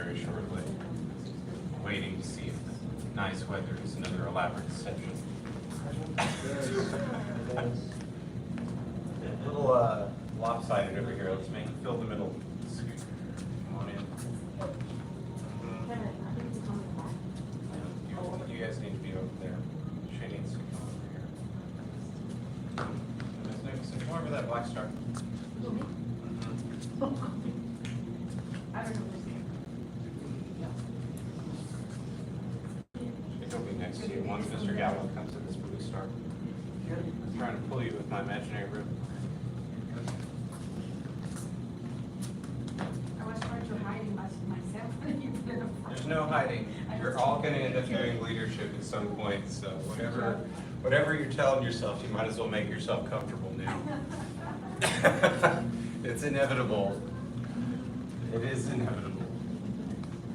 very shortly. Waiting to see if the nice weather is another elaborate deception. A little lopsided over here. Let's make it fill the middle. Come on in. You guys need to be over there. She needs to come over here. Ms. Nixon, come over that black star. I don't know. It'll be next to you once Mr. Gallo comes to this blue star. I'm trying to pull you with my imaginary rope. I was trying to hide myself. There's no hiding. You're all going to end up doing leadership at some point, so whatever you're telling yourself, you might as well make yourself comfortable now. It's inevitable. It is inevitable.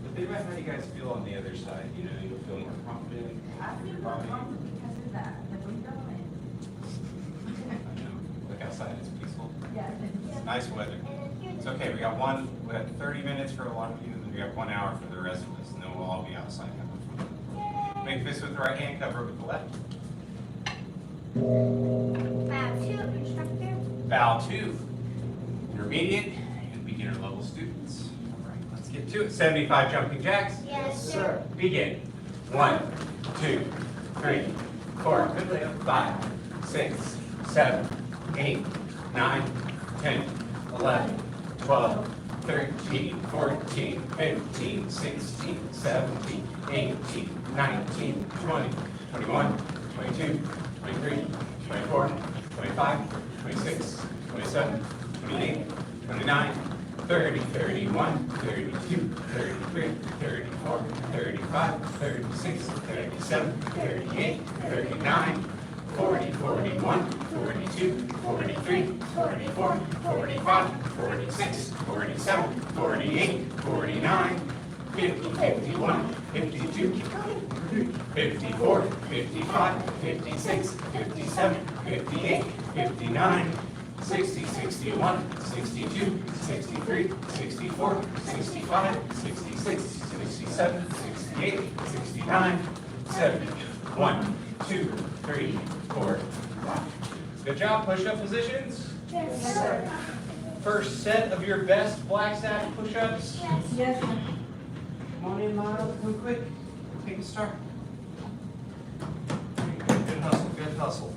But think about how you guys feel on the other side. You know, you'll feel more confident. I feel more confident because of that. The window I know. Look outside, it's peaceful. yeah. It's nice weather. It's okay, we got 30 minutes for a lot of you, and then we got 1 hour for the rest of us, and then we'll all be outside having fun. Make this with the right hand, cover it with the left. Bow 2, intermediate and beginner level students. All right, let's get to it. 75 jumping jacks. Yes, sir. Begin. 1, 2, 3, 4, 5, 6, 7, 8, 9, 10, 11, 12, 13, 14, 15, 16, 17, 18, 19, 20, 21, 22, 23, 24, 25, 26, 27, 28, 29, 30, 31, 32, 33, 34, 35, 36, 37, 38, 39, 40, 41, 42, 43, 44, 45, 46, 47, 48, 49, 50, 51, 52, 54, 55, 56, 57, 58, 59, 60, 61, 62, 63, 64, 65, 66, 67, 68, 69, 70. 1, 2, 3, 4, 5. Good job. Push-up positions. Yes, sir. First set of your best black sack push-ups. Yes. Come on in, Lyle. Come quick. Take a start. Good hustle. Good hustle.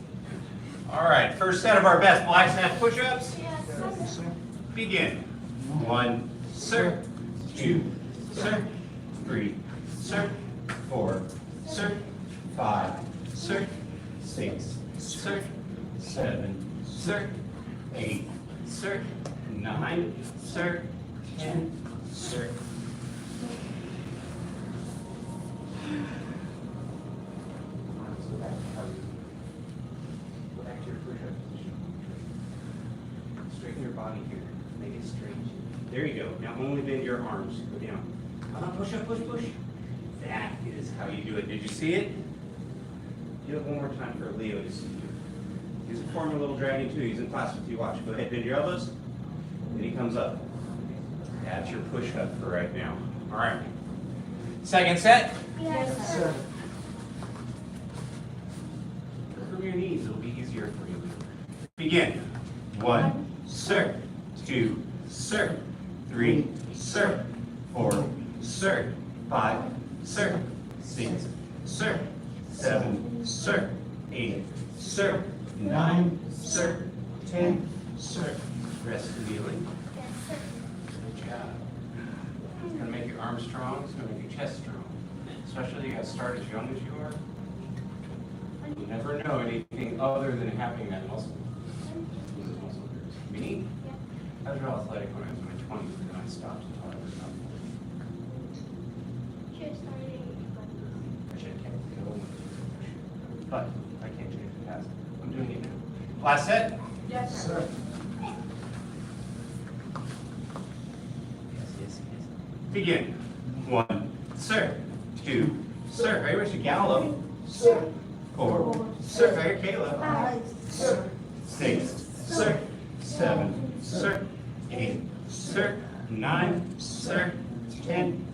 All right. First set of our best black sack push-ups. Yes, sir. Begin. 1, sir. 2, sir. 3, sir. 4, sir. 5, sir. 6, sir. 7, sir. 8, sir. 9, sir. 10, sir. Go back to your push-up position. Straighten your body here. Make it straight. There you go. Now only bend your arms. Go down. Come on, push up, push, push. That is how you do it. Did you see it? Do it one more time for Leo to see you. He's a former little dragon too. He's in class with you. Watch. Go ahead, bend your elbows. Then he comes up. That's your push-up for right now. All right. Second set. Yes, sir. From your knees, it'll be easier for you. Begin. 1, sir. 2, sir. 3, sir. 4, sir. 5, sir. 6, sir. 7, sir. 8, sir. 9, sir. 10, sir. Rest immediately. Good job. It's going to make your arms strong. It's going to make your chest strong. Especially you guys start as young as you are. You never know anything other than having that muscle. Me? I was real athletic when I was in my 20s, and then I stopped until I was about 40. I should have kept going. But I can't change the past. I'm doing it now. Last set? Yes, sir. Yes. Begin. 1, sir. 2, sir. Very much a Gallo. Sir. 4, sir. Very Caleb. 5, sir. 6, sir. 7, sir. 8, sir. 9, sir. 10,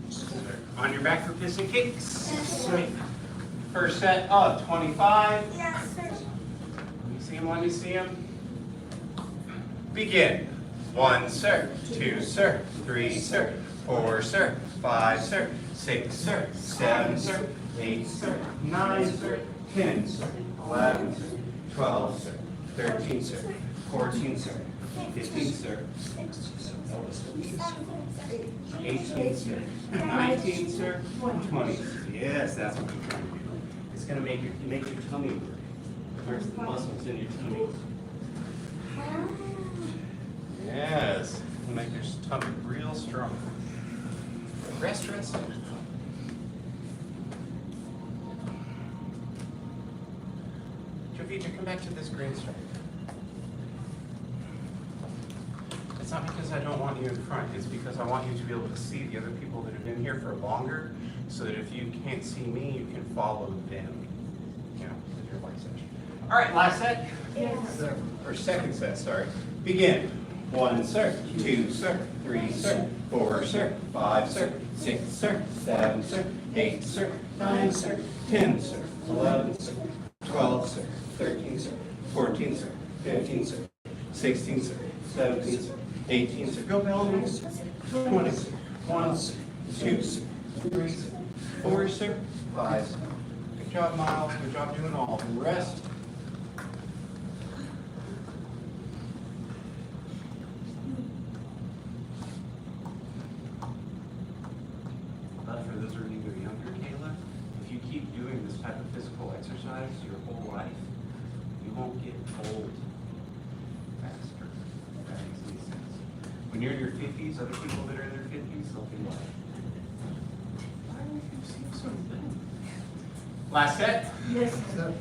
On your back for piss and kicks. First set of 25. Yes, sir. Let me see him, let me see him. Begin. 1, sir. 2, sir. 3, sir. 4, sir. 5, sir. 6, sir. 7, sir. 8, sir. 9, sir. 10, sir. 11, sir. 12, sir. 13, sir. 14, sir. 15, sir. 18, sir. 19, sir. 20. Yes, that's what we're trying to do. It's going to make your tummy work. Where's the muscles in your tummy? Yes. It'll make your tummy real strong. Rest, rest. Jovita, come back to this green stripe. It's not because I don't want you in front, it's because I want you to be able to see the other people that have been here for longer, so that if you can't see me, you can follow them. You know, with your light session. All right, last set. Yes. Or second set, sorry. Begin. 1, sir. 2, sir. 3, sir. 4, sir. 5, sir. 6, sir. 7, sir. 8, sir. 9, sir. 10, sir. 11, sir. 12, sir. 13, sir. 14, sir. 15, sir. 16, sir. 17, sir. 18, sir. Go Bellamy. 20, sir. 1, sir. 2, sir. 3, sir. 4, sir. 5, sir. Good job, Miles. Good job doing all. Rest. But for those of you who are younger, Kayla, if you keep doing this type of physical exercise your whole life, you won't get old faster. If that makes any sense. When you're in your 50s, other people that are in their 50s, they'll be like, why do you seem so thin? Last set. Yes, sir.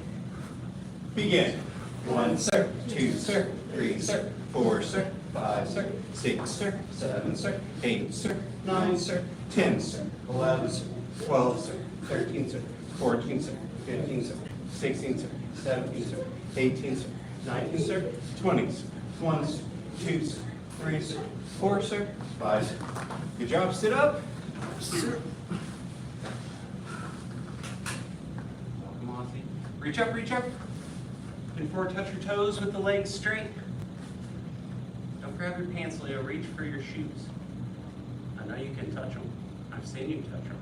Begin. 1, sir. 2, sir. 3, sir. 4, sir. 5, sir. 6, sir. 7, sir. 8, sir. 9, sir. 10, sir. 11, sir. 12, sir. 13, sir. 14, sir. 15, sir. 16, sir. 17, sir. 18, sir. 19, sir. 20, sir. 1, sir. 2, sir. 3, sir. 4, sir. 5, sir. Good job. Sit up. Welcome, Ozzy. Reach up, reach up. And forward, touch your toes with the legs straight. Don't grab your pants, Leo. Reach for your shoes. I know you can touch them. I've seen you touch them.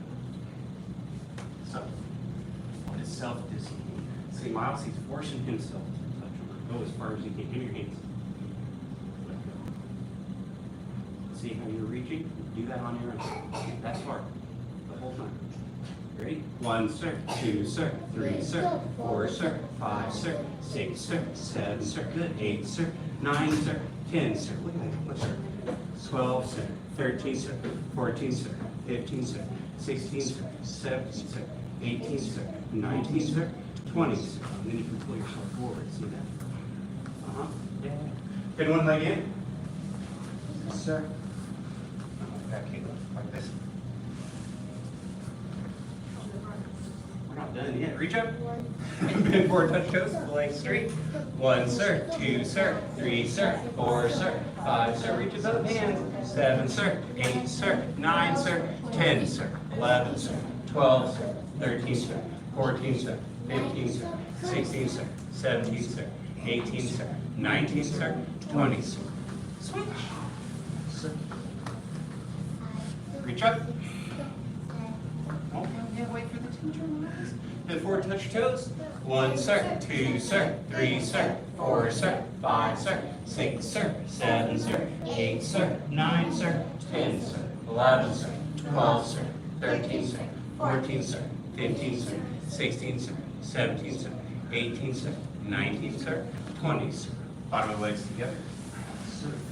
So, what is self-discipline? See, Miles, he's forcing himself to touch them. Go as far as you can. Give me your hands. Let go. See how you're reaching? Do that on your own. That's hard. The whole time. Ready? 1, sir. 2, sir. 3, sir. 4, sir. 5, sir. 6, sir. 7, sir. Good. 8, sir. 9, sir. 10, sir. Look at that. Look, sir. 12, sir. 13, sir. 14, sir. 15, sir. 16, sir. 17, sir. 18, sir. 19, sir. 20, sir. And then you can pull yourself forward. See that? Uh-huh. Yeah. Good, one leg in. Sir. Back heel, like this. We're not done yet. Reach up. Bend forward, touch toes, legs straight. 1, sir. 2, sir. 3, sir. 4, sir. 5, sir. Reach above hands. 7, sir. 8, sir. 9, sir. 10, sir. 11, sir. 12, sir. 13, sir. 14, sir. 15, sir. 16, sir. 17, sir. 18, sir. 19, sir. 20, sir. Switch. Sir. Reach up. Okay, yeah, wait for the teacher. Bend forward, touch your toes. 1, sir. 2, sir. 3, sir. 4, sir. 5, sir. 6, sir. 7, sir. 8, sir. 9, sir. 10, sir. 11, sir. 12, sir. 13, sir. 14, sir. 15, sir. 16, sir. 17, sir. 18, sir. 19, sir. 20, sir. Bottom of the legs together.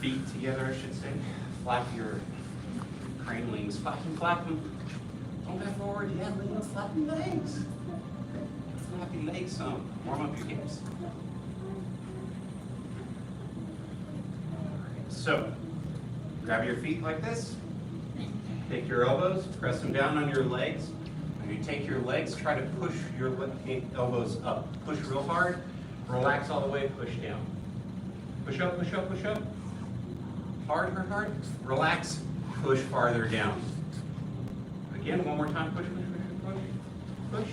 Feet together, I should say. Flap your crane wings. Flap them, flap them. Don't back forward yet. Leo, flap your legs. Flap your legs some. Warm up your hips. So, grab your feet like this. Take your elbows, press them down on your legs. When you take your legs, try to push your elbows up. Push real hard. Relax all the way, push down. Push up, push up, push up. Hard, hard, hard. Relax, push farther down. Again, one more time. Push, push, push, push, push.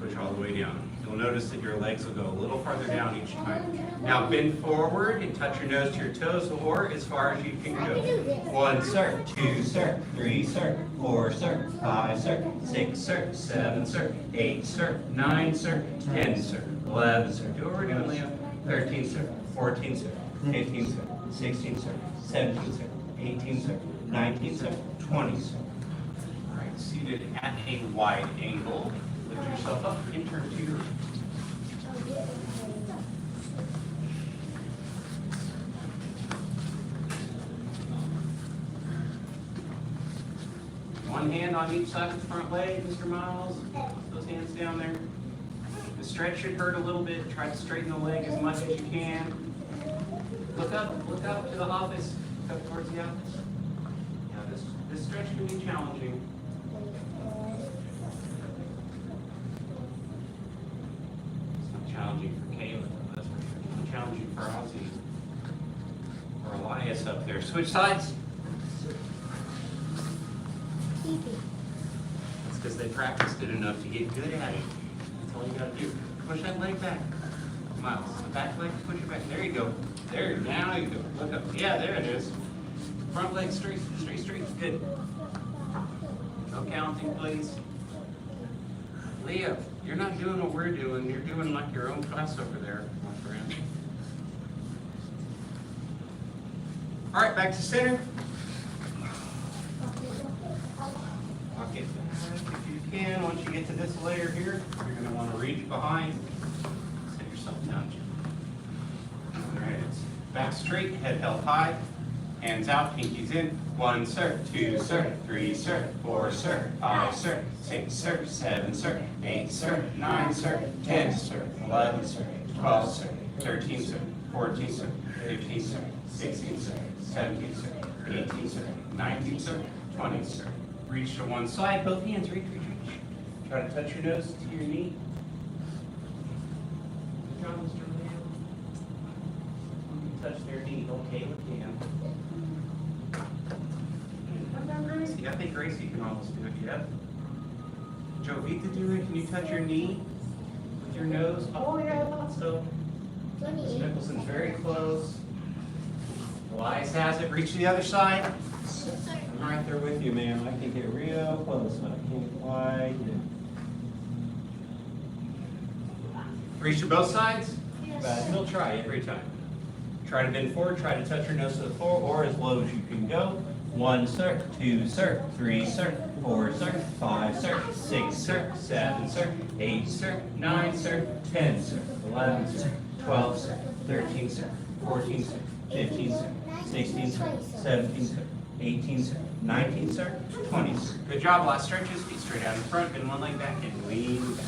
Push all the way down. You'll notice that your legs will go a little farther down each time. Now bend forward and touch your nose to your toes or as far as you can go. 1 circ, 2 circ, 3 circ, 4 circ, 5 circ, 6 circ, 7 circ, 8 circ, 9 circ, 10 circ, 11 circ. Do what we're doing, Leo. 13 circ, 14 circ, 15 circ, 16 circ, 17 circ, 18 circ, 19 circ, 20 circ. All right, seated at a wide angle. Lift yourself up and turn to your right. One hand on each side of the front leg, Mr. Miles. Those hands down there. The stretch should hurt a little bit. Try to straighten the leg as much as you can. Look up to the office. Look up towards the office. Yeah, this stretch can be challenging. Challenging for Caleb, that's for sure. Challenging for Ozzy or Elias up there. Switch sides. That's because they practiced it enough to get good at it. That's all you gotta do. Push that leg back. Miles, the back leg, push it back. There you go. There, now you go. Look up. Yeah, there it is. Front leg straight, straight, straight. Good. No counting, please. Leo, you're not doing what we're doing. You're doing like your own class over there, my friend. All right, back to center. Walk it back if you can. Once you get to this layer here, you're going to want to reach behind. Set yourself down, Jim. All right, back straight, head held high. Hands out, pinkies in. 1 circ, 2 circ, 3 circ, 4 circ, 5 circ, 6 circ, 7 circ, 8 circ, 9 circ, 10 circ, 11 circ, 12 circ, 13 circ, 14 circ, 15 circ, 16 circ, 17 circ, 18 circ, 19 circ, 20 circ. Reach to one side, both hands, reach, reach, reach. Try to touch your nose to your knee. Good job, Mr. Leo. Touch their knee, okay with hand. Gracie. I think Gracie can almost do it. Yep. Jovita, do it. Can you touch your knee with your nose? Oh yeah, I thought so. Miss Nicholson's very close. Elias has it. Reach to the other side. I'm right there with you, man. I can get real close, but I can't quite. Reach to both sides. But we'll try every time. Try to bend forward. Try to touch your nose to the floor or as low as you can go. 1 circ, 2 circ, 3 circ, 4 circ, 5 circ, 6 circ, 7 circ, 8 circ, 9 circ, 10 circ, 11 circ, 12 circ, 13 circ, 14 circ, 15 circ, 16 circ, 17 circ, 18 circ, 19 circ, 20 circ. Good job. Last stretches. Feet straight out in front. Bend one leg back and lean back.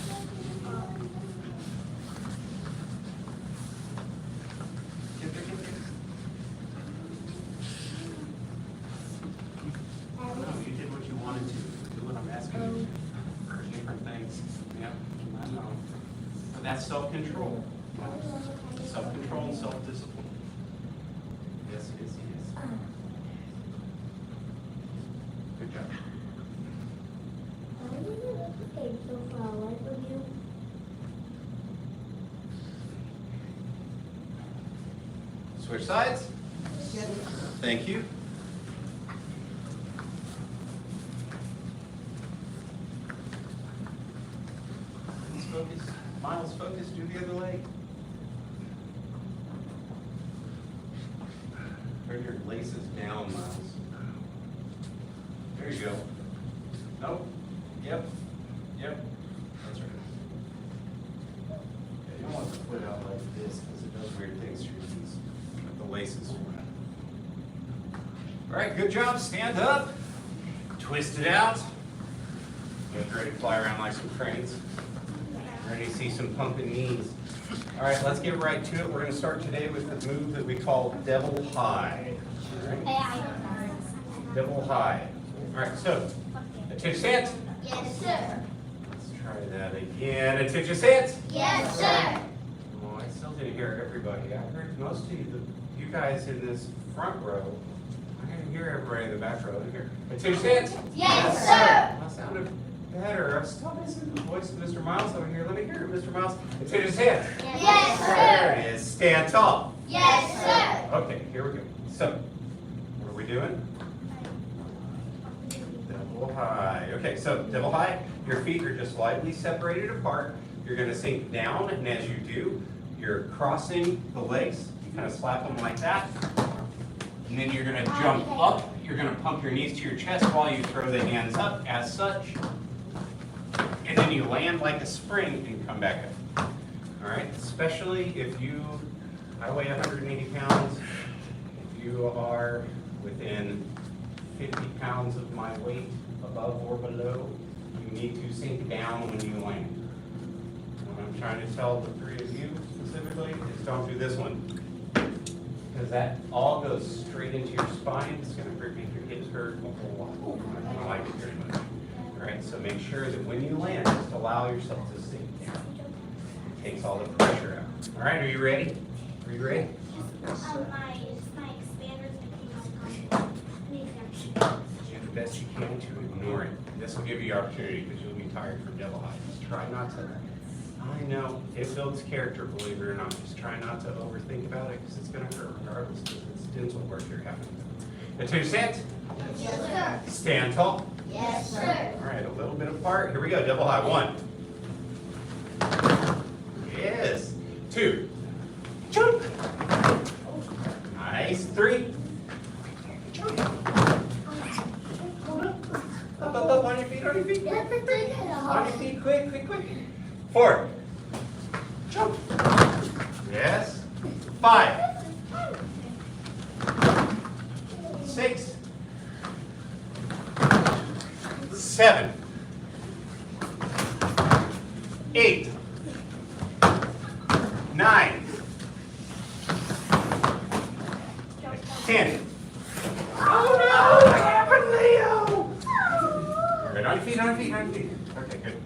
That's self-control. Self-control and self-discipline. Yes, yes, yes. Good job. Switch sides. Thank you. Let's focus. Miles, focus, do the other leg. Turn your laces down, Miles. There you go. Nope. Yep. Yep. That's right. Yeah, you don't want to put it out like this because it does weird things to your knees. Let the laces around. All right, good job. Stand up. Twist it out. Get ready to fly around like some cranes. Ready to see some pumping knees. All right, let's get right to it. We're going to start today with the move that we call devil high. All right? Devil high. All right, so attention stance. Yes, sir. Let's try that again. Attention stance. Yes, sir. Oh, I still didn't hear everybody. I heard most of you guys in this front row. I didn't hear everybody in the back row. Let me hear. Attention stance. Yes, sir. That sounded better. I still missing the voice of Mr. Miles over here. Let me hear it, Mr. Miles. Attention stance. Yes, There sir. it is. Stand tall. Yes, sir. Okay, here we go. So, what are we doing? Double high. Okay, so double high. Your feet are just slightly separated apart. You're going to sink down, and as you do, you're crossing the legs. You kind of slap them like that. And then you're going to jump up. You're going to pump your knees to your chest while you throw the hands up as such. And then you land like a spring and come back up. All right, especially if I weigh 180 pounds. If you are within 50 pounds of my weight, above or below, you need to sink down when you land. What I'm trying to tell the three of you specifically is don't do this one. Because that all goes straight into your spine. It's going to make your hips hurt a whole lot. I don't like it very much. All right, so make sure that when you land, just allow yourself to sink down. It takes all the pressure out. All right, are you ready? Are you ready? My expanders Do the best you can to ignore it. This will give you opportunity because you'll be tired from double high. Just try not to. I know it builds character, believe it or not. Just try not to overthink about it because it's going to hurt regardless because it's dental work you're having. Attention stance. Yes, sir. Stand tall. Yes, sir. All right, a little bit apart. Here we go. Double high. 1. Yes. 2. Jump. Nice. 3. Jump. Up, on your feet, on your feet. On your feet, quick, quick, quick. 4. Jump. Yes. 5. 6. 7. 8. 9. 10. Oh no! What happened, Leo? All right, on your feet, on your feet, on your feet. Okay, good.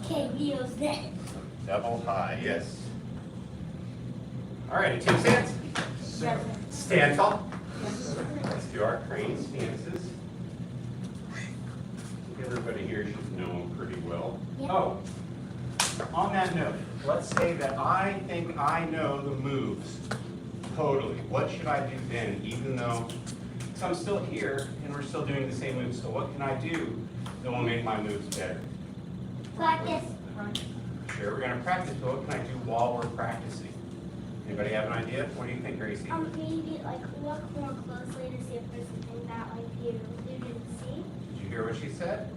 Okay, Leo's next. Double high, yes. All right, attention stance. Stand tall. Let's do our crane stances. Everybody here should know them pretty well. Yep. Oh, on that note, let's say that I think I know the moves totally. What should I do then, even though, because I'm still here and we're still doing the same moves, so what can I do that will make my moves better? Practice. Sure, we're going to practice, but what can I do while we're practicing? Anybody have an idea? What do you think, Gracie? Maybe like look more closely to see if there's something that like you didn't see. Did you hear what she said?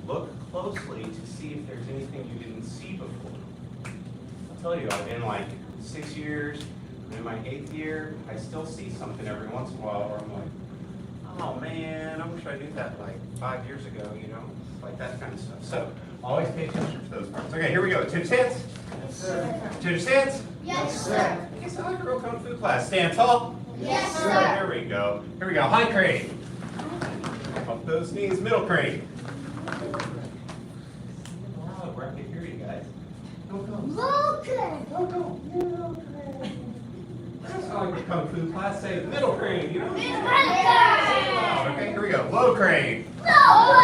Look closely to see if there's anything you didn't see before. I'll tell you, I've been like 6 years, in my 8th year, I still see something every once in a while where I'm like, oh man, I wish I knew that like 5 years ago, you know? Like that kind of stuff. So always pay attention to those parts. Okay, here we go. Attention stance. Yes, sir. Attention stance. Yes, sir. Okay, so like a real kung fu class. Stand tall. Yes, sir. There we go. Here we go. High crane. Up those knees. Middle crane. Oh, we're up to hear you guys. Go, go. Logan. Go, go. That's not like a kung fu class. Say middle crane, you know? Okay, here we go. Low crane. Oh,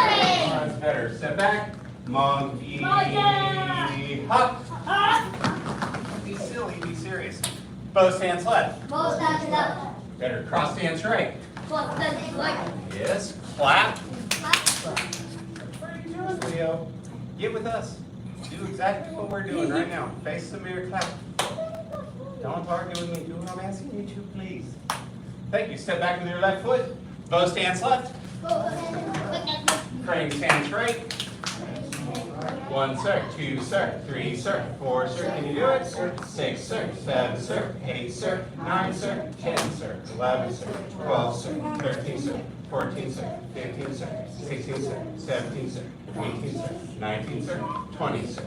that's better. Step back. Monkey. Hop. Be silly. Be serious. Both hands left. Better. Cross stance right. Yes. Clap. What are you doing, Leo? Get with us. Do exactly what we're doing right now. Face the mirror, clap. Don't argue with me. Do what I'm asking you to, please. Thank you. Step back with your left foot. Bow stance left. Crane stance right. 1, sir. 2, sir. 3, sir. 4, sir. Can you do it? 6, sir. 7, sir. 8, sir. 9, sir. 10, sir. 11, sir. 12, sir. 13, sir. 14, sir. 15, sir. 16, sir. 17, sir. 18, sir. 19, sir. 20, sir.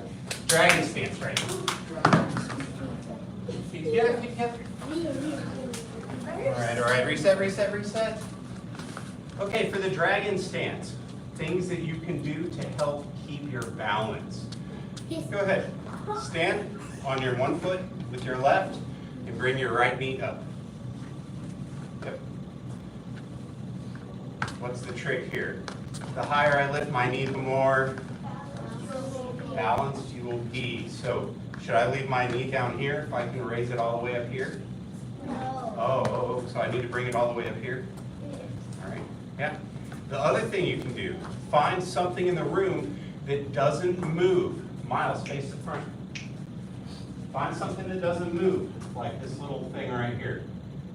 Dragon stance right. Feet together, feet together. All right. Reset, reset, reset. Okay, for the dragon stance, things that you can do to help keep your balance. Go ahead. Stand on your one foot with your left and bring your right knee up. Yep. What's the trick here? The higher I lift my knee, the more balanced you will be. So should I leave my knee down here if I can raise it all the way up here? No. Oh, so I need to bring it all the way up here? All right, yeah. The other thing you can do, find something in the room that doesn't move. Miles, face the front. Find something that doesn't move, like this little thing right here.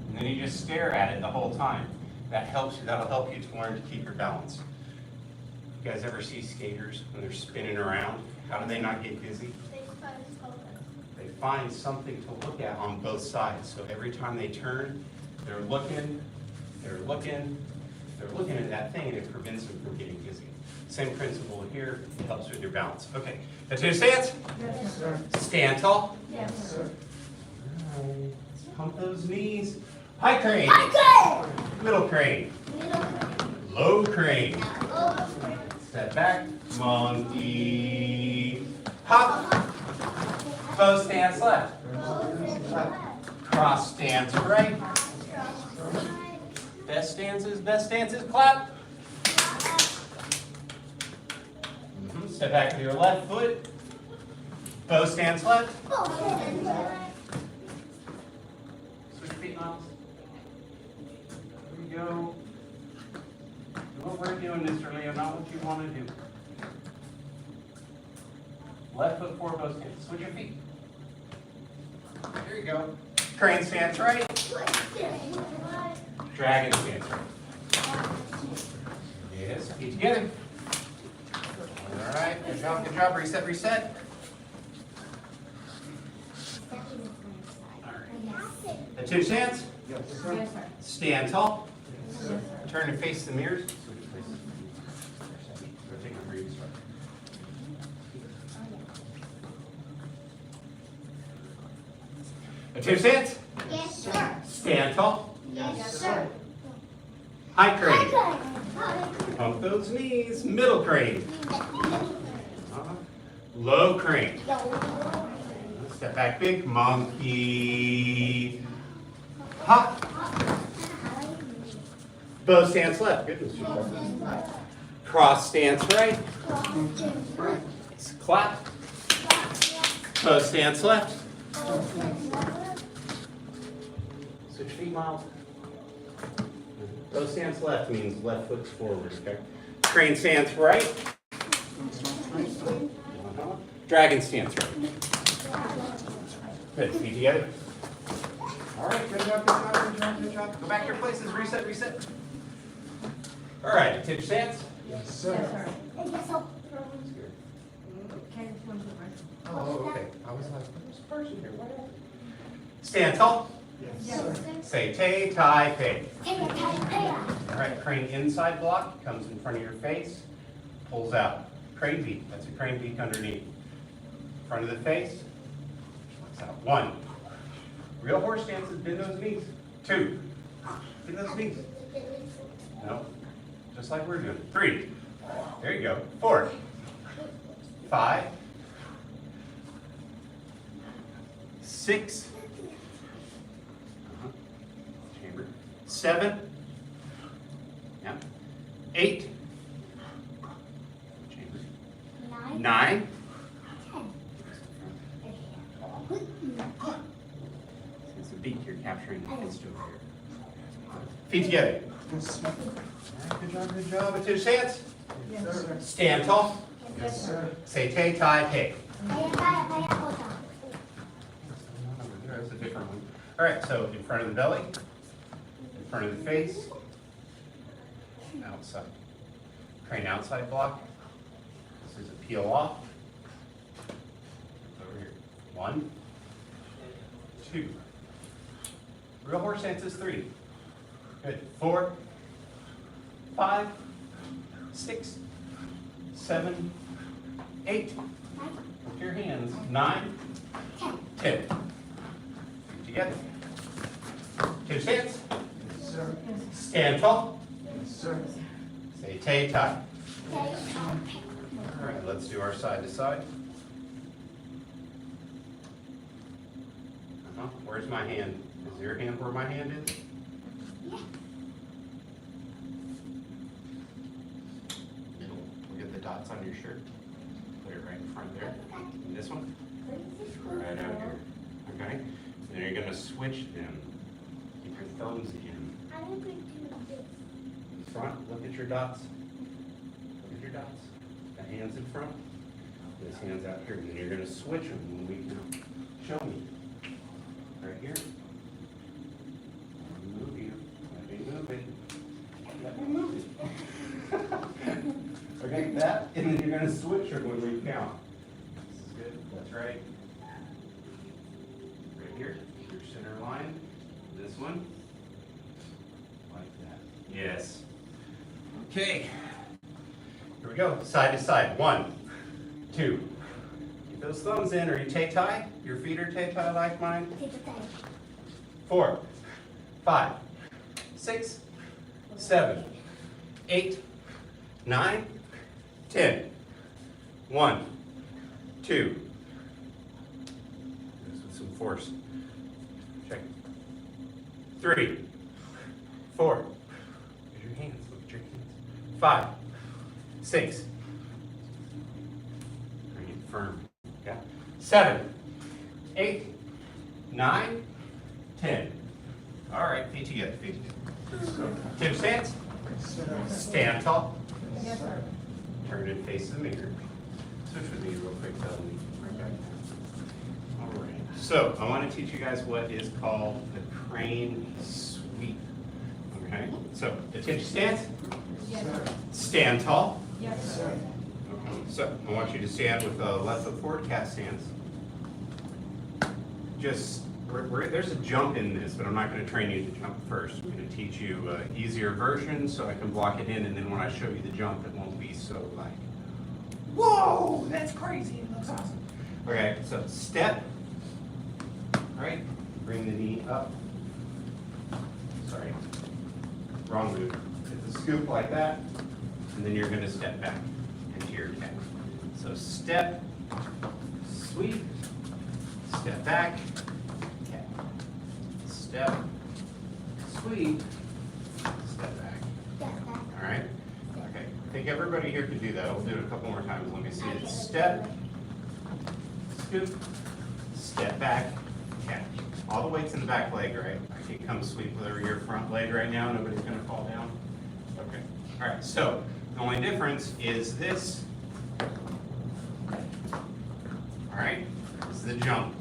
And then you just stare at it the whole time. That helps you, that'll help you to learn to keep your balance. You guys ever see skaters when they're spinning around? How do they not get dizzy? They find something to look at on both sides. So every time they turn, they're looking at that thing, and it prevents them from getting dizzy. Same principle here, it helps with your balance. Okay, that's your stance? Yes, Sir. Stand tall. Yes. Sir. All right, let's pump those knees. High crane. Middle crane. Low crane. Step back. Monkey. Hop. Bow stance left. Cross stance right. Best stances, clap. Step back to your left foot. Bow stance left. Switch your feet, Miles. Here we go. Do what we're doing, Mr. Leo, not what you want to do. Left foot forward, bow stance. Switch your feet. There you go. Crane stance right. Dragon stance right. Yes, feet together. All right, good job, good job. Reset, reset. All right. Attention stance. Yes, sir. Yes, sir. Stand tall. Yes, sir. Turn and face the mirrors. Switch places. Go take a breathe. Attention stance. Yes, sir. Stand tall. Yes, sir. High crane. Pump those knees. Middle crane. Low crane. Step back big. Monkey. Hop. Bow stance left. Goodness. Cross stance right. Clap. Bow stance left. Switch feet, Miles. Bow stance left means left foot's forward, okay? Crane stance right. Dragon stance right. Good, feet together. All right, good job, good job, good job, good job. Go back to your places, reset, reset. All right, attention stance. Yes, Yes, sir. sir. Okay, one, two, right. Oh, okay. I was like, who's the person here? What happened? Stand tall. Yes, sir. Say tay, tai, pei. All right, crane inside block, comes in front of your face, pulls out. Crane beak, that's a crane beak underneath. Front of the face, flex out. 1. Real horse stance is bend those knees. 2. Bend those knees. No, just like we're doing. 3. There you go. 4. 5. 6. Chamber. 7. Yeah. 8. Chamber. 9. It's a beak you're capturing the fist over here. Feet together. Yes, sir. All right, good job, good job. Attention stance. Yes, sir. Stand tall. Yes, sir. Say tay, tai, pei. That's a different one. All right, so in front of the belly, in front of the face, outside. Crane outside block. This is a peel off. Over here. 1, 2. Real horse stance is 3. Good. 4, 5, 6, 7, 8. With your hands. 9, 10. Together. Two stance. Yes, sir. Stand tall. Yes, sir. Say tay tai. All right, let's do our side to side. Where's my hand? Is your hand where my hand is? dots on your shirt. Put it right in front there. And this one, right out here. Okay? And then you're gonna switch them. Keep your thumbs in. How do we do this? In front, look at your dots. Look at your dots. The hands in front. This hand's out here. And then you're gonna switch them when we count. Show me. Right here. Move you. Let me move it. Let me move it. Okay, that, and then you're gonna switch them when we count. This is good. That's right. Right here, your center line. This one. Like that. Yes. Okay. Here we go. Side to side. 1, 2. Keep those thumbs in. Are you tay-tie? Your feet are tay-tie like mine? Take the time. 4, 5, 6, 7, 8, 9, 10. 1, 2. This with some force. Check. 3, 4. Use your hands. Look at your hands. 5, 6. Bring it firm. Yeah. 7, 8, 9, 10. All right, feet together, feet together. Tim stance. Stand tall. Yes, sir. Turn and face the mirror. Switch with me real quick, tell me. Right back. All right. So I want to teach you guys what is called the crane sweep. Okay. So attention stance. Yes, sir. Stand tall. Yes, sir. Okay. So I want you to stand with the left foot forward, cat stance. Just there's a jump in this, but I'm not going to train you to jump first. I'm going to teach you an easier version so I can block it in, and then when I show you the jump, it won't be so like, whoa, that's crazy. It looks awesome. Okay, so step. All right, bring the knee up. Sorry, wrong move. Hit the scoop like that, and then you're going to step back into your cat. So step, sweep, step back. Step, sweep, step back. All right? Okay. I think everybody here can do that. We'll do it a couple more times. Let me see it. Step, scoop, step back, catch. All the weight's in the back leg, right? I can come sweep over your front leg right now. Nobody's going to fall down. Okay. All right. So the only difference is this. All right? This is the jump.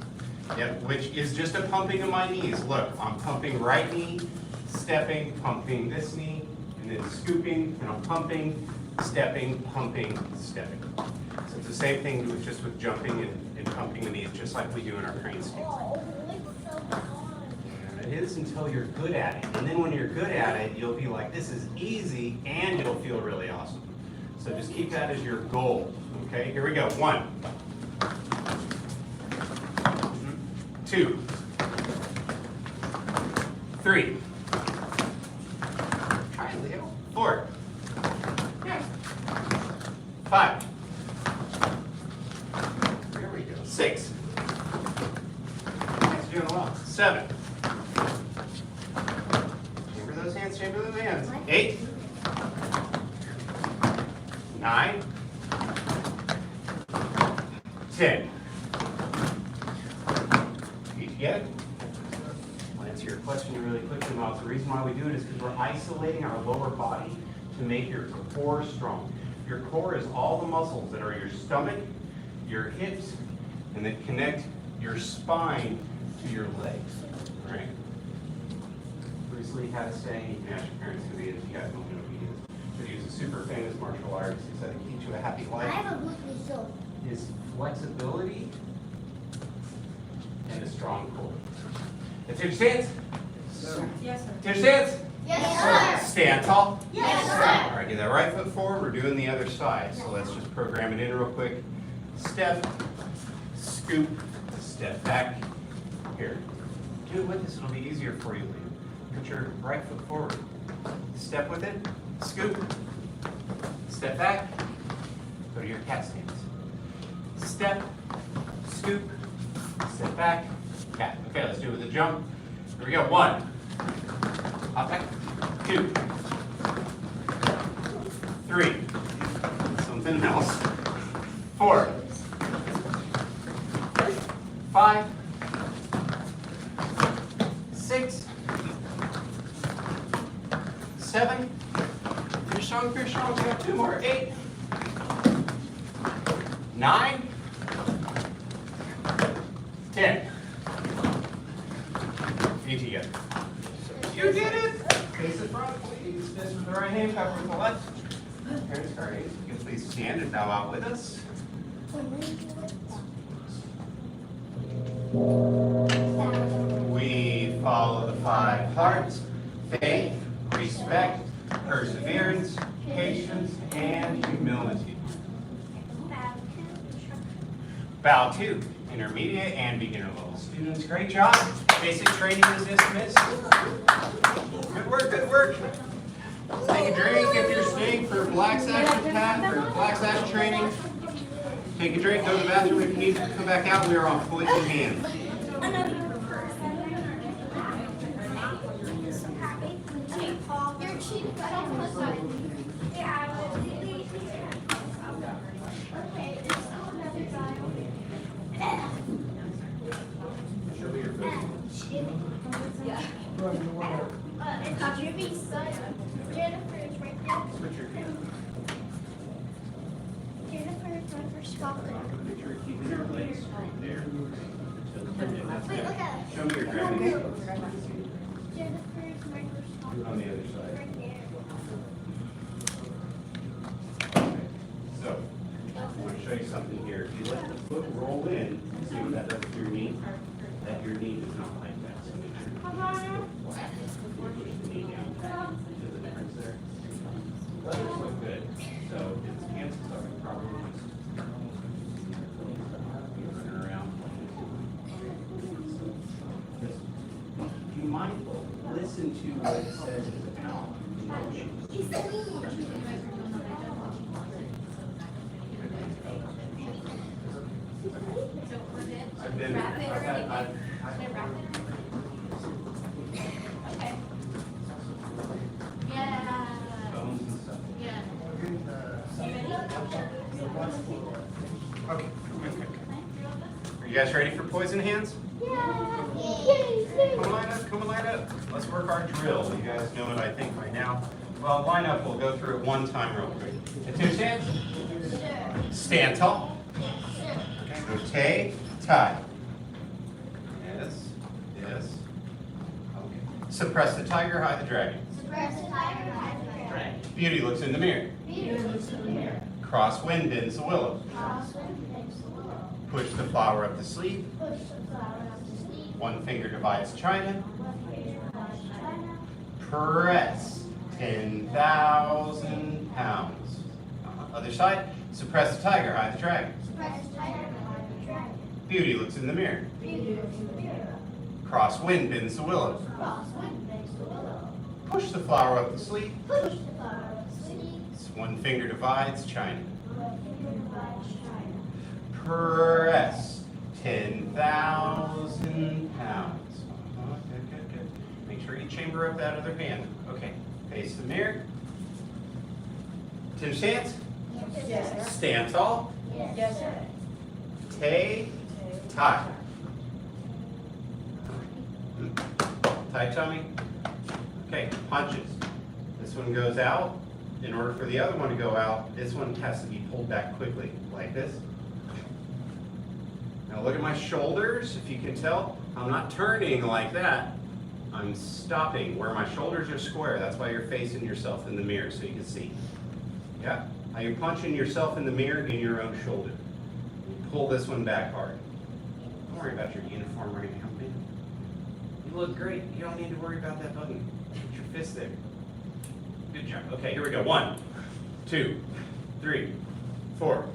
Yep, which is just a pumping of my knees. Look, I'm pumping right knee, stepping, pumping this knee, and then scooping, and I'm pumping, stepping, pumping, stepping. So it's the same thing with just with jumping and pumping the knees, just like we do in our crane stance. Oh, it's so hard. And it is until you're good at it. And then when you're good at it, you'll be like, this is easy, and it'll feel really awesome. So just keep that as your goal. Okay, here we go. 1, 2, 3. Try it, Leo. 4. Yeah. 5. There we go. 6. That's doing well. 7. Chamber those hands, chamber those hands. 8. 9. 10. Get it? I'll answer your question really quickly, Miles. The reason why we do it is because we're isolating our lower body to make your core strong. Your core is all the muscles that are your stomach, your hips, and that connect your spine to your legs. All right? Bruce Lee had a saying, you can ask your parents who he is, you guys don't know who he is. But he was a super famous martial artist. He said the key to a happy I life have a weekly show. is flexibility and a strong core. Attention stance. Yes, sir. Attention stance. Yes, sir. Stand tall. Yes, All sir. right, get that right foot forward. We're doing the other side. So let's just program it in real quick. Step, scoop, step back. Here. Do it with this. It'll be easier for you, Liam. Put your right foot forward. Step with it. Scoop. Step back. Go to your cat stance. Step, scoop, step back, cat. Okay, let's do it with a jump. Here we go. 1. Hop back. 2. 3. So something else. 4, 5, 6, 7. Finish strong, finish strong. We got 2 more. 8, 9, 10. Feet together. You did it! Face the front, please. Fist with the right hand, cover with the left. Parents, guardians, you can please stand and bow out with us. We follow the 5 hearts: faith, respect, perseverance, patience, and humility. Bow 2, intermediate and beginner level students. Great job. Basic training is dismissed. Good work, good work. Take a drink if you're staying for Black Sash for Black Sash training. Take a drink, go to the bathroom if you need to come back out. We are on foot and hands. You're cheating. Okay, there's still another guy over there. Show me your face. Yeah. It's Jimmy's son. Jennifer is right there. Switch your feet. Jennifer is right for Scotland. Make sure you're keeping your legs straight there. Wait, look at it. Show me your gravity. Jennifer is right for Do Scotland. it on the other side. Right there. Okay. So, I want to show you something here. If you let the foot roll in, see what that does to your knee? That your knee is not like that. So make sure you push the knee down. See the difference there? Leathers look good. So its chances are it probably just running around. Just be mindful. Listen to what it says in the pound. Okay. Yeah. Bones and stuff. Yeah. Okay. Are you guys ready for poison hands? Yeah. Come line up, come line up. Let's work our drill. You guys know it, I think, by now. Well, line up, we'll go through it one time real quick. Attention hands. Stand tall. Okay, go tay, tie. Yes, yes. Okay. Suppress the tiger, hide the dragon. Suppress the tiger, hide the dragon. Beauty looks in the mirror. Beauty looks in the mirror. Cross wind bends the willow. Crosswind makes the willow. Push the flower up the sleeve. Push the flower up the sleeve. One finger divides China. One finger divides China. Press 10,000 pounds. Other side. Suppress the tiger, hide the dragon. Suppress the tiger, hide the dragon. Beauty looks in the mirror. Beauty looks in the mirror. Cross wind bends the willow. Crosswind makes the willow. Push the flower up the sleeve. Push the flower up the sleeve. One finger divides China. One finger divides China. Press 10,000 pounds. Good, good, good. Make sure you chamber up that other hand. Okay, face the mirror. Ten stance. Yes. Stand tall. Yes, sir. Tay, tie. Tight tummy. Okay, punches. This one goes out. In order for the other one to go out, this one has to be pulled back quickly, like this. Now look at my shoulders, if you can tell. I'm not turning like that. I'm stopping where my shoulders are square. That's why you're facing yourself in the mirror, so you can see. Yeah? Now you're punching yourself in the mirror in your own shoulder. Pull this one back hard. Don't worry about your uniform right now, man. You look great. You don't need to worry about that button. Put your fist there. Good job. Okay, here we go. 1, 2, 3, 4,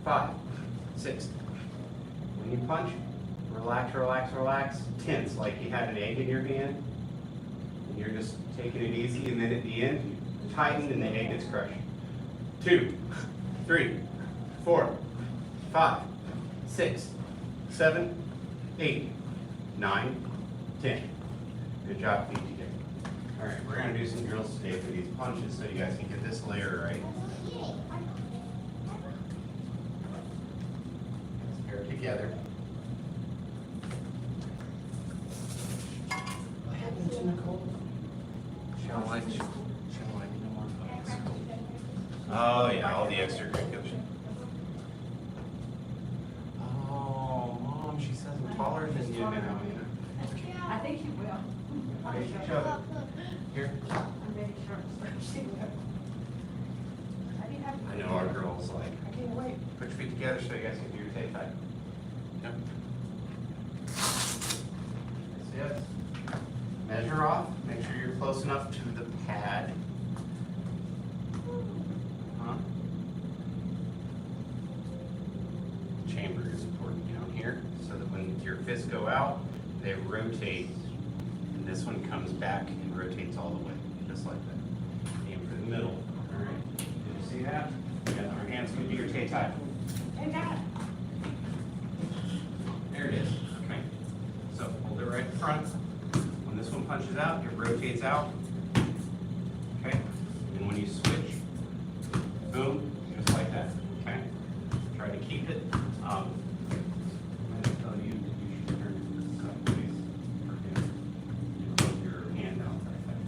5, 6. When you punch, relax, relax, relax. Tense, like you had an egg in your hand. And you're just taking it easy, and then at the end, you tighten and the egg gets crushed. 2, 3, 4, 5, 6, 7, 8, 9, 10. Good job, feet together. All right, we're gonna do some drills today for these punches so you guys can get this layer right. together. What happened to Nicole? Shall I no more? Oh yeah, all the extracurriculars. Oh, Mom, she says I'm taller than you now. I think she will. Okay, shove it. Here. I'm very sure she will. I know our girls like, I can't wait. put your feet together so you guys can do your tape tight. Yep. That's it. Measure off. Make sure you're close enough to the pad. Huh? Chamber is important down here so that when your fists go out, they rotate. And this one comes back and rotates all the way, just like that. Aim for the middle. All right. Did you see that? Yeah, our hands can do your tape tight. Hey, Dad. There it is. Okay. So hold it right in front. When this one punches out, it rotates out. Okay. And when you switch, boom, just like that. Okay. Try to keep it. I'm going to tell you that you should turn it sideways for him. You put your hand out like that.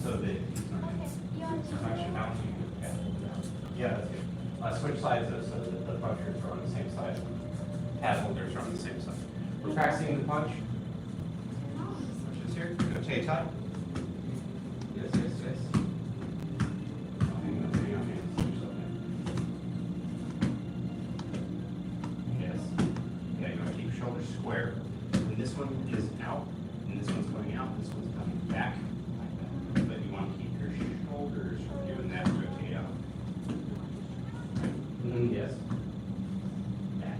So that he's not Okay, you want to actually bouncing. Okay. Yeah, that's good. Switch sides though, so that the punchers are on the same side. Pad holders are on the same side. We're practicing the punch. Punch is here. Rotate tight. Yes, yes, yes. Hang on, hang on, hang on. Yes. Yeah, you want to keep your shoulders square. When this one is out, and this one's going out, this one's coming back like that. But you want to keep your shoulders from doing that. Rotate out. Yes. Back.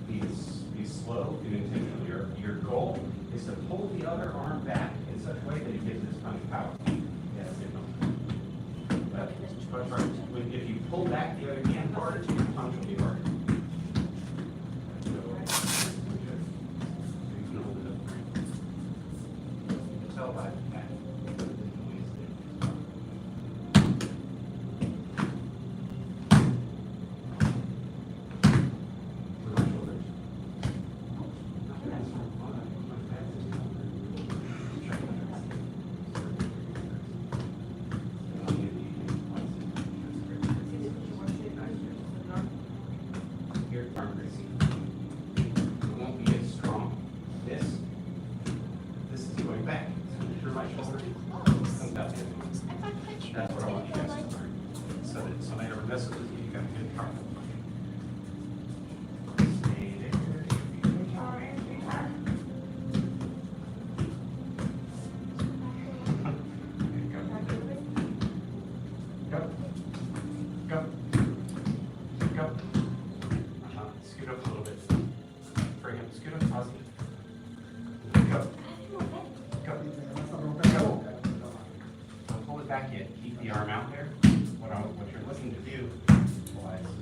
Be slow and intentional. Your goal is to pull the other arm back in such a way that it gives this punch power. Yes, it will. But if you pull back the other hand harder, your punch will be harder. So you can hold it up. You can tell by the back. Here, arm raising. It won't be as strong. This is going back. So through my shoulder, comes out here. That's what I want you guys to learn. So that somebody ever messes with you, you got a good power. Stay there. Go. Go. Go. Scoot up a little bit. For him. Scoot up. Positive. Go. Go. Go. Don't pull it back yet. Keep the arm out there. What you're looking to do is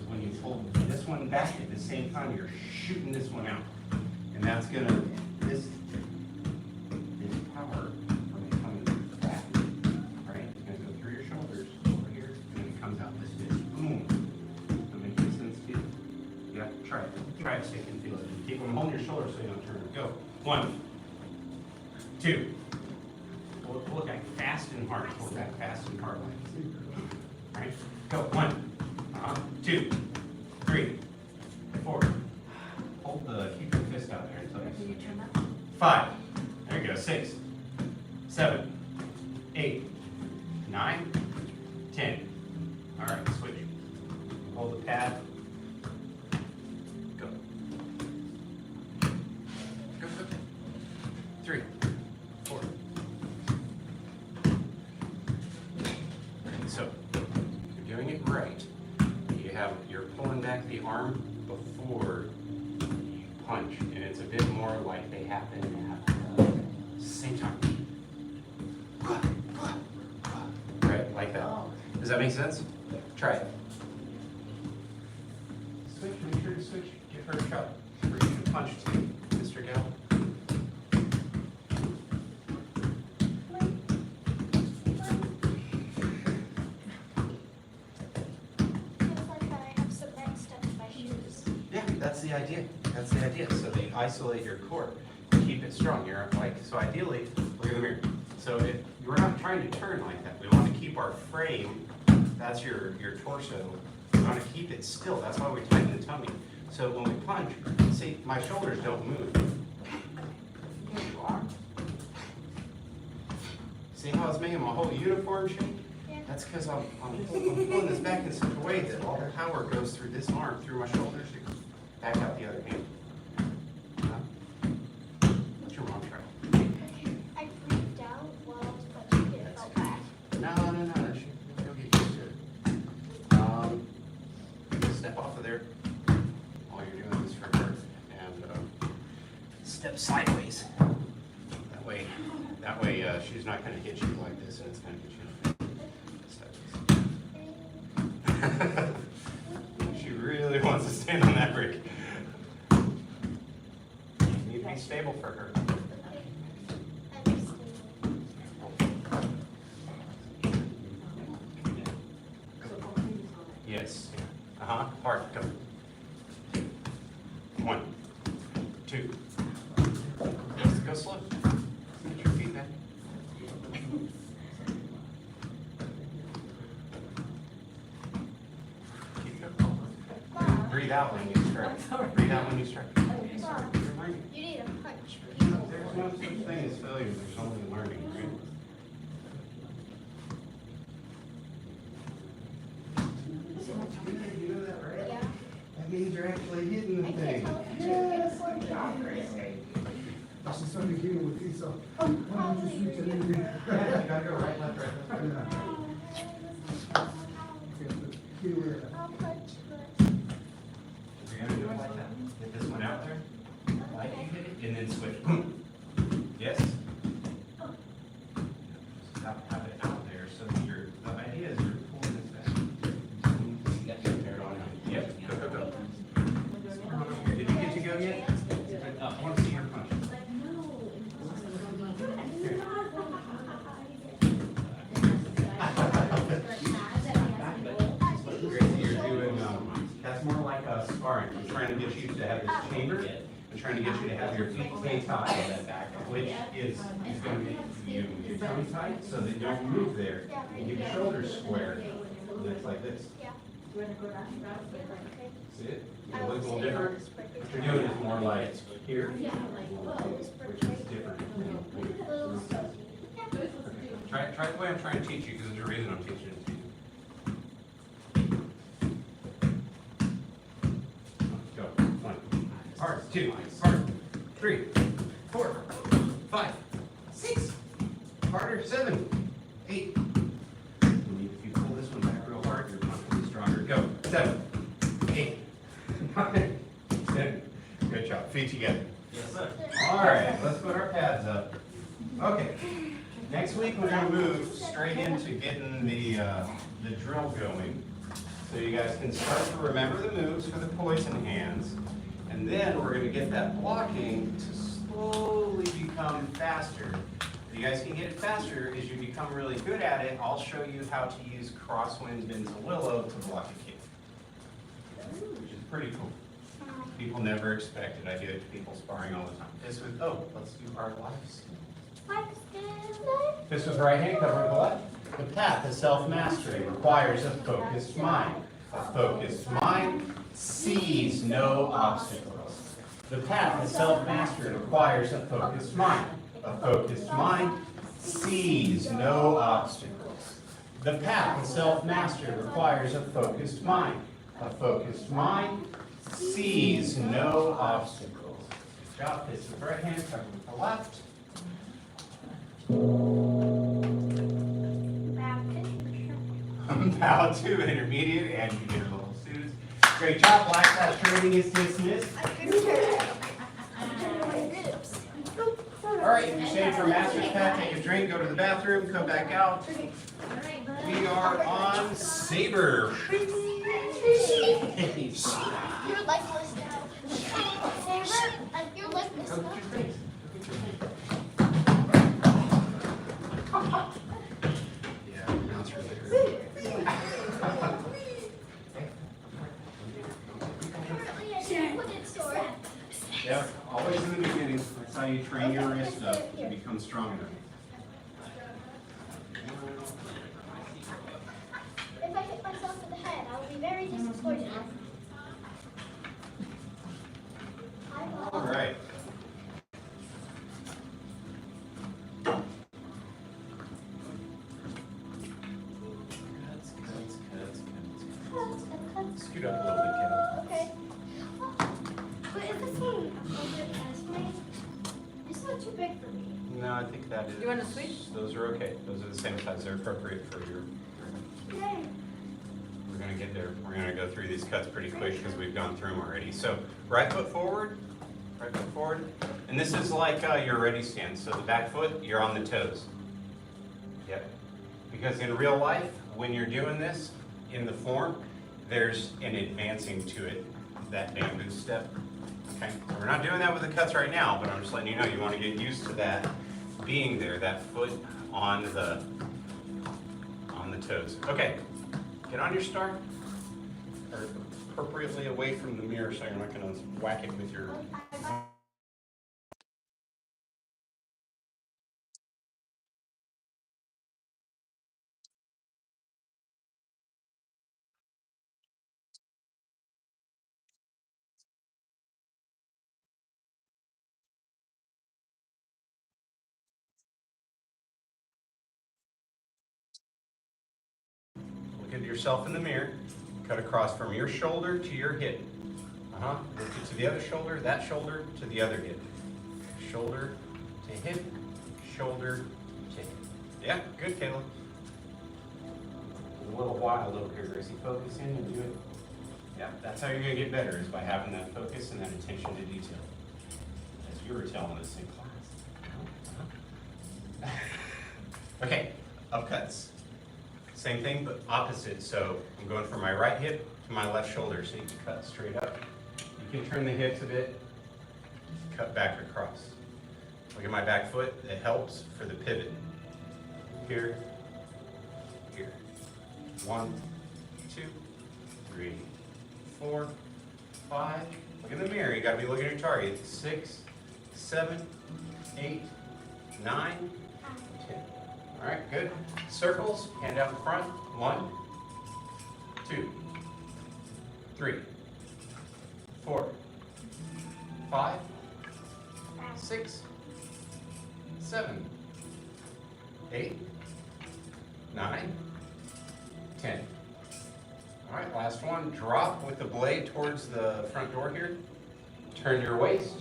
when you pull this one back at the same time, you're shooting this one out. And that's gonna, this power from it coming back, right? It's gonna go through your shoulders over here, and then it comes out this way. Boom. Does that make any sense to you? Yeah, try it. Try it so you can feel it. Keep them holding your shoulders so you don't turn it. Go. 1, 2. Pull it back fast and hard. Pull it back fast and hard. Right? Go. 1, 2, 3, 4. Keep your fist out there until Can you you turn that? 5. There you go. 6, 7, 8, 9, 10. All right, switch. Hold the pad. Go. Go, go, go. 3, 4. So, you're doing it right. You're pulling back the arm before you punch, and it's a bit more like they happen at the same time. Right, like that. Does that make sense? Try it. Switch, make sure to switch. Give her a shot. For you to punch too, Mr. Gell. Feels like I have some neck stuff the idea. That's the idea. So they isolate your core, keep it strong. You're like, so ideally, look at the mirror. So if we're not trying to turn like that, we want to keep our frame. That's your torso. We want to keep it still. That's why we tighten the tummy. So when we punch, see, my shoulders don't move. See how it's making my whole uniform shake? Yeah. That's because I'm pulling this back in such a way that all the power goes through this arm, through my shoulders, back out the other hand. Huh? What's your mom try? I freaked out while I was punching it. It felt bad. No. You'll get used to it. Step off of there while you're doing this for her, and step sideways. That way, she's not going to hit you like this, and it's going to hit you in the face. She really wants to stand on that brick. You need to be stable for her. Yes. Hard. Go. 1, 2. Yes, go slow. Get your feet back. Keep going. Breathe out when you stretch. Breathe out when you stretch. Mom, you need a punch people. There's no such thing as failure. There's only learning, right? You know that, right? Yeah. That means you're actually hitting the I can't thing. tell if you're doing a good job or anything. That's the Sunday game with pizza. Why don't you switch it in there? Yeah, you gotta go right, left, right, left. I'll punch You're gonna do it like that. Get this one out there. Like you hit it, and then switch. Boom. Yes? Have it out there so that the idea is you're pulling this back. Yep, go. Did you get to go yet? I want to see your punch. You're doing, that's more like a sparring. I'm trying to get you to have this chamber. I'm trying to get you to have your feet stay tight, which is going to make your tummy tight so that you don't move there. And your shoulders square. Looks like this. Yeah. See it? It looks a little different. What you're doing is more like here, which is different. Try the way I'm trying to teach you, because there's a reason I'm teaching it to you. Go. 1. Hard. 2. Hard. 3. 4. 5. 6. Harder. 7. 8. If you pull this one back real hard, your punch will be stronger. Go. 7. 8. 9. 10. Good job. Feet together. Yes, sir. All right, let's put our pads up. Okay. Next week, we're going to move straight into getting the drill going. So you guys can start to remember the moves for the poison hands. And then we're going to get that blocking to slowly become faster. If you guys can get it faster as you become really good at it, I'll show you how to use crosswind Benzawillow to block a kick, which is pretty cool. People never expect it. I do it to people sparring all the time. Let's do our life skill. Fist with right hand covering the left. The path of self-mastery requires a focused mind. A focused mind sees no obstacles. The path of self-mastery requires a focused mind. A focused mind sees no obstacles. The path of self-mastery requires a focused mind. A focused mind sees no obstacles. Good job. Fist with right hand covering the left. Bow to intermediate and beginner students. Great job. Black class training is dismissed. All right, if you're staying for master's pad, take a drink, go to the bathroom, come back out. We are on Saber. You're lifeless now. You're lifeless Go now. get your drinks. Yeah, announce her later. Apparently I didn't put it so Yeah, always in the beginning. That's how you train your wrist up to become strong enough. If I hit myself in the head, I will be very disappointed. All right. Scoot up a little bit, Caleb. Okay. But is this one appropriate size for me? This is not too big for me. No, I think that is. You want to switch? Those are okay. Those are the same size. They're appropriate for your. Yay. We're gonna get there. We're gonna go through these cuts pretty quick because we've gone through them already. So right foot forward, and this is like your ready stance. So the back foot, you're on the toes. Yep. Because in real life, when you're doing this in the form, there's an advancing to it, that bamboo step. Okay. So we're not doing that with the cuts right now, but I'm just letting you know you want to get used to that being there, that foot on the toes. Okay. Get on your start, or appropriately away from the mirror so you're not going to whack it with your... Look at yourself in the mirror. Cut across from your shoulder to your hip. Lift it to the other shoulder, that shoulder to the other hip. Shoulder to hip, shoulder to hip. Yeah, good, Caleb. A little wild over here, Gracie. Focus in and do it. Yeah, that's how you're going to get better, is by having that focus and that attention to detail. As you were telling us in class. Okay, upcuts. Same thing, but opposite. So I'm going from my right hip to my left shoulder, so you can cut straight up. You can turn the hips a bit, cut back across. Look at my back foot. It helps for the pivot. Here, here. 1, 2, 3, 4, 5. Look in the mirror. You got to be looking at your target. 6, 7, 8, 9, 10. All right, good. Circles, hand out in front. 1, 2, 3, 4, 5, 6, 7, 8, 9, 10. All right, last one. Drop with the blade towards the front door here. Turn your waist.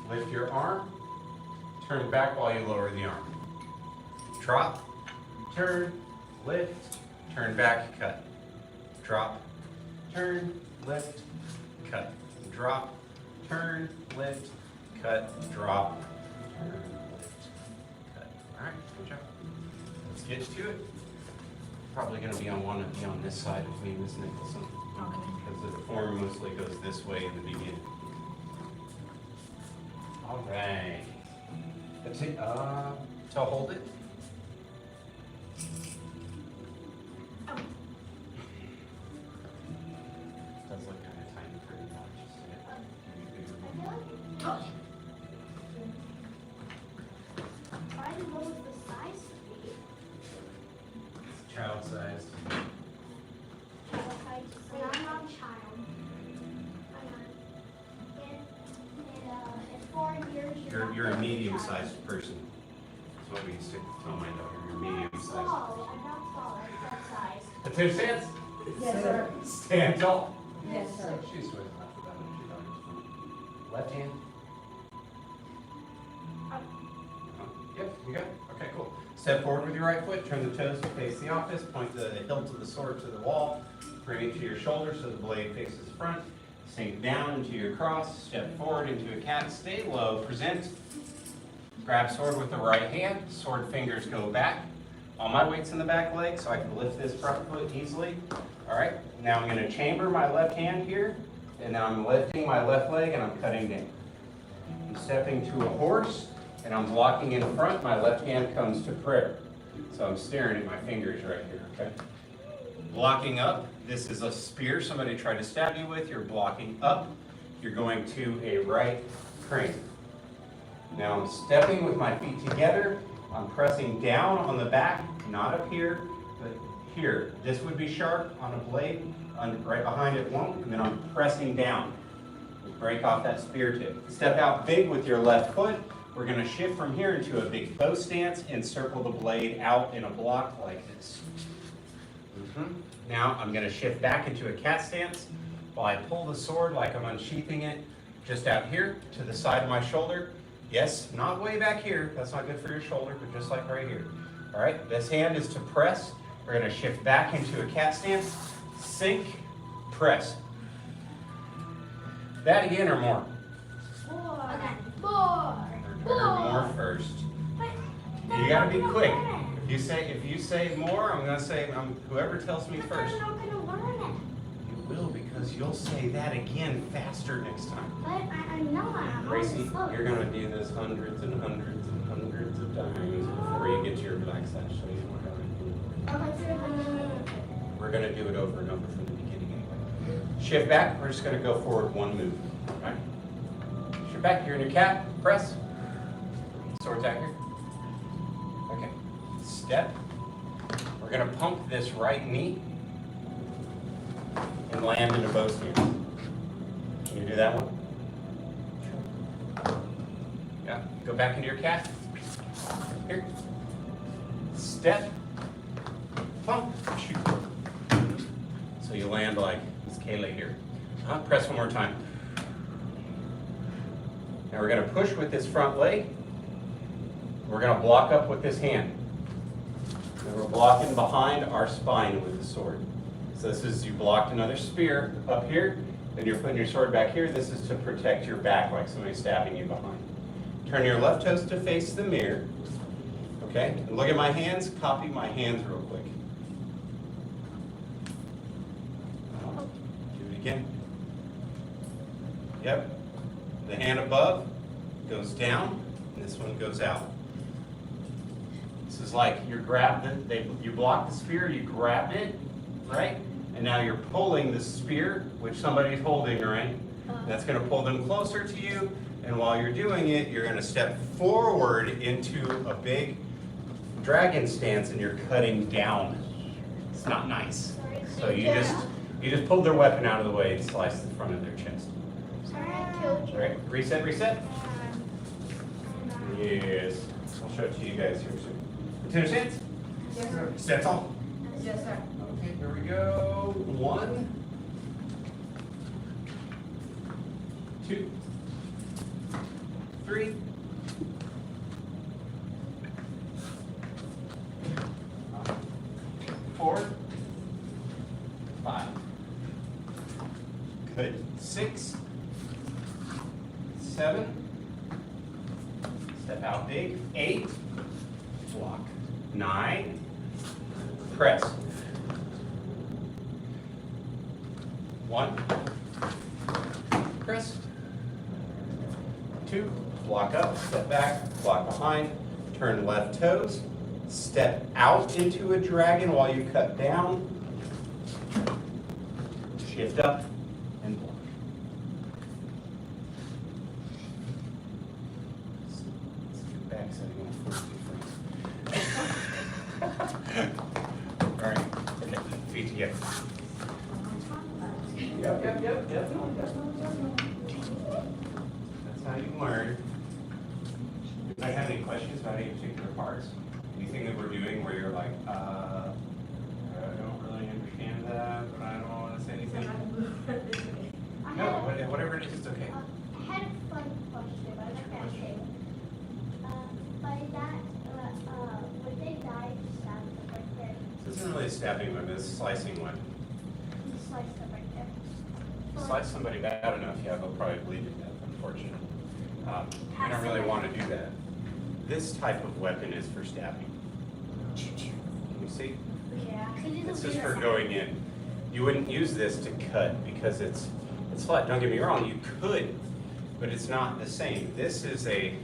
Lift your arm. Turn back while you lower the arm. Drop, turn, lift, turn back, cut. Drop, turn, lift, cut. Drop, turn, lift, cut, drop, turn, lift, cut. All right, good job. Let's get to it. Probably going to be on this side of me, Ms. Nicholson. Okay. Because the form mostly goes this way in the beginning. All right. To hold it. Does look kind of tiny for you, not just Why did what was the size for me? It's child sized. And I'm not a child. I'm not. In 4 years, You're a medium sized person. That's what we used to tell my daughter. You're medium sized. I'm not tall. I'm that size. That's her stance. Yes, sir. Stand tall. Yes, sir. She's with enough of that when she thought it was fun. Left hand. Yep, you got it. Okay, cool. Step forward with your right foot, turn the toes to face the office, point the hilt of the sword to the wall, bring it to your shoulder so the blade faces front, sink down into your cross, step forward into a cat, stay low, present, grab sword with the right hand, sword fingers go back. All my weight's in the back leg so I can lift this front foot easily. All right, now I'm gonna chamber my left hand here, and now I'm lifting my left leg and I'm cutting down. I'm stepping to a horse, and I'm blocking in front. My left hand comes to prayer. So I'm staring at my fingers right here, okay? Blocking up, this is a spear somebody tried to stab you with. You're blocking up. you're going to a right crane. Now I'm stepping with my feet together. I'm pressing down on the back, not up here, but here. This would be sharp on a blade, right behind it won't, and then I'm pressing down. Break off that spear tip. Step out big with your left foot. We're going to shift from here into a big bow stance and circle the blade out in a block like this. Now I'm going to shift back into a cat stance while I pull the sword like I'm unsheathing it just out here to the side of my shoulder. Yes, not way back here. That's not good for your shoulder, but just like right here. All right, this hand is to press. We're going to shift back into a cat stance, sink, press. That again or more? Okay. Four. Or more first. You gotta be quick. If you say more, I'm gonna say whoever tells me first. I'm not gonna learn it. You will, because you'll say that again faster next time. But I know I'm Gracie, you're gonna do this hundreds and hundreds and hundreds of times before you get to your black sash. So you know how to do it. We're gonna do it over and over from the beginning anyway. Shift back. We're just gonna go forward one move. Right? Shift back. You're in your cat. Press. Sword's out here. Okay. Step. We're going to pump this right knee and land in a bow stance. Can you do that one? Yeah. Go back into your cat. Here. Step. Pump. Shoot. So you land like Miss Kayla here. Press one more time. Now we're going to push with this front leg. We're going to block up with this hand. And we're blocking behind our spine with the sword. So this is, you blocked another spear up here, then you're putting your sword back here. This is to protect your back like somebody's stabbing you behind. Turn your left toes to face the mirror. Okay, and look at my hands. Copy my hands real quick. Do it again. Yep. The hand above goes down, and this one goes out. This is like you grabbed it, you blocked the spear, you grabbed it, right? And now you're pulling the spear, which somebody's holding, right? That's going to pull them closer to you, and while you're doing it, you're going to step forward into a big dragon stance, and you're cutting down. It's not nice. So you just pulled their weapon out of the way and sliced the front of their chest. Sorry, I killed you. Right, reset, reset. Yes, I'll show it to you guys here soon. Continue stance. Yes, sir. Step tall. Yes, sir. Okay, here we go. 1, 2, 3. 4, 5. Good. 6, 7. Step out big. 8. Block. 9. Press. 1. Press. 2. Block up. Step back. Block behind. Turn left toes. Step out into a dragon while you cut down. Shift up and block. Back setting on 4 All right. Okay. Feet together. Yep. Definitely. That's how you learn. If I have any questions about any particular parts, anything that we're doing where you're like, I don't really understand that, but I don't want to say anything. No, whatever it is, it's okay. I had a fun question, but I'm not going to say it. By that, would they die if you stabbed them right there? This isn't really a stabbing weapon, it's a slicing weapon. You slice them right there. Slice somebody bad enough, yeah, they'll probably bleed to death, unfortunately. You don't really want to do that. This type of weapon is for stabbing. Can you see? Yeah. This is for going in. You wouldn't use this to cut because it's flat. Don't get me wrong, you could, but it's not the same. This is a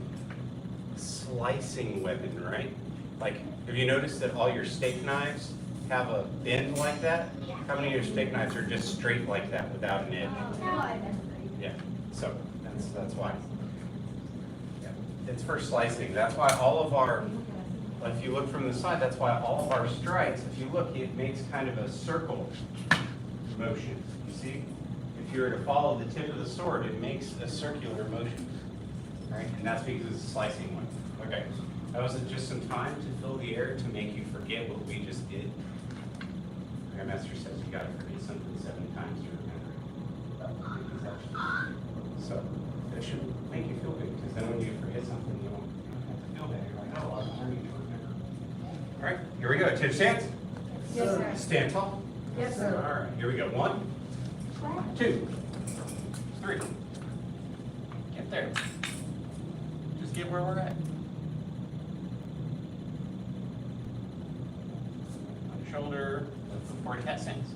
slicing weapon, right? Like, have you noticed that all your steak knives have a bend like that? Yeah. How many of your steak knives are just straight like that without an edge? No. Yeah. So that's why. Yeah. It's for slicing. That's why all of our, if you look from the side, that's why all of our strikes, if you look, it makes kind of a circle motion. You see? If you were to follow the tip of the sword, it makes a circular motion. Right? And that's because it's a slicing one. Okay. That was just some time to fill the air to make you forget what we just did. Our master says you gotta forget something 7 times to remember it. So that should make you feel good, because then when you forget something, you don't have to feel bad. You're like, oh, I'm learning to remember. All right, here we go. Attention stance. Yes, sir. Stand tall. Yes, sir. All right, here we go. 1, 2, 3. Get there. Just get where we're at. Shoulder, forward cat stance.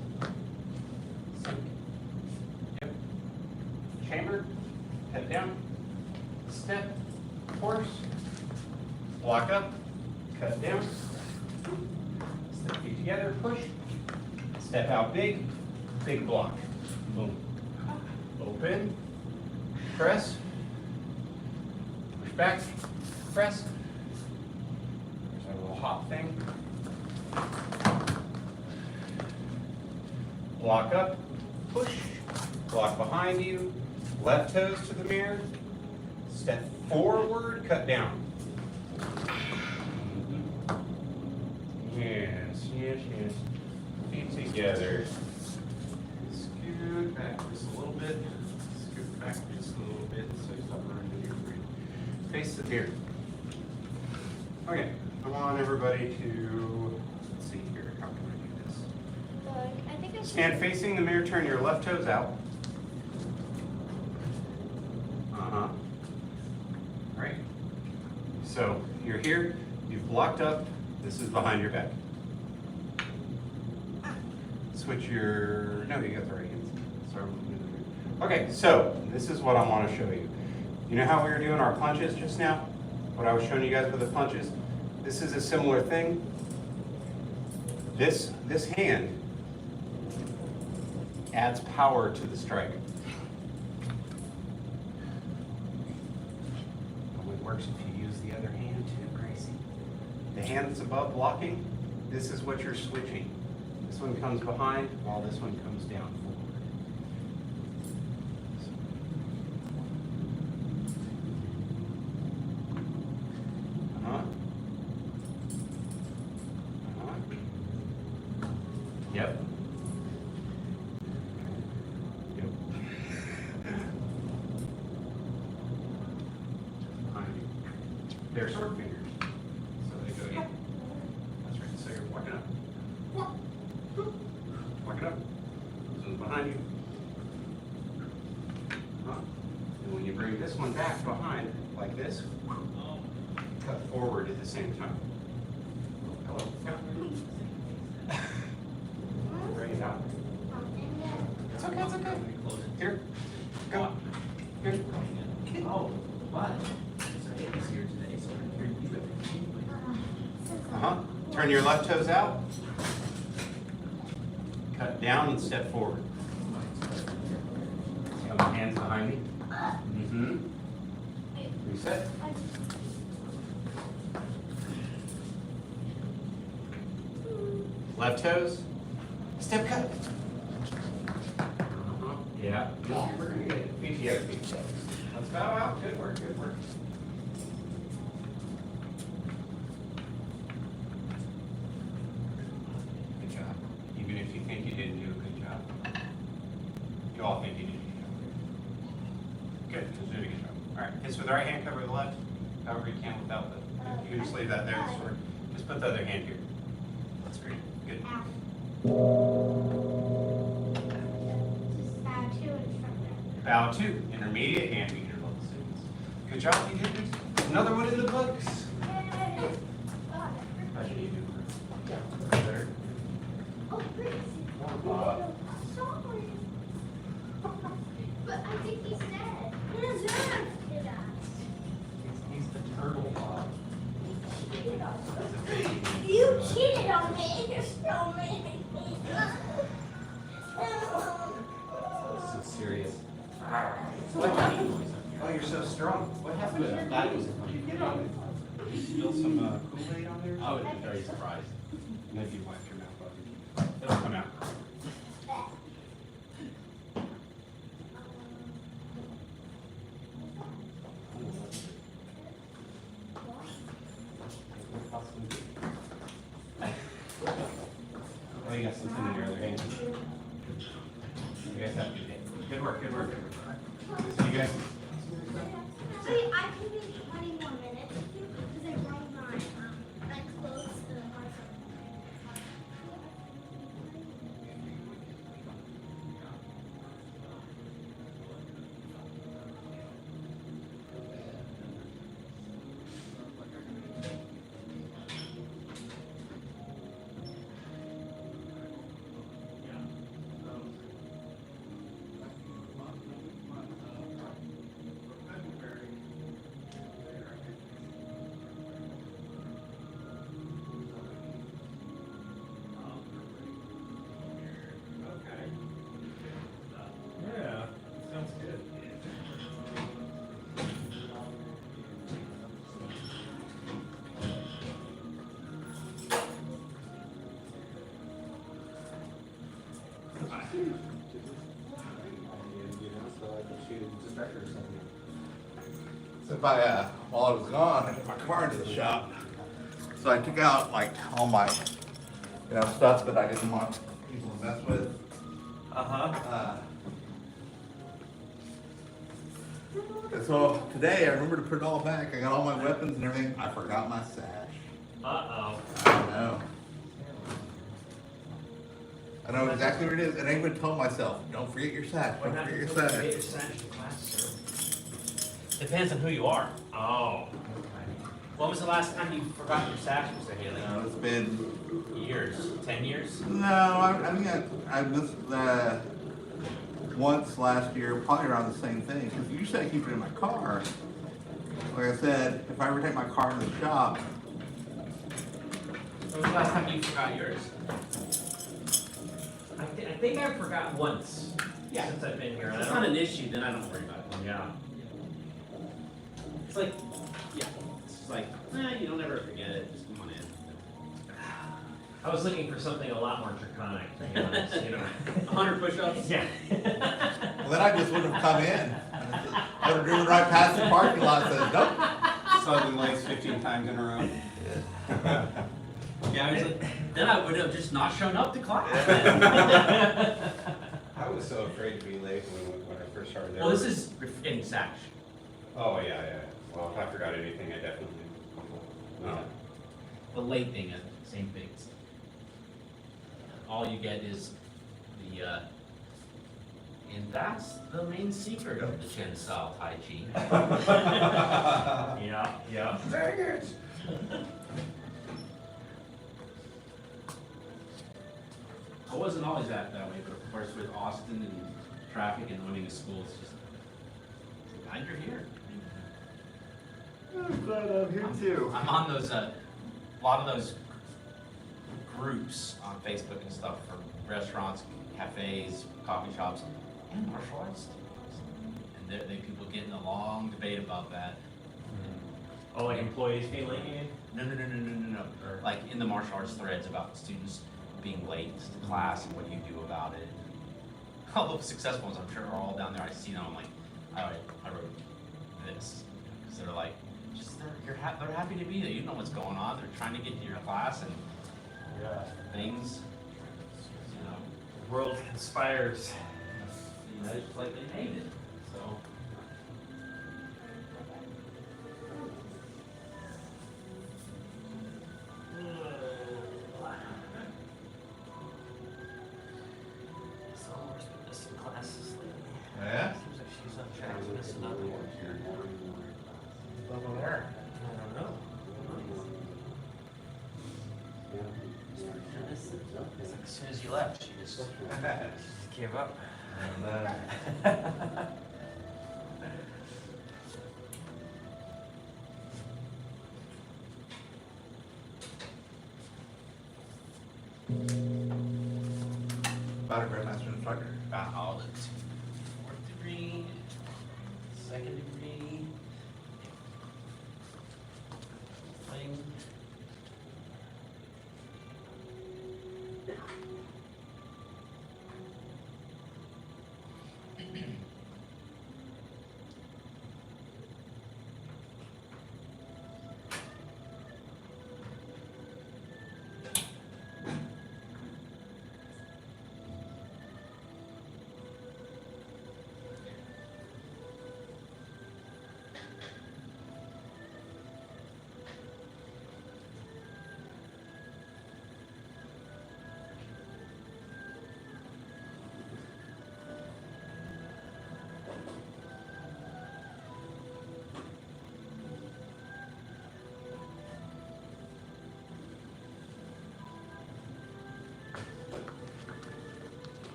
Sink. Yep. Chamber, head down. Step, horse. Block up, cut down. Step feet together, push. Step out big, big block. Boom. Open, press. Push back, press. There's our little hop thing. Block up, push, block behind you, left toes to the mirror, step forward, cut down. Yes, yes, yes. Feet together. Scoot back just a little bit. Scoot back just a little bit so you stop running into your feet. Face the mirror. Okay, I want everybody to, let's see here, how can I do this? I think I should. Stand facing the mirror, turn your left toes out. Uh-huh. Right. So you're here, you've blocked up, this is behind your back. Switch your, no, you got the right hand. Sorry. Okay, so this is what I want to show you. You know how we were doing our punches just now? What I was showing you guys with the punches? This is a similar thing. This hand adds power to the strike. It only works if you use the other hand too, Gracie. The hand that's above blocking, this is what you're switching. This one comes behind while this one comes down forward. Yep. Yep. They're sword fingers. So they go in. That's right. So you're walking up. Walking up. This one's behind you. And when you bring this one back behind, like this, cut forward at the same time. Hello. Bring it out. It's okay, it's okay. Here. Go. Here. Oh, what? It's here today, so here you go. Uh-huh. Turn your left toes out. Cut down and step forward. Have my hands behind me. Mm-hmm. Reset. Left toes. Step cut. Uh-huh. Yeah. We're gonna get feet together, feet together. Let's bow out. Good work, good work. Good job. Even if you think you didn't do a good job. You all think you did a good job. Good, just did a good job. All right, kiss with the right hand, cover the left. However you can without the, you can just leave that there. Just put the other hand here. That's great, good. Bow two, intermediate hand beater level students. Good job, you did it. Another one in the books. How should you do? Better. Oh, great. Sorry. But I think he's dead. He's dead. He's the turtle Bob. You cheated on me. You're so mean. This is serious. What happened? Oh, you're so strong. What happened to that? That was funny. You spill some Kool-Aid on there? I would be very surprised. Maybe you wiped your mouth off. It'll come out. Oh, you got something in your other hand. You guys have a good day. Good work, good work. See you guys. Wait, I can do 20 more minutes because I brought my clothes to the house. Okay. Yeah, sounds good. So while I was gone, I took my car into the shop. So I took out like all my, stuff that I didn't want people to mess with. And so today I remember to put it all back. I got all my weapons and everything. I forgot my sash. Uh-oh. I know. I know exactly where it is, and I even told myself, don't forget your sash, don't forget your sash. Depends on who you are. Oh. When was the last time you forgot your sash, Mr. Haley? It's been, Years? 10 years? no, I think I missed once last year, probably around the same thing, because usually I keep it in my car. Like I said, if I ever take my car in the shop, When was the last time you forgot yours? I think I forgot once. Yeah. Since I've been here. If it's not an issue, then I don't worry about it. Yeah. It's like, yeah, it's just like, you don't ever forget it, just come on in. I was looking for something a lot more draconic, to be honest, 100 push-ups? Yeah. well, then I just wouldn't have come in. I would have driven right past the parking lot and said, nope. Southern Lights 15 times in a row. Yeah, I was like, then I would have just not shown up to class. I was so afraid to be late when I first started there. Well, this is in sash. Oh, yeah, yeah. Well, if I forgot anything, I definitely. No. The late thing, same things. All you get is the, and that's the main secret of the Chen style Tai Chi. Yeah, yeah. Dang it! I wasn't always that way, but of course with Austin and traffic and owning a school, it's just, glad you're here. I'm glad I'm here too. I'm on those, a lot of those groups on Facebook and stuff for restaurants, cafes, coffee shops, and martial arts studios. And they people getting a long debate about that. Oh, like employees feeling it? No. Like in the martial arts threads about students being late to class and what do you do about it. All the successful ones, I'm sure, are all down there. I see them. I'm like, I wrote this because they're like, just they're happy to be there. You know what's going on. They're trying to get to your class and things. You know, The world conspires. it's just like they hate it. So. Summer's been missing classes lately. Yeah? Seems like she's on track to miss another one. Over there? I don't know. It's like as soon as you left, she just gave up. About a grandmaster instructor. About all the 4th degree second degree thing.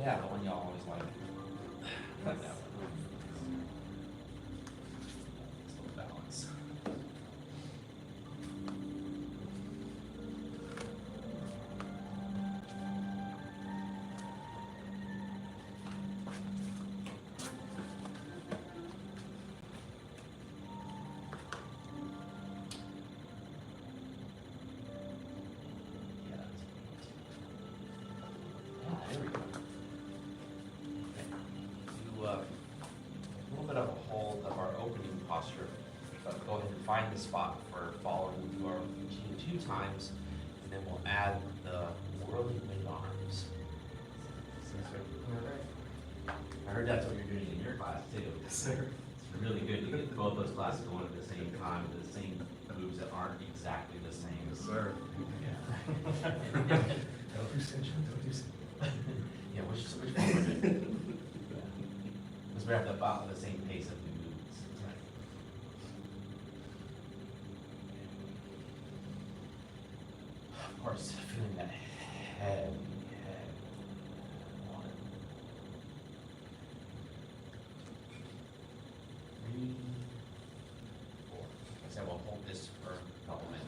yeah, the one y'all always like. Like that one. Still balance. Yeah, there we go. Do a little bit of a hold of our opening posture, but go ahead and find the spot for following. We'll do our routine 2 times, and then we'll add the whirling mid arms. I heard that's what you're doing in your class too. Sir. It's really good to get both those classes going at the same time, with the same moves that aren't exactly the same. Sir. Yeah. Don't do Central, don't do Central. Yeah, which one was it? Because we're at about the same pace of the moves. Of course, feeling that heavy head. 1, 3, 4. I said we'll hold this for a couple minutes.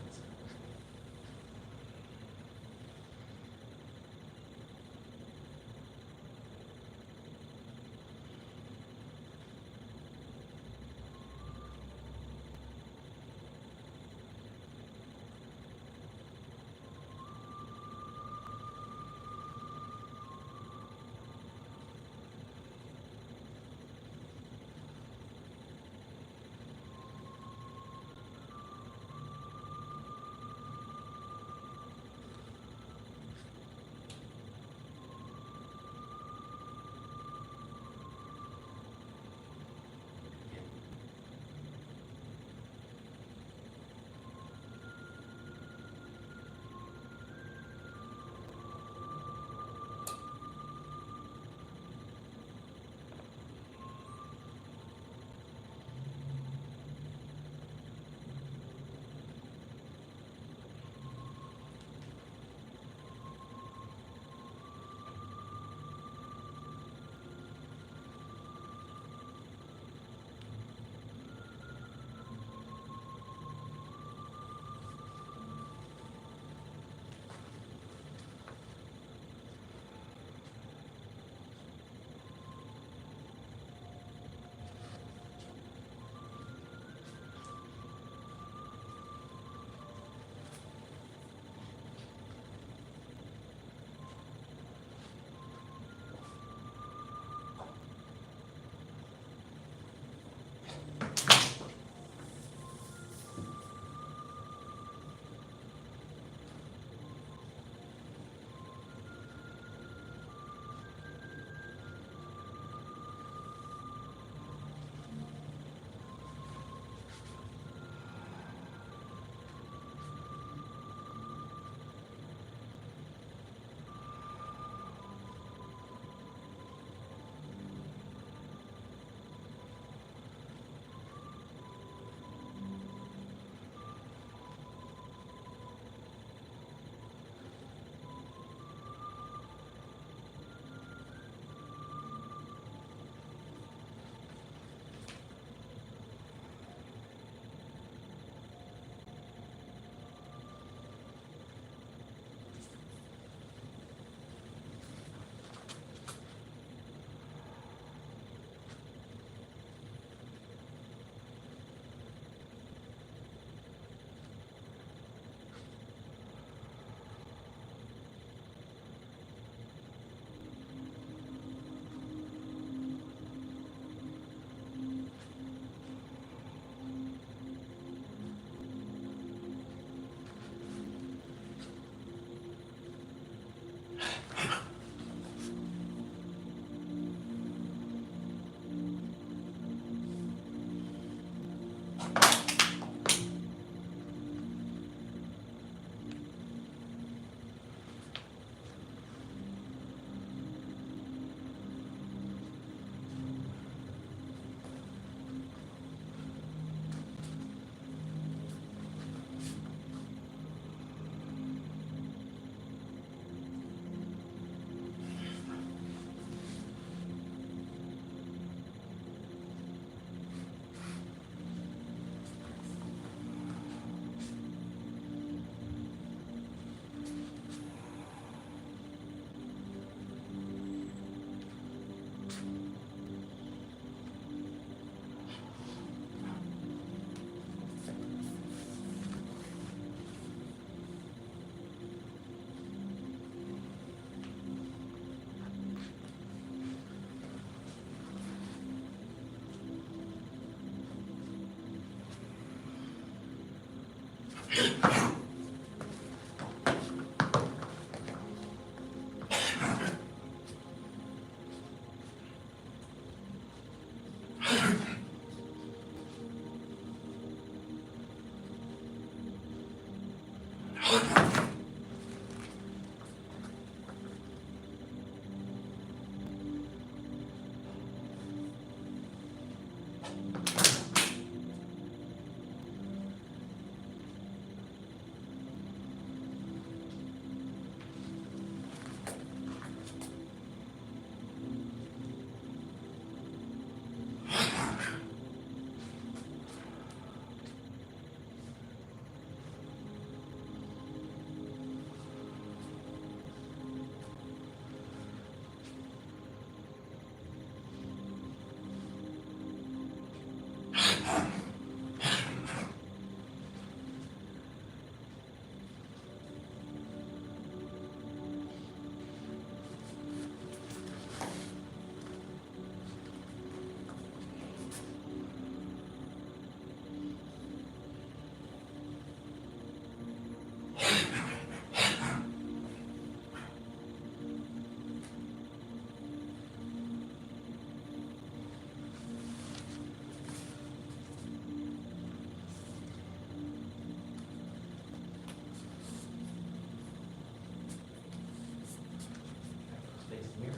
Space here.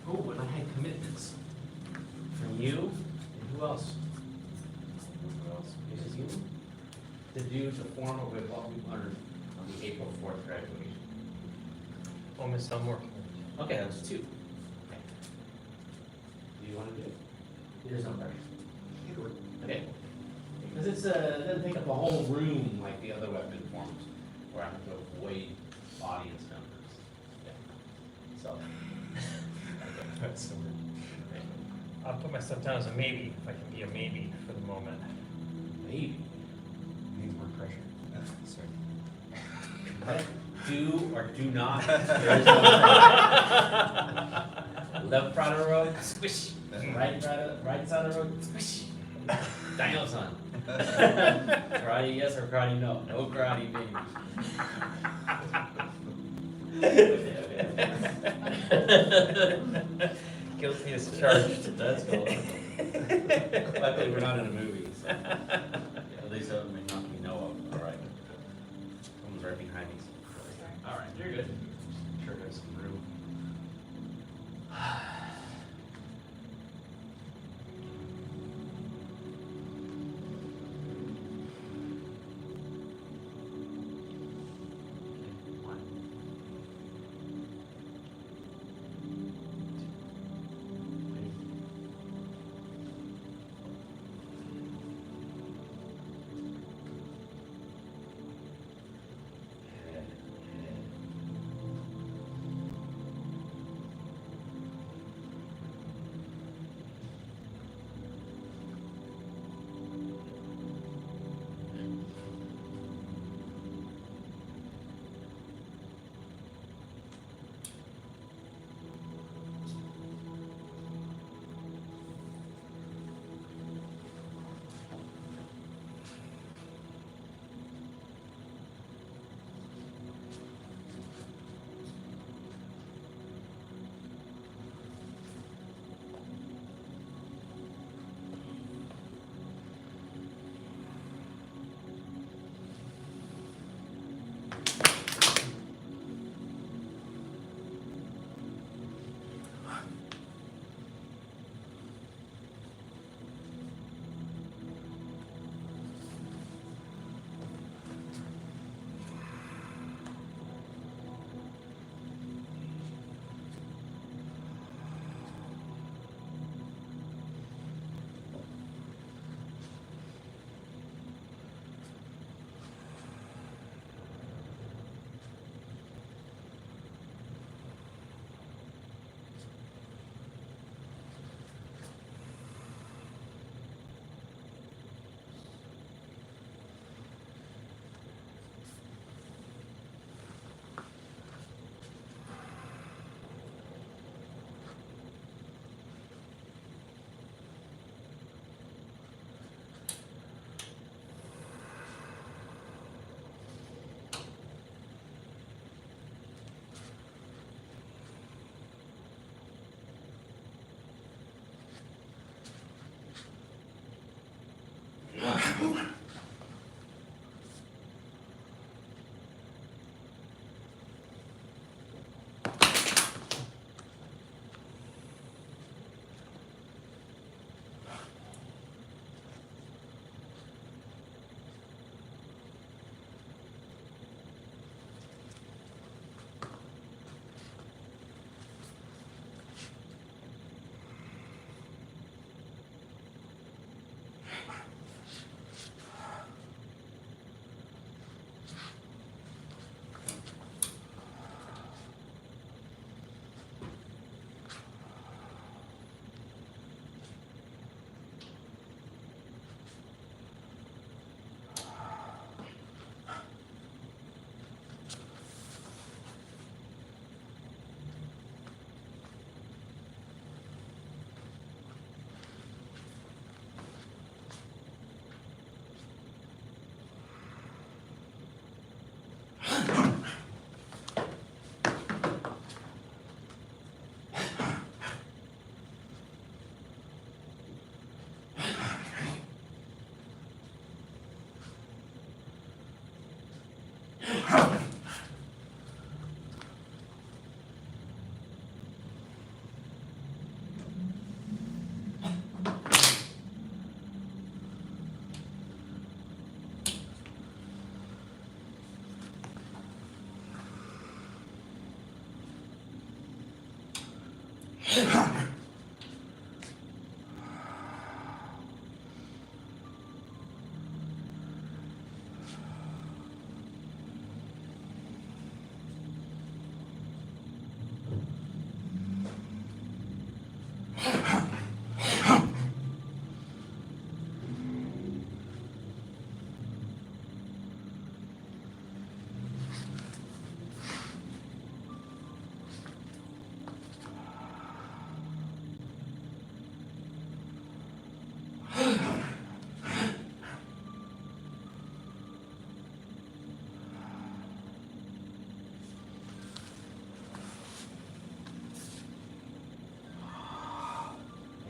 Oh, and I had commitments from you, and who else? Who else? Is it you? To do to form a with what we learned on the April 4th graduation. Oh, Miss Elmore. Okay, that's two. Okay. Do you want to do it? There's no pressure. Okay. Because it doesn't take up a whole room like the other weapon forms, where I have to avoid audience members. Yeah. So. That's so weird. I'll put myself down as a maybe, if I can be a maybe for the moment. Maybe. Needs more pressure. Sorry. Okay. Do or do not. There is no pressure. Left side of the road, squish. Right side of the road, squish. Dino son. Karate yes or karate no. No karate baby. Guilty as charged. That's cool. Luckily, we're not in a movie, so. Yeah, at least that may not we know of. All right. Someone's right behind me. All right, you're good. Sure, there's some room. One.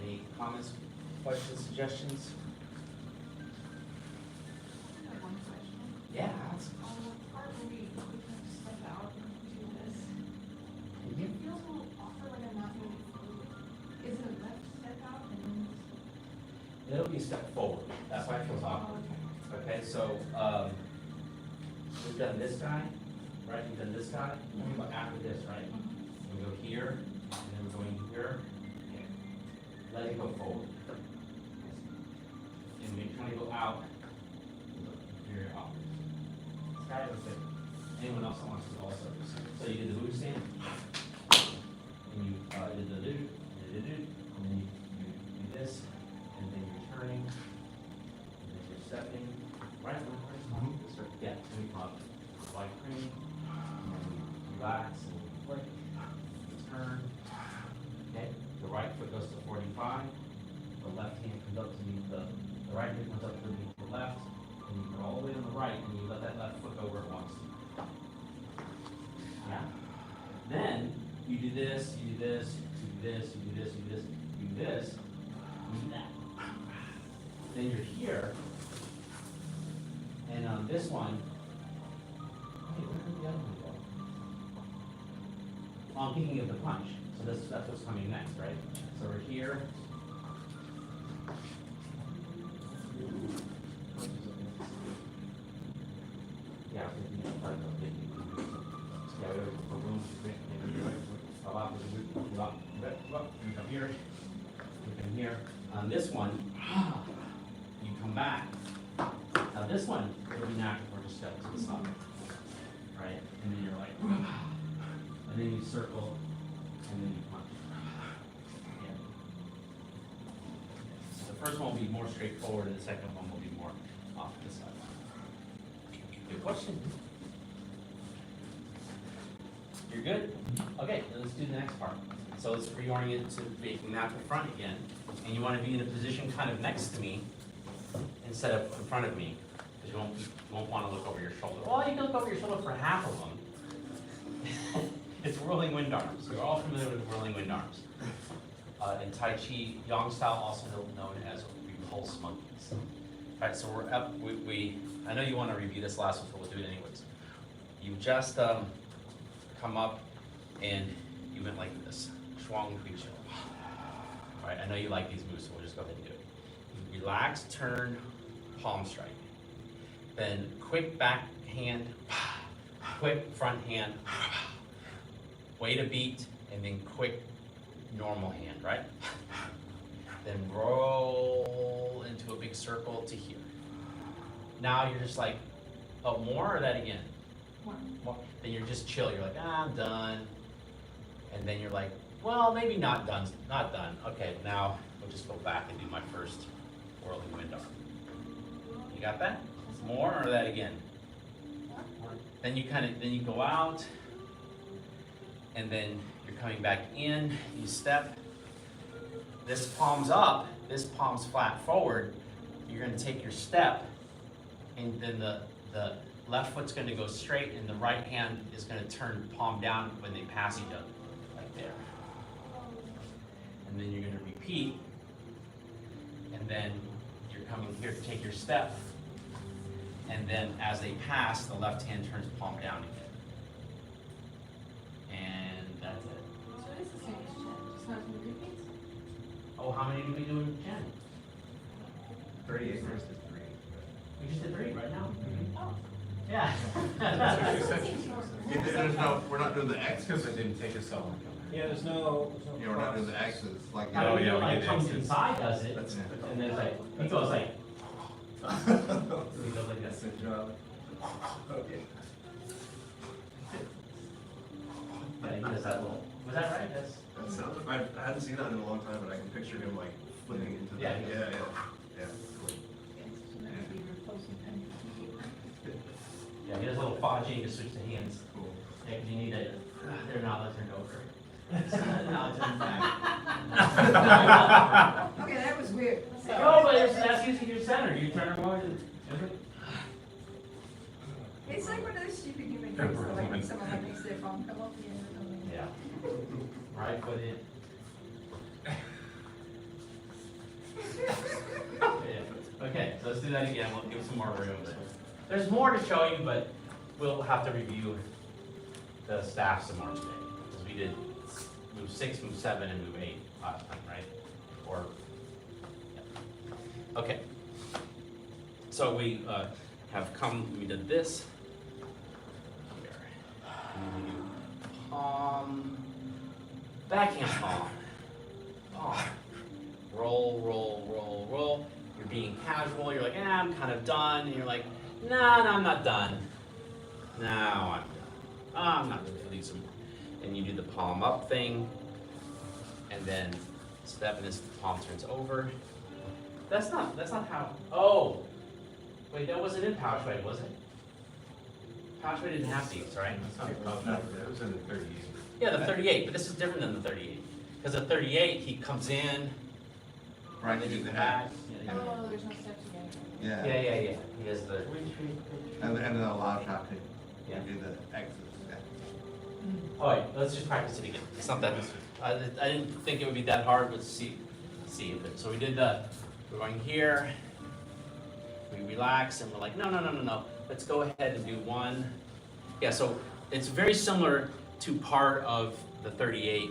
Any comments, questions, suggestions? I have one question. Yeah, ask. Part where we can step out and do this. It feels a little awkward, like I'm not moving forward. Is it a left step out and then? It'll be a step forward. That's why it feels awkward. Okay, so, we've done this guy, right? We've done this guy. We go after this, right? We go here, and then we're going here. Let it go forward. And we kind of go out. Here, out. This guy was it. Anyone else that wants to also? So you did the move stand. And you did the do, and then you do this, and then you're turning, and then you're stepping. Right? Yeah, so we come up, white cream, and then you relax, and you flick, you turn. Okay, the right foot goes to 45, the left hand comes up to meet the right hand comes up to meet the left, and you go all the way on the right, and you let that left foot go where it wants to. Yeah? Then, you do this, you do this, you do this, you do this, you do this, you do this, you do that. Then you're here, and on this one, hey, where did the other one go? Oh, I'm thinking of the punch. So that's what's coming next, right? So we're here. Yeah, you come here. You come here. On this one, you come back. Now this one, it'll be natural for just step to the side, right? And then you're like, and then you circle, and then you punch. Yeah. So the first one will be more straightforward, and the second one will be more off to the side. Good question. You're good? Okay, then let's do the next part. So let's reorient it to making that the front again. And you want to be in a position kind of next to me instead of in front of me. Because you won't want to look over your shoulder. Well, you can look over your shoulder for half of them. It's whirling wind arms. You're all familiar with whirling wind arms. In Tai Chi, Yang style, also known as repulse monkeys. Alright, so we're up, I know you wanna review this last one, but we'll do it anyways. You just, come up and you went like this, schwung creature. Alright, I know you like these moves, so we'll just go ahead and do it. You relax, turn, palm strike. Then quick back hand, quick front hand, wait a beat, and then quick normal hand, right? Then roll into a big circle to here. Now you're just like, oh, more or that again? More. Then you're just chill, you're like, I'm done. And then you're like, well, maybe not done, not done. Okay, now we'll just go back and do my first whirling wind arm. You got that? More or that again? Then you then you go out, and then you're coming back in, you step. This palm's up, this palm's flat forward. You're gonna take your step, and then the left foot's gonna go straight, and the right hand is gonna turn palm down when they pass each other, like there. And then you're gonna repeat, and then you're coming here to take your step, and then as they pass, the left hand turns palm down again. And that's it. So it's the same as Jen, just not as many repeats? Oh, how many did we do in Jen? 38 versus 3. We just did 3 right now. Oh. Yeah. There's no, we're not doing the That's X's. because it didn't take us so long. Yeah, there's no. Yeah, we're not doing the X's, like. Oh, yeah, we like did comes X's. inside, does it? That's it. And then it's like, he goes like, he goes like this. Good job. Okay. Yeah, he does that little, was that right? That's, That sounds, I hadn't seen that in a long time, but I can picture him like flipping into that. Yeah. Yeah. Cool. yeah, he does a little fudging to switch the hands. Cool. Yeah, 'cause you need it, they're not letting turned over. Now turn back. Okay, that was weird. No, but that's using your center, you turn them over. It's like one of those stupid human tricks, though, like when someone like makes their phone come up, you know, or something. Yeah. Right foot in. Yeah. Okay, so let's do that again, we'll give some more room. There's more to show you, but we'll have to review the staff some more today. Because we did move 6, move 7, and move 8 last time, right? Or, yeah. Okay. So we we did this. Here. And we do palm, backhand palm, palm. Roll, roll, roll, roll. You're being casual, you're like, I'm kind of done. And you're like, no, I'm not done. Now I'm done. I'm not really feeling some more. And you do the palm up thing, and then step, and this palm turns over. That's not how, oh, wait, that wasn't in Power Shui, was it? Power Shui didn't have these, right? That was in the 38. Yeah, the 38, but this is different than the 38. Because the 38, he comes in, Right, and then you you do come the back. X. Oh, there's no steps again. Yeah. Yeah. He has the, And then a loud shot too. You Yeah. do the X's, yeah. all right, let's just practice it again. It's not that, I didn't think it would be that hard, but see if it, so we did we're going here, we relax, and we're like, no, let's go ahead and do one. Yeah, so it's very similar to part of the 38,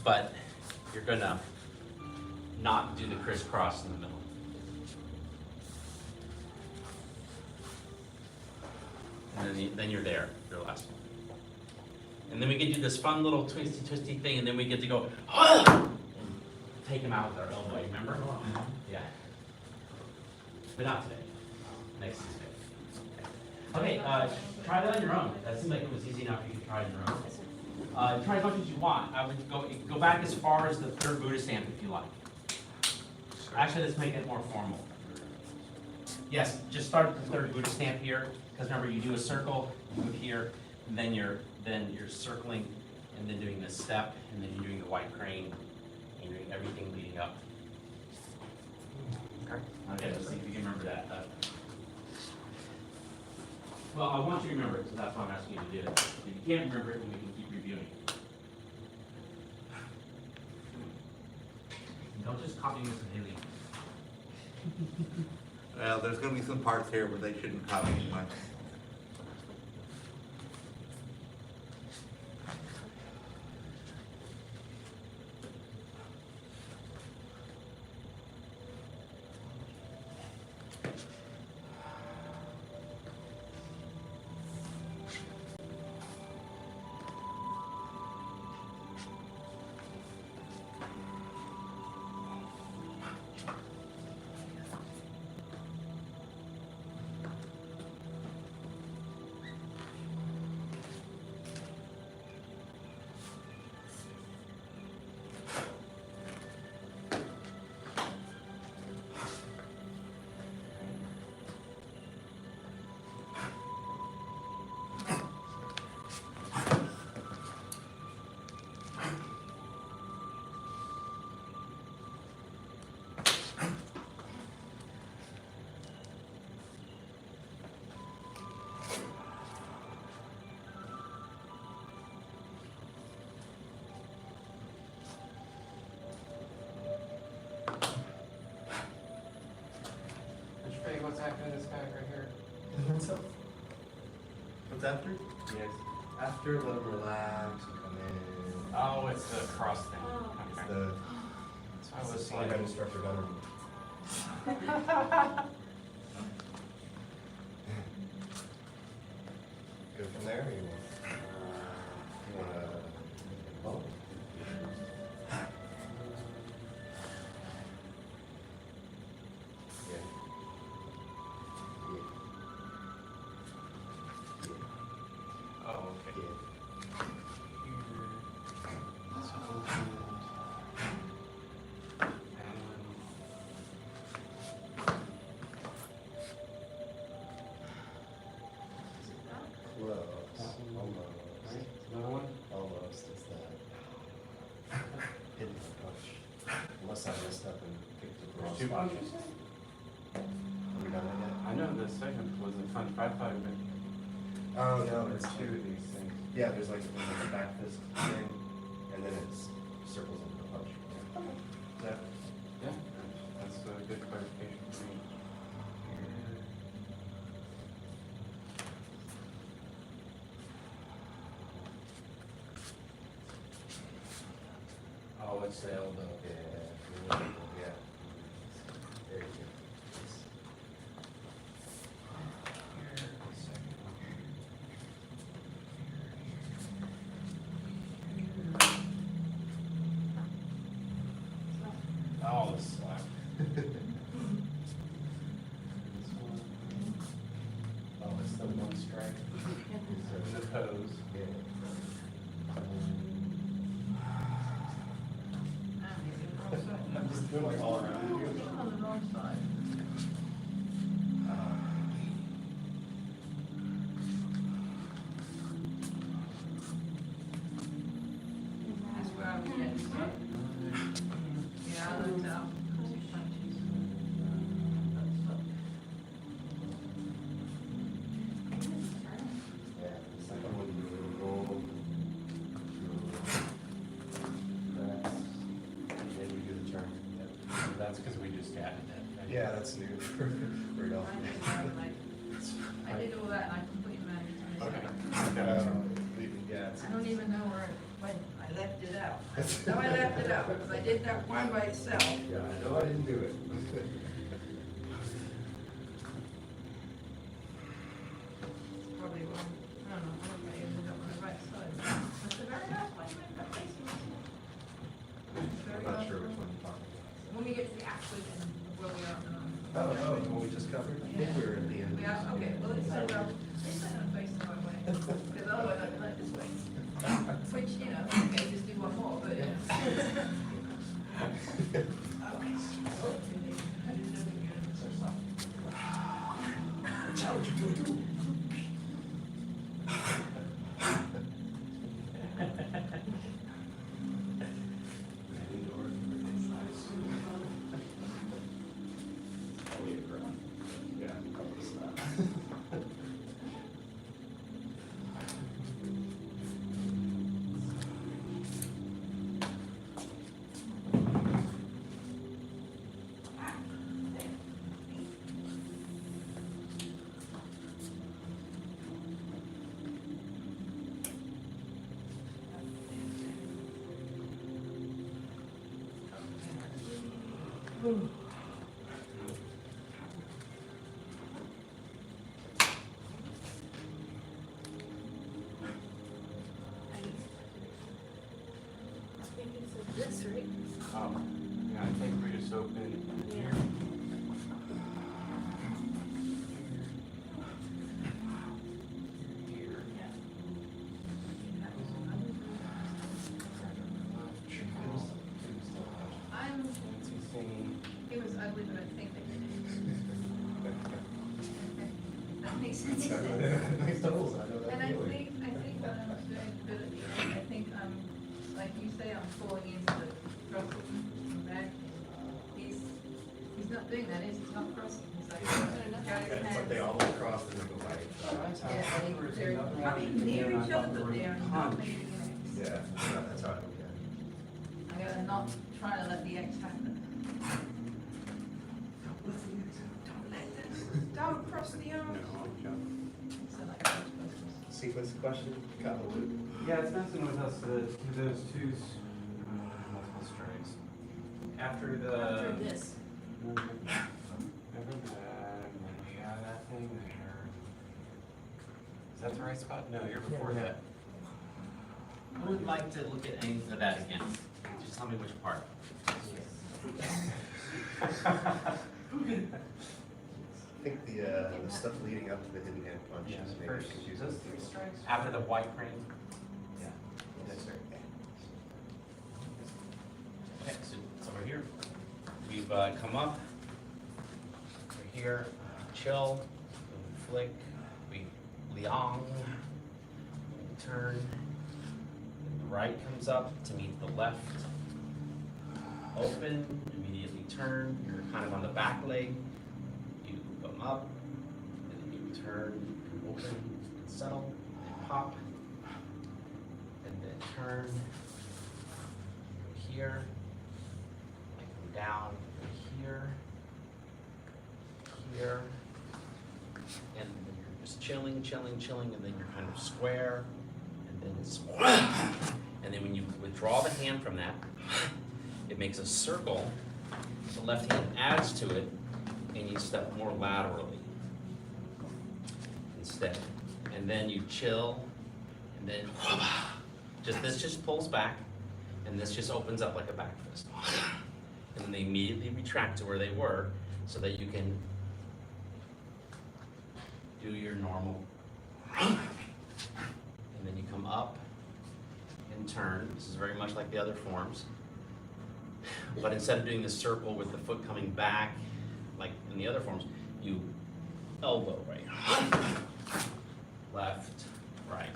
but you're gonna not do the crisscross in the middle. And then you're there, your last one. And then we get to do this fun little twisty thing, and then we get to go, and take him out with our elbow, remember? Yeah. But not today. Next Tuesday. Okay, try that on your own. That seemed like it was easy enough you could try it on your own. Try as much as you want. I would go back as far as the third Buddha stamp if you like. Actually, let's make it more formal. Yes, just start at the third Buddha stamp here, because remember, you do a circle, you move here, and then you're circling, and then doing this step, and then you're doing the white crane, and you're doing everything leading up. Okay, let's see if you can remember that. Well, I want you to remember it, so that's why I'm asking you to do it. If you can't remember it, then we can keep reviewing. Don't just copy me some alien. Well, there's gonna be some parts here, but they shouldn't cause too much. What's after this guy right here? What's up? What's after? Yes. After, let them relax and come in. Oh, it's the cross thing. It's Okay. the, So I it's the was senior like, head instructor gunner. Go from there, or you wanna, oh, yeah. oh, okay. Yeah. Close, almost. Another one? Almost, it's that hidden punch. Unless I messed up and picked the wrong Two spot. punches? Have we done that yet? I know the second was a fun 5-5, but Oh, no, there's it's two of these things. Yeah, there's like a back fist thing, and then it's circles into the punch. Is that? Yeah, that's a good clarification for me. Oh, it's the elbow. Yeah. Yeah. There you go. Oh, the slap. Oh, it's the one strike. The pose. Yeah. I'm just doing like all around. On the wrong side. That's where I was getting stuck. Yeah, I looked out. Two punches. Yeah, it's like when you roll. Then we do the turn. That's because we just added that. Yeah, that's new for y'all. I did all that and I completely managed to miss it. Yeah, it's. I don't even know where it went. I left it out. No, I left it out because I did that one by itself. Yeah, I know I didn't do it. Probably wrong. I don't know. I don't know if I ended up on the right side. That's the very last one. You ended up facing this one. I'm not sure which one you're talking When we get to the actually and where we are. about. Oh, what we just covered? I think we were at the end. We are, okay, well, at least I know, at least I know facing the right way. Because otherwise I'd be like this way. Which, you know, okay, just do one more, but, you know. Okay. I didn't know we were so soft. I think it's this, right? Yeah, I think we just open here. Here. It was ugly, but I think they did it. That makes sense. Nice doubles, I know that And I feeling. think what I'm doing good at doing, I think I'm, like you say, I'm pulling into the crossing from back. He's not doing that, is he? He's not crossing, he's like, got his It's like they hands. all look across and they go by each other. Yeah, they're coming near each other, but they are not making an X. Yeah, that's how I look at it. I gotta not try to let the X happen. Don't cross the arm. So like those places. Sequence question, cut a loop. Yeah, it's messing with us to do those twos, multiple strikes. After After the. this. Remember that, and then we have that thing there. Is that the right spot? No, you're before that. I would like to look at any of that again. Just tell me which part. I think the stuff leading up to the hidden hand punch Yeah, is the maybe first, confusing. those three strikes? After the white crane. Yeah. Yes, sir. Okay, so over here. We've come up. We're here. Chill. We flick. We liang. We turn. The right comes up to meet the left. Open. Immediately turn. You're kind of on the back leg. You come up. And then you turn. Open. And settle. And pop. And then turn. Here. And come down here. Here. And then you're just chilling, chilling, chilling, and then you're kind of square. And then it's and then when you withdraw the hand from that, it makes a circle. The left hand adds to it, and you step more laterally instead. And then you chill, and then this just pulls back, and this just opens up like a back fist. And then they immediately retract to where they were, so that you can do your normal. And then you come up and turn. This is very much like the other forms. But instead of doing this circle with the foot coming back, like in the other forms, you elbow right, left, right.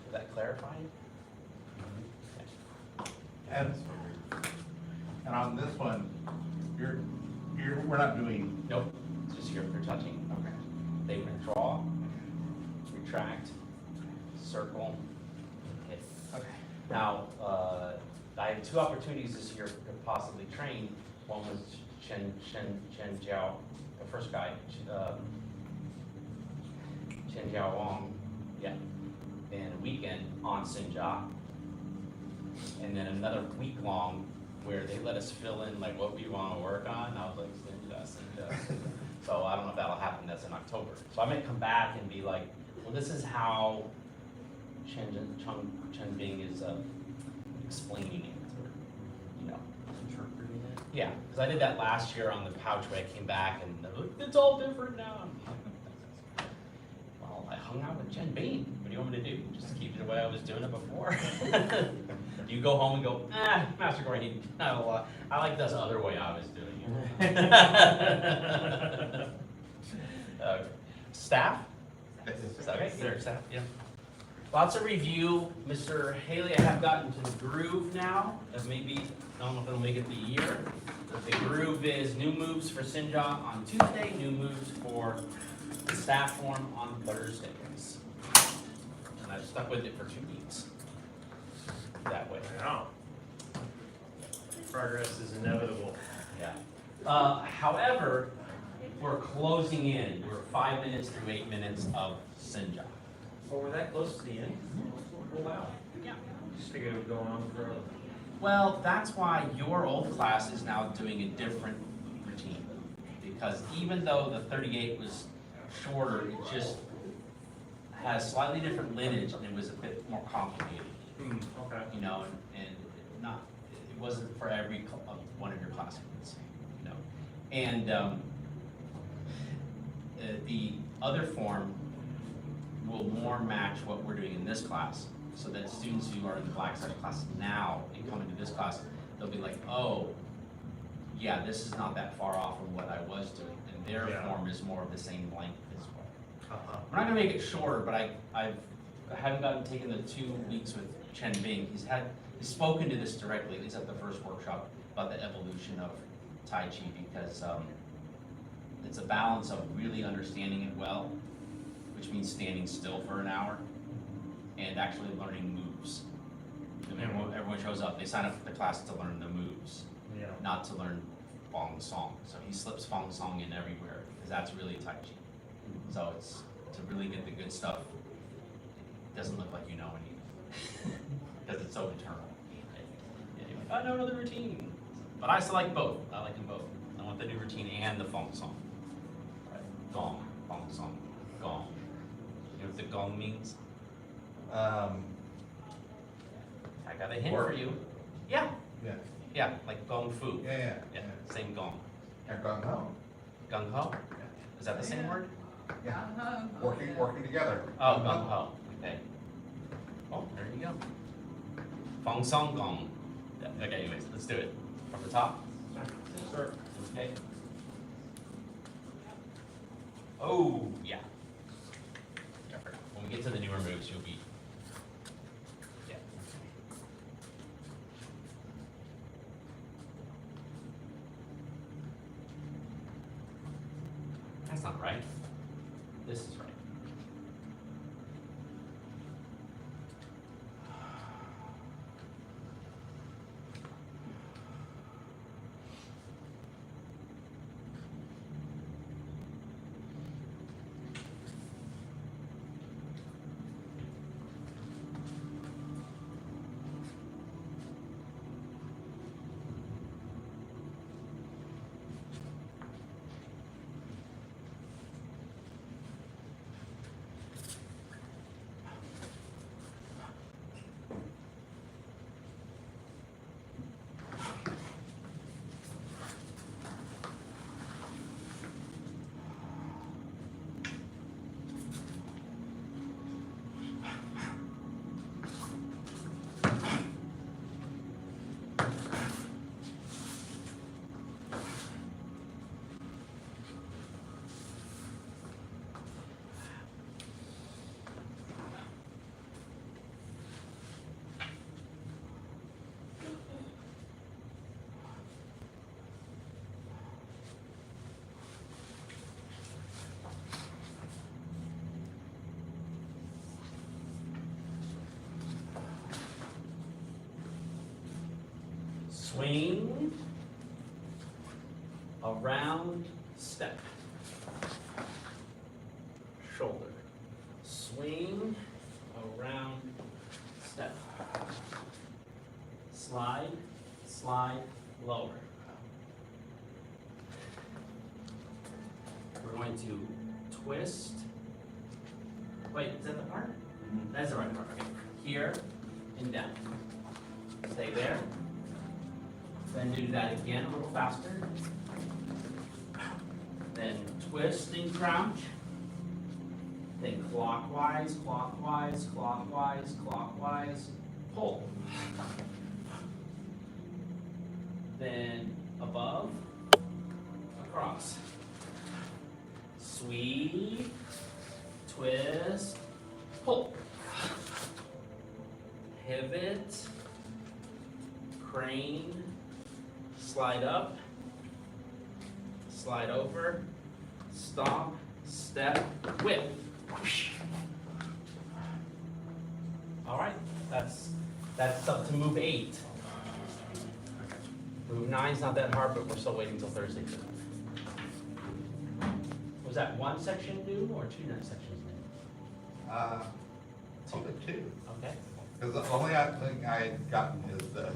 Did that clarify? And on this one, we're not doing, Nope, it's just here, they're touching. Okay. They withdraw, retract, circle, hit. Okay. Now, I had 2 opportunities this year to possibly train. One was Chen Jiao, the first guy, Chen Jiao Wong, yeah, and a weekend on Sinja. And then another week long where they let us fill in like what we want to work on. I was like, Sinja. So I don't know if that'll happen, that's in October. So I may come back and be like, well, this is how Chen Bing is explaining it, or, you know, interpreting it. Yeah, because I did that last year on the pouch where I came back and it's all different now. Well, I hung out with Chen Bing. What do you want me to do? Just keep it the way I was doing it before? You go home and go, Master Gohring, I like this other way I was doing it. Staff? Is that okay? Your staff, yeah. Lots of review. Mr. Haley, I have gotten to the groove now. Maybe, I don't know if it'll make it the year. But the groove is new moves for Sinja on Tuesday, new moves for the staff form on Thursdays. And I've stuck with it for 2 weeks. That way. Wow. Progress is inevitable. Yeah. However, we're closing in. We're 5 minutes through 8 minutes of Sinja. Well, we're that close to the end? Oh, wow. Yeah. Just figured it would go on forever. Well, that's why your old class is now doing a different routine. Because even though the 38 was shorter, it just has slightly different lineage and it was a bit more complicated. Okay. You know, and not, it wasn't for every one of your classmates, you know. And the other form will more match what we're doing in this class, so that students who are in the black study class now and come into this class, they'll be like, oh, yeah, this is not that far off from what I was doing, and their Yeah. form is more of the same length as well. Uh-huh. We're not gonna make it shorter, but I haven't taken the 2 weeks with Chen Bing. He's spoken to this directly, at least at the first workshop, about the evolution of Tai Chi, because it's a balance of really understanding it well, which means standing still for an hour, and actually learning moves. I mean, everyone shows up, they sign up for the class to learn the moves, Yeah. not to learn Fong Song. So he slips Fong Song in everywhere, because that's really Tai Chi. So it's to really get the good stuff. It doesn't look like you know anything, because it's so internal. Yeah, you're like, I know another routine. But I still like both. I like them both. I want the new routine and the Fong Song. Right. Gong, Fong Song, Gong. You know what the Gong means? I got a hint for you. Yeah, Yeah, yeah, like Gong Fu. yeah. Yeah, same Gong. And gone home. Gung Ho? Is that the same word? Yeah, Uh-huh. working together. Oh, Gung Ho. Okay. Oh, there you go. Fong Song Gong. Yeah, okay, anyways, let's do it. From the top? Sure. Okay. Oh, yeah. When we get to the newer moves, you'll be. Yeah. That's not right. This is right. Swing, around, step. Shoulder. Swing, around, step. Slide, slide, lower. We're going to twist. Wait, is that the part? That's the right part, okay. Here and down. Stay there. Then do that again a little faster. Then twist and crouch. Then clockwise, clockwise, clockwise, clockwise, pull. Then above, across. Sweep, twist, pull. Pivot, crane, slide up, slide over, stop, step, whip. All right, that's up to move 8. Move 9's not that hard, but we're still waiting till Thursday. Was that one section new or 2 next sections new? Two. Okay. Because the only thing I had gotten is the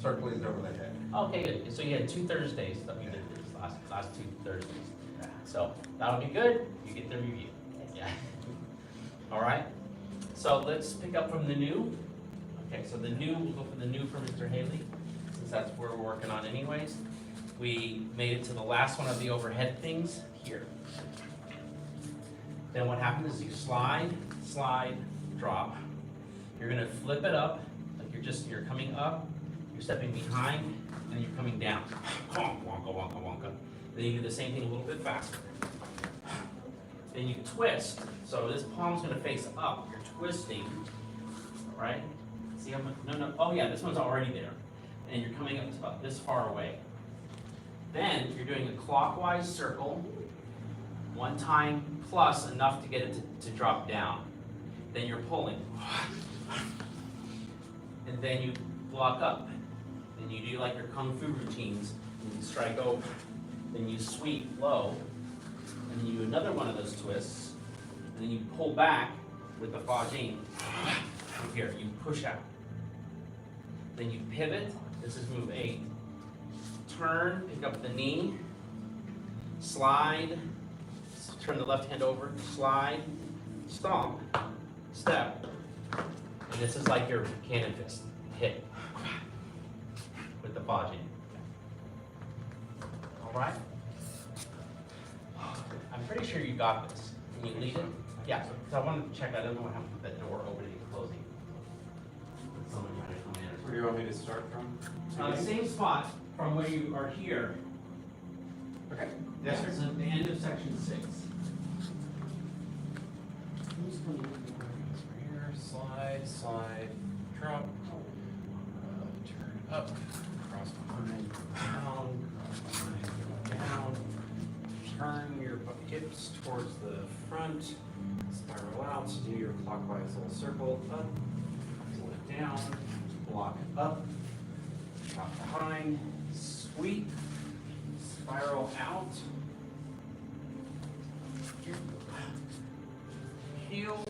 circle is over the head. Okay, good. So you had 2 Thursdays that we did this, last 2 Thursdays. So that'll be good. You get the review. Yeah. All right. So let's pick up from the new. Okay, so the new, we'll go for the new for Mr. Haley, since that's where we're working on anyways. We made it to the last one of the overhead things here. Then what happens is you slide, slide, drop. You're gonna flip it up, like you're coming up, you're stepping behind, and you're coming down. Wonka, wonka, wonka. Then you do the same thing a little bit faster. Then you twist, so this palm's gonna face up, you're twisting, right? See how much, no, oh yeah, this one's already there. And you're coming up to about this far away. Then you're doing a clockwise circle, 1 time plus enough to get it to drop down. Then you're pulling. And then you block up. Then you do like your kung fu routines. You strike over. Then you sweep low. And then you do another one of those twists. And then you pull back with the fajin. Here, you push out. Then you pivot. This is move 8. Turn, pick up the knee. Slide. Turn the left hand over. Slide. Stomp. Step. And this is like your cannon fist. Hit. With the fajin. Alright? I'm pretty sure you got this. Can you lead it? Yeah, so I wanted to check. I don't know what happened with that door opening and closing. Someone might have come in. Where do you want me to start from? Same spot from where you are here. Okay. Yes, it's at the end of section 6. Here, slide, slide, drop, turn up, cross behind, down, cross behind, down. Turn your hips towards the front, spiral out, do your clockwise little circle, up, pull it down, block up, drop behind, sweep, spiral out, heel,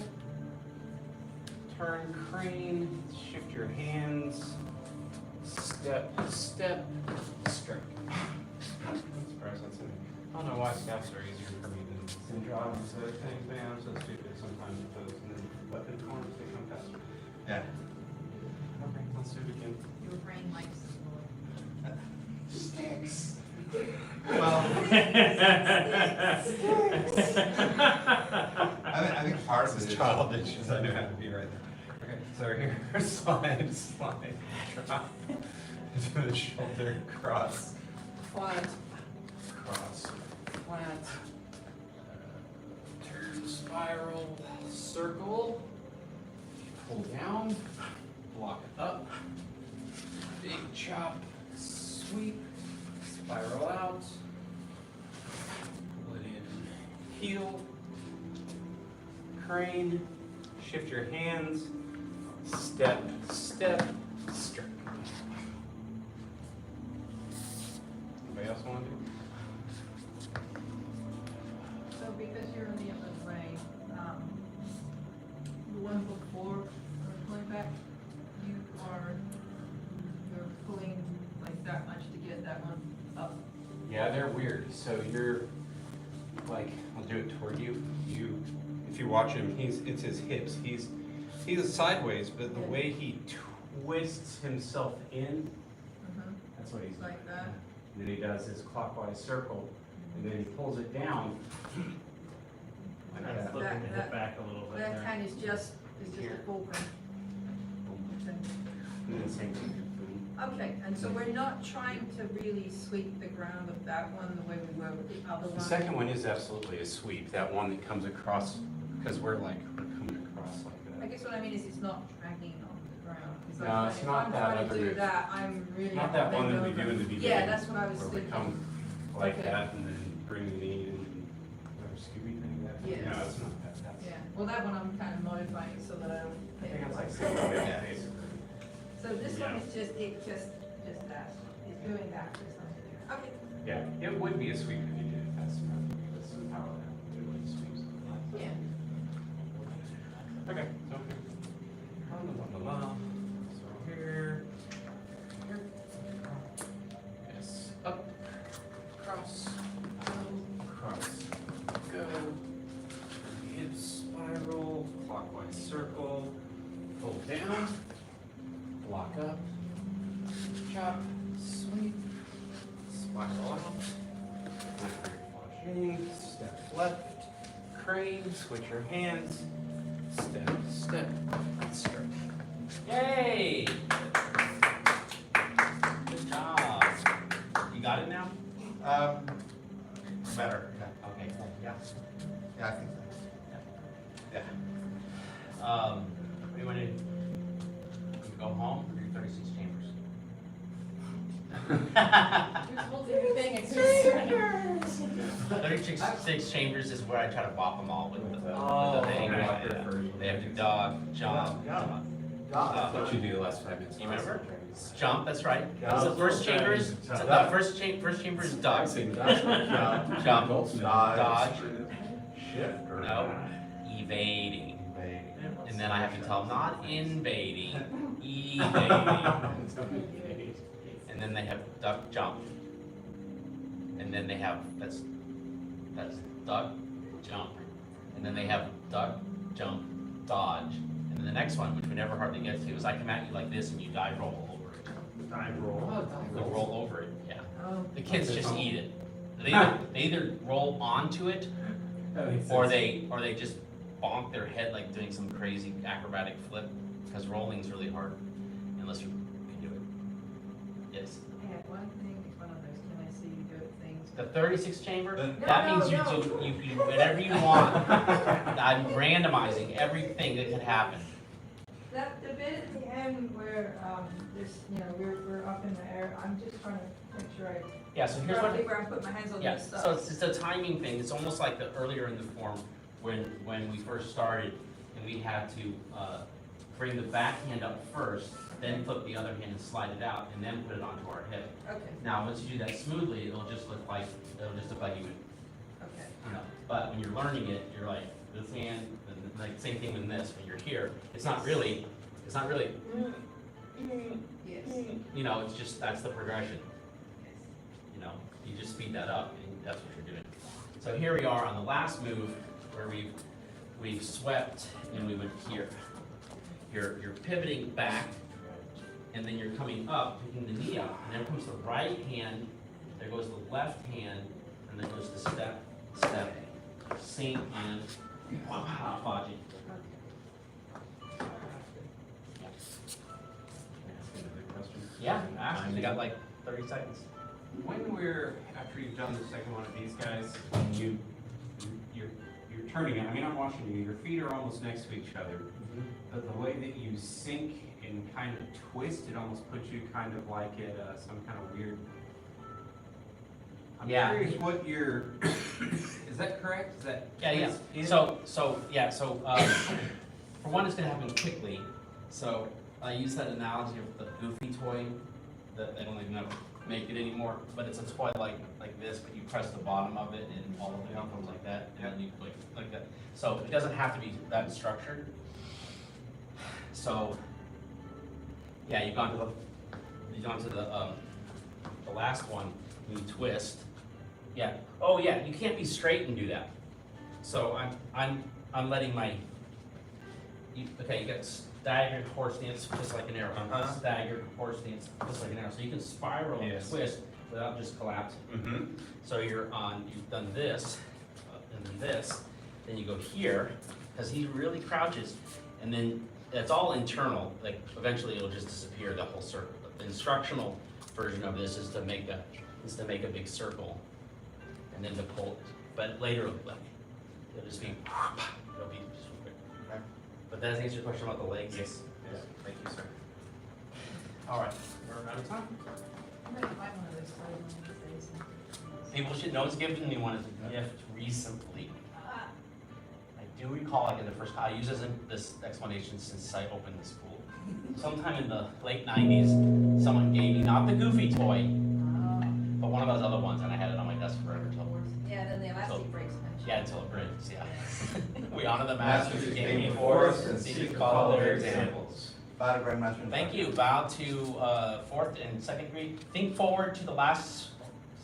turn crane, shift your hands, step, step, strike. I'm surprised that's in. I don't know why steps are easier for me than jobs and other things, man. I'm so stupid sometimes with those, and then weapon corners, they come faster. Yeah. Okay, let's do it again. Your brain likes Sticks. Well, I think part of it is childish, as I know how to be right there. Okay, so here, slide, slide, drop, to the shoulder, cross, flat. cross, flat, turn, spiral, circle, pull down, block up, big chop, sweep, spiral out, pull it in, heel, crane, shift your hands, step, step, strike. Anybody else want to do? So because you're in the other way, the one before, pulling back, you're pulling like that much to get that one up. Yeah, they're weird. So you're like, I'll do it toward you. If you watch him, it's his hips. He's sideways, but the way he twists himself in, that's what he's doing. Like that. And then he does his clockwise circle, and then he pulls it down. Like That's- that. Flipping the hip back a little That kind is just Here. a fulcrum. Okay. And then same thing. Okay, and so we're not trying to really sweep the ground of that one the way we were with the other one? The second one is absolutely a sweep, that one that comes across, because we're coming across like I that. guess what I mean is it's not dragging on the ground. It's No, like, it's if not I'm that trying to other do move. that, I'm really. Not that one that we bend do in the over. beginning. Yeah, that's what I was Where we thinking. come like Okay. that and then bring the knee and, whatever Scooby thing that. Yes. No, it's not that, that's. Yeah, well, that one I'm kind of modifying so that I don't. I think it's like six, yeah, basically. So this one Yeah. is just that, it's doing that, there's nothing there. Okay, Yeah, it would be a sweep if you did it fast enough, with some power there, it would sweep. yeah. Okay, so here. So here, here. down, block up, chop, sweep, spiral out, step left, crane, switch your hands, step, step, stroke. Yay! Good job. You got it now? Better, Okay, cool. Yeah. yeah, I think so. Yeah. What do you want to do? You go home or do 36 chambers? Who's holding your thing? It's just. 36 chambers is where I try to bop them all with the thing. okay. Yeah. They have to dog, jump, That's what you do the last 5 minutes. You remember? Jump, that's right. So the first chamber is, first chamber is duck. Jump, dodge, Shift or? no, evading. And then I have to tell them not invading, evading. And then they have duck, jump. And then they have, that's duck, jump. And then they have duck, jump, dodge. And then the next one, which we never hardly get to, is I come at you like this and you dive roll over it. Dive roll. You roll over it, yeah. Oh. The kids just eat it. They either roll onto it or they just bonk their head like doing some crazy acrobatic flip, because rolling's really hard unless you can do it. Yes. I had one thing, one of those, can I see you go to things? The 36 chamber, No, that no, means no. you do whatever you want. I'm randomizing everything that could happen. That, the bit at the end where, there's, we're up in the air, I'm just trying to make sure I, Yeah, so here's what. where I'm putting my hands on Yeah, this stuff. so it's a timing thing. It's almost like the earlier in the form when we first started and we had to bring the back hand up first, then flip the other hand and slide it out, and then put it onto our hip. Okay, Now, once you do that smoothly, it'll just look like you would, okay. But when you're learning it, you're like this hand, and like same thing with this. When you're here, it's not really, Yes. it's just that's the progression. You just speed that up, and that's what you're doing. So here we are on the last move where we've swept and we went here. You're pivoting back, and then you're coming up, picking the knee up, and there comes the right hand, there goes the left hand, and then goes the step, sink, and podging. Yeah, actually, they got like 30 seconds. When after you've done the second one of these guys, You're turning it, I mean, I'm watching you, your feet are almost next to each other. But the way that you sink and kind of twist, it almost puts you kind of like at some kind of weird. I'm Yeah. curious what your, is that correct? Is that? Yeah. twist in? So, for one, it's gonna happen quickly. So I use that analogy of the Goofy toy that they don't even make it anymore, but it's a toy like this, but you press the bottom of it and all of it comes like that, and then you click like that. So it doesn't have to be that structured. So, yeah, you've gone to the last one, you twist. Yeah. Oh yeah, you can't be straight and do that. So I'm letting my. You got staggered horse stance just like an arrow. Staggered horse stance just like an arrow. So you can spiral and Yes. twist without just collapsing. Mm-hmm. So you've done this, and then this, then you go here, because he really crouches, and then it's all internal, like eventually it'll just disappear, the whole circle. The instructional version of this is to make a big circle, and then to pull it. But later, it'll just be, it'll be just quick. Okay. But that answers your question about the legs? Yes, thank you, sir. All right, we're out of time. I'm gonna buy one of those toys one of these days. People should know it's given me one as a gift recently. I do recall, like in the first, I use this explanation since I opened the school. Sometime in the late 90s, someone gave me, not the Goofy toy, but one of those other ones, and I had it on my desk forever till, Yeah, then the elastic breaks. yeah, until it breaks, yeah. We honor the masters who came before us and seek to follow their examples. Bow to Grandmaster. Thank you. Bow to fourth and second grade. Think forward to the last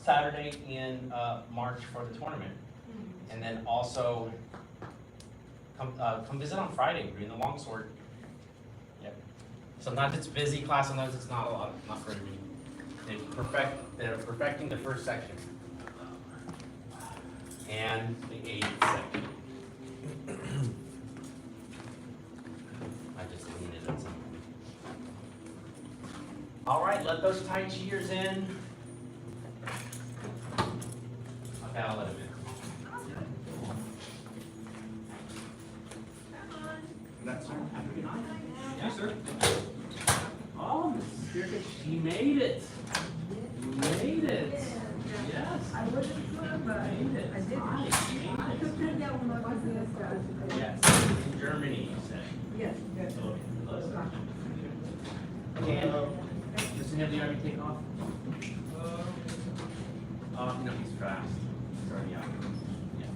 Saturday in March for the tournament. And then also come visit on Friday. We're in the longsword. Yep. Sometimes it's busy class, sometimes it's not a lot, not very many. They're perfecting the first section. And the 8th section. I just leaned it at some point. All right, let those tight shears in. Okay, I'll let him in. That's Yes, sir. Oh, Mrs. Kirkus, she made it. You made it. Yes. I wasn't sure, but I did. I took that down when I was in this class. Yes, in Germany, you said. Yes, yes. Okay, Mr. Hill, do you already take off? Oh, no, he's fast. He's already out. Yeah.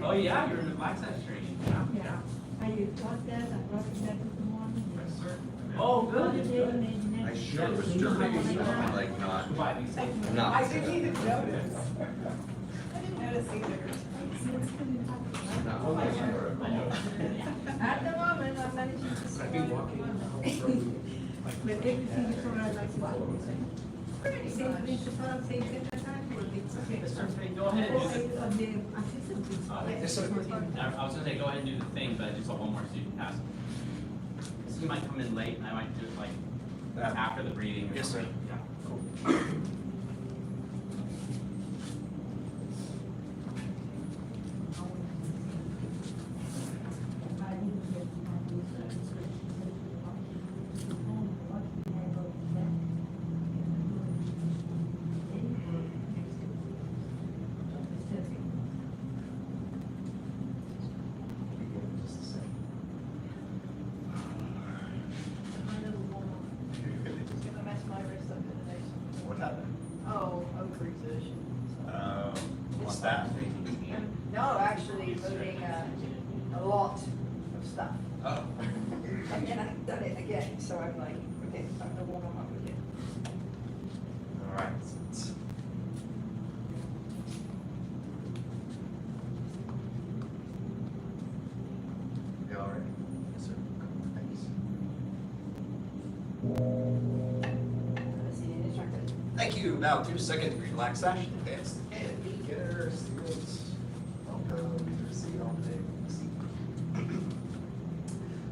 Oh, yeah, you're in the black side training. Yeah. Yeah. I taught that, I brought it back this morning. Yes, sir. Oh, good. I sure was German, like not. Goodbye, be safe. Not. I didn't even notice. I didn't notice either. At the moment, I'm managing to survive. But everything is what I like to do. Pretty much. Same principal, same secretary, will be okay. Go ahead and do the, The assistant principal. I was gonna say, go ahead and do the thing, but I just saw one more student pass. So you might come in late, and I might do it like after the breathing or Yes, sir. something. Yeah, cool. What happened? Oh, authorization. What's that? No, actually, moving a lot of stuff. Oh. And then I've done it again, so I'm like, okay, I'm gonna warm up again. All right. You all right? Yes, sir. Thanks. See, it's not good. Thank you. Now 2 second relaxation. Advanced and beginner students. Welcome to the seat on the table.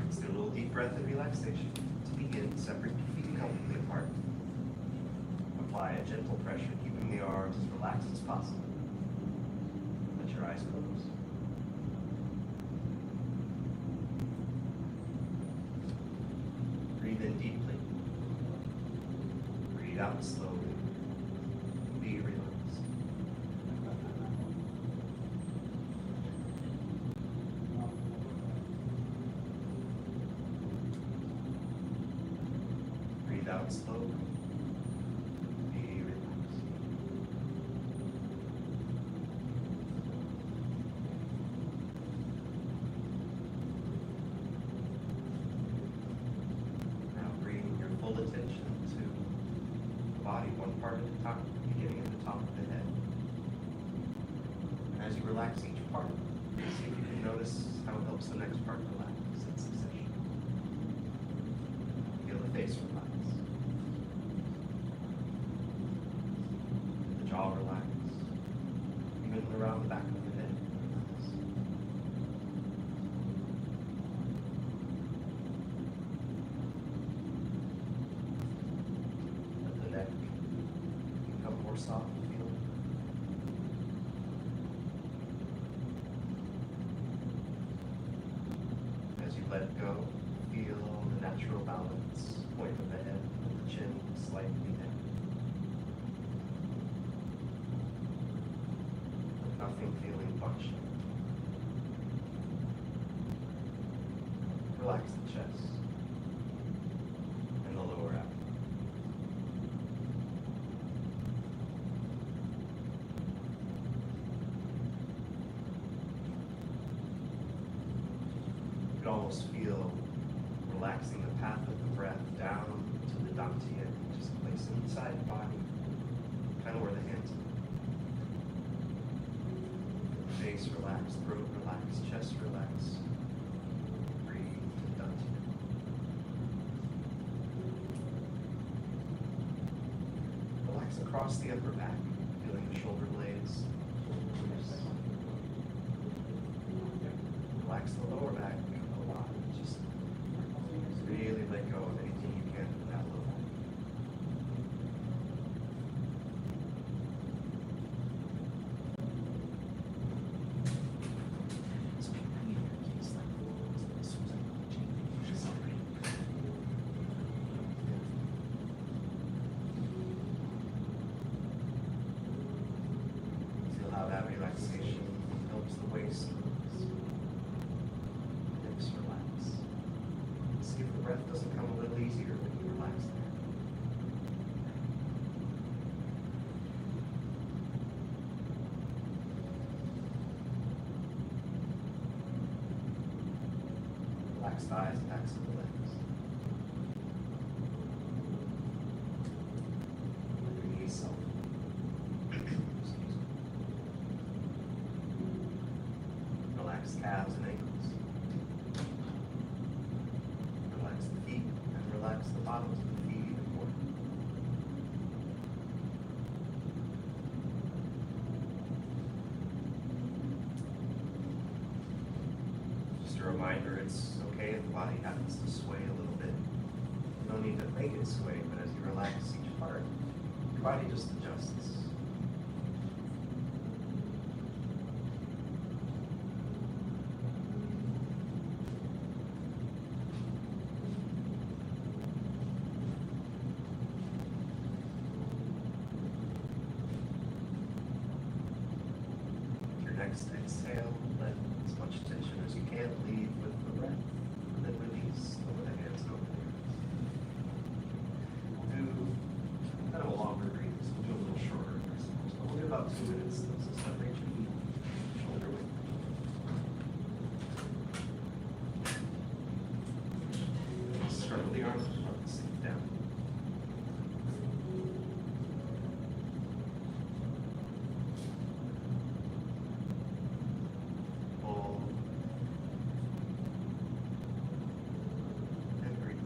Let's do a little deep breath and relaxation. To begin, separate your feet comfortably apart. Apply a gentle pressure, keeping the arms as relaxed as possible. Let your eyes close. Breathe in deeply. Breathe out slowly. Be relaxed. Breathe out slowly. Be relaxed. Now bring your full attention to the body, one part at a time, beginning at the top of the head. And as you relax each part, see if you can notice how it helps the next part relax in succession. Feel the face relax. The jaw relax. Even around the back of the head. Relax. Let the neck become more soft. Feel it. As you let go, feel the natural balance, point of the head, with the chin slightly down. With nothing feeling bunched. Relax the chest and the lower abdomen. You can almost feel relaxing the path of the breath down to the dantian, just place it inside the body, kind of where the hands are. Face relaxed, throat relaxed, chest relaxed. across the upper back, feeling the shoulder blades. Relax the lower back a lot. Just really let go of anything you can in that low back. So I mean, in your case, like, this was like changing, just celebrating. Feel how that relaxation helps the waist. Hips relax. See if the breath doesn't come a little easier when you relax there. Relax the eyes, backs of the legs. Let your knees soften. Excuse me. Relax the calves and ankles. Relax the feet and relax the bottoms of the feet even more. Just a reminder, it's okay if the body happens to sway a little bit. You don't need to make it sway, but as you relax each part, your body just adjusts. Your next exhale, let as much tension as you can leave with the breath, and then release over the hands and over the ears. We'll do kind of a longer breathe, so we'll do a little shorter exercise. But we'll do about 2 minutes, so separate your feet, shoulder width. Start with the arms up, sink down. Hold. And breathe.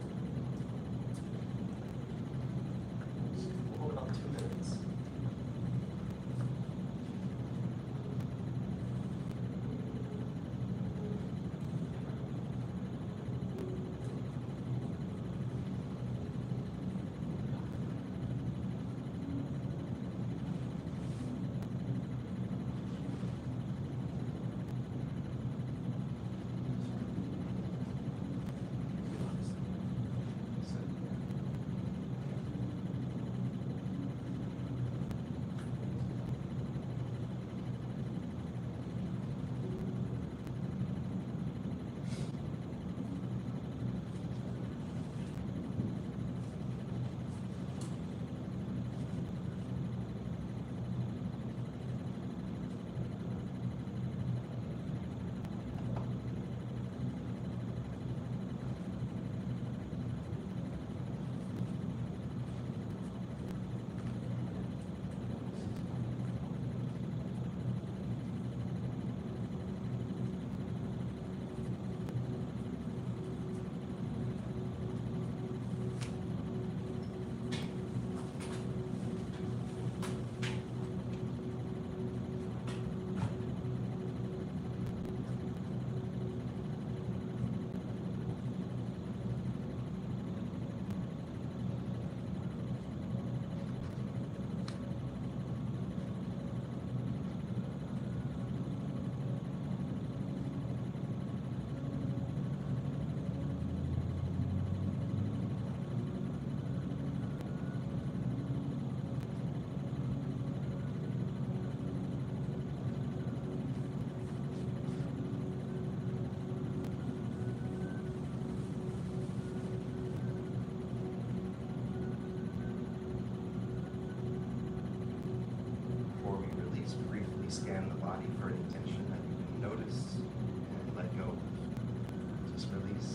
We'll hold about 2 minutes. Before we release, briefly scan the body for any tension that you can notice and let go. Just release.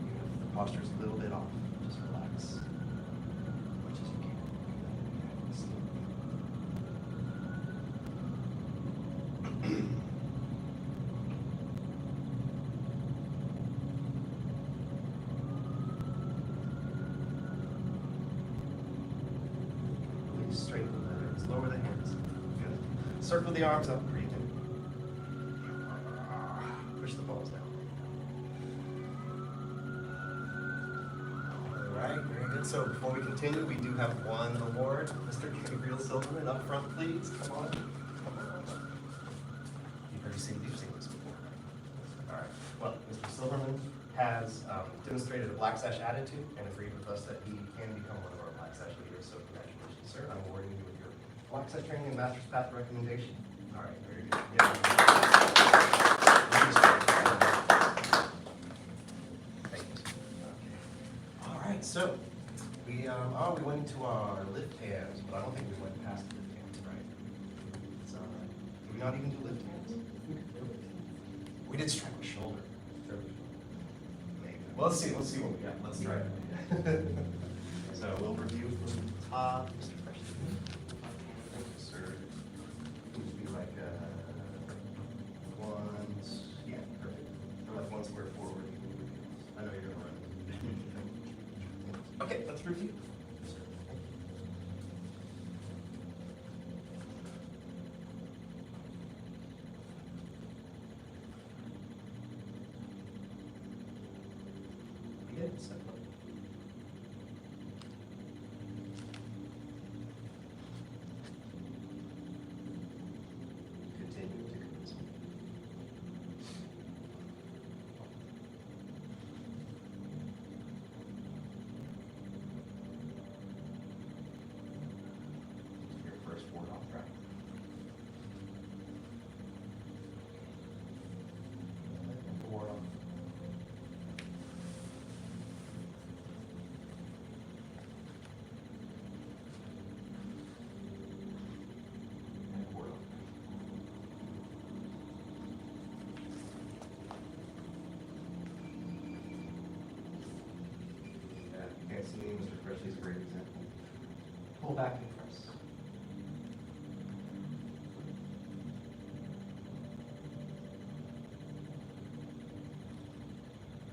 If the posture's a little bit off, just relax as much as you can. Circle the arms up, breathe in. Push the balls down. All right, very good. So before we continue, we do have one award. Mr. Gabriel Silverman, up front, please. Come on. Come on. You've seen this before. All right. Well, Mr. Silverman has demonstrated a Black Sash attitude and agreed with us that he can become one of our Black Sash leaders. So congratulations, sir. I'm awarding you with your Black Sash training and Master's Path recommendation. All right, very good. Yeah. Thank you. Okay. All right, so we went into our lift hands, but I don't think we went past the lift hands, right? So, did we not even do lift hands? We did strike a shoulder. Maybe. Well, let's see what we got. Let's try it. So we'll review from the top. Mr. Freshman. Thank you, sir. Would be like ones. Yeah, perfect. Or like 1 square forward. I know you're gonna run. Okay, let's review. Begin. Step one. Continue to commence. Your first board off track. Board off. And board off. Yeah, you can't see me, Mr. Presley's a great example. Pull back and press.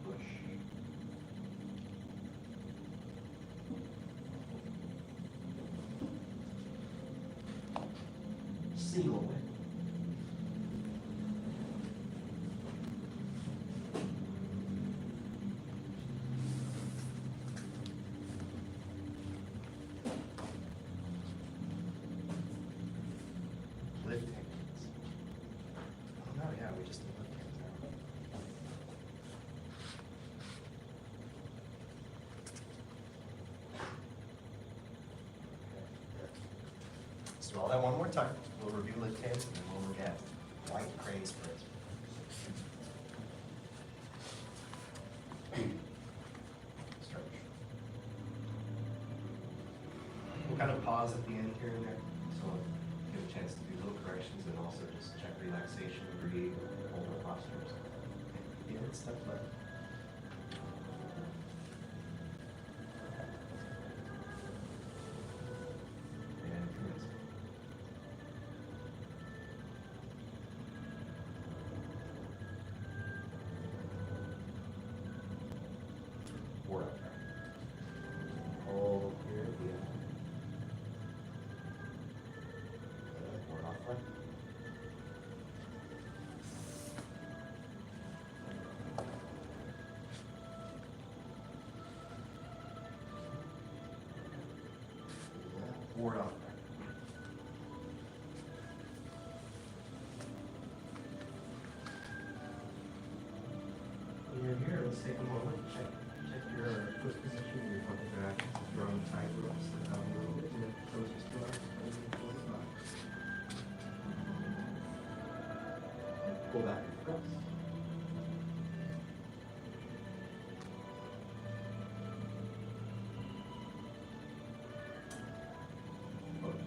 Push. Single way. Lift hands. Oh no, yeah, we just did lift hands now. Let's do all that one more time. We'll review lift hands and then we'll look at white crane sprints. Stretch. We'll kind of pause at the end here and there, so give a chance to do little corrections and also just check relaxation, breathe, hold our postures. Yeah, it's step left. And commence. Board up track. Hold here at the end. Board off front. Board off front. When you're here, let's take a moment, check your foot position, your front back, throwing tight ropes, step down a little bit, and close your still, pull back and press. Push.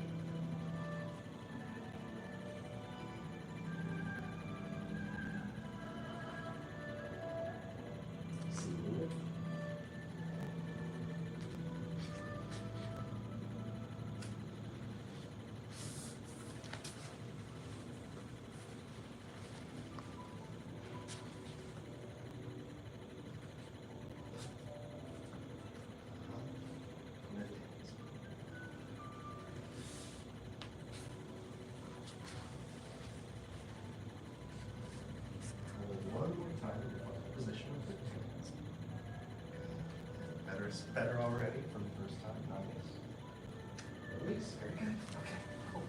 Single lift. release. Very good. Okay, cool.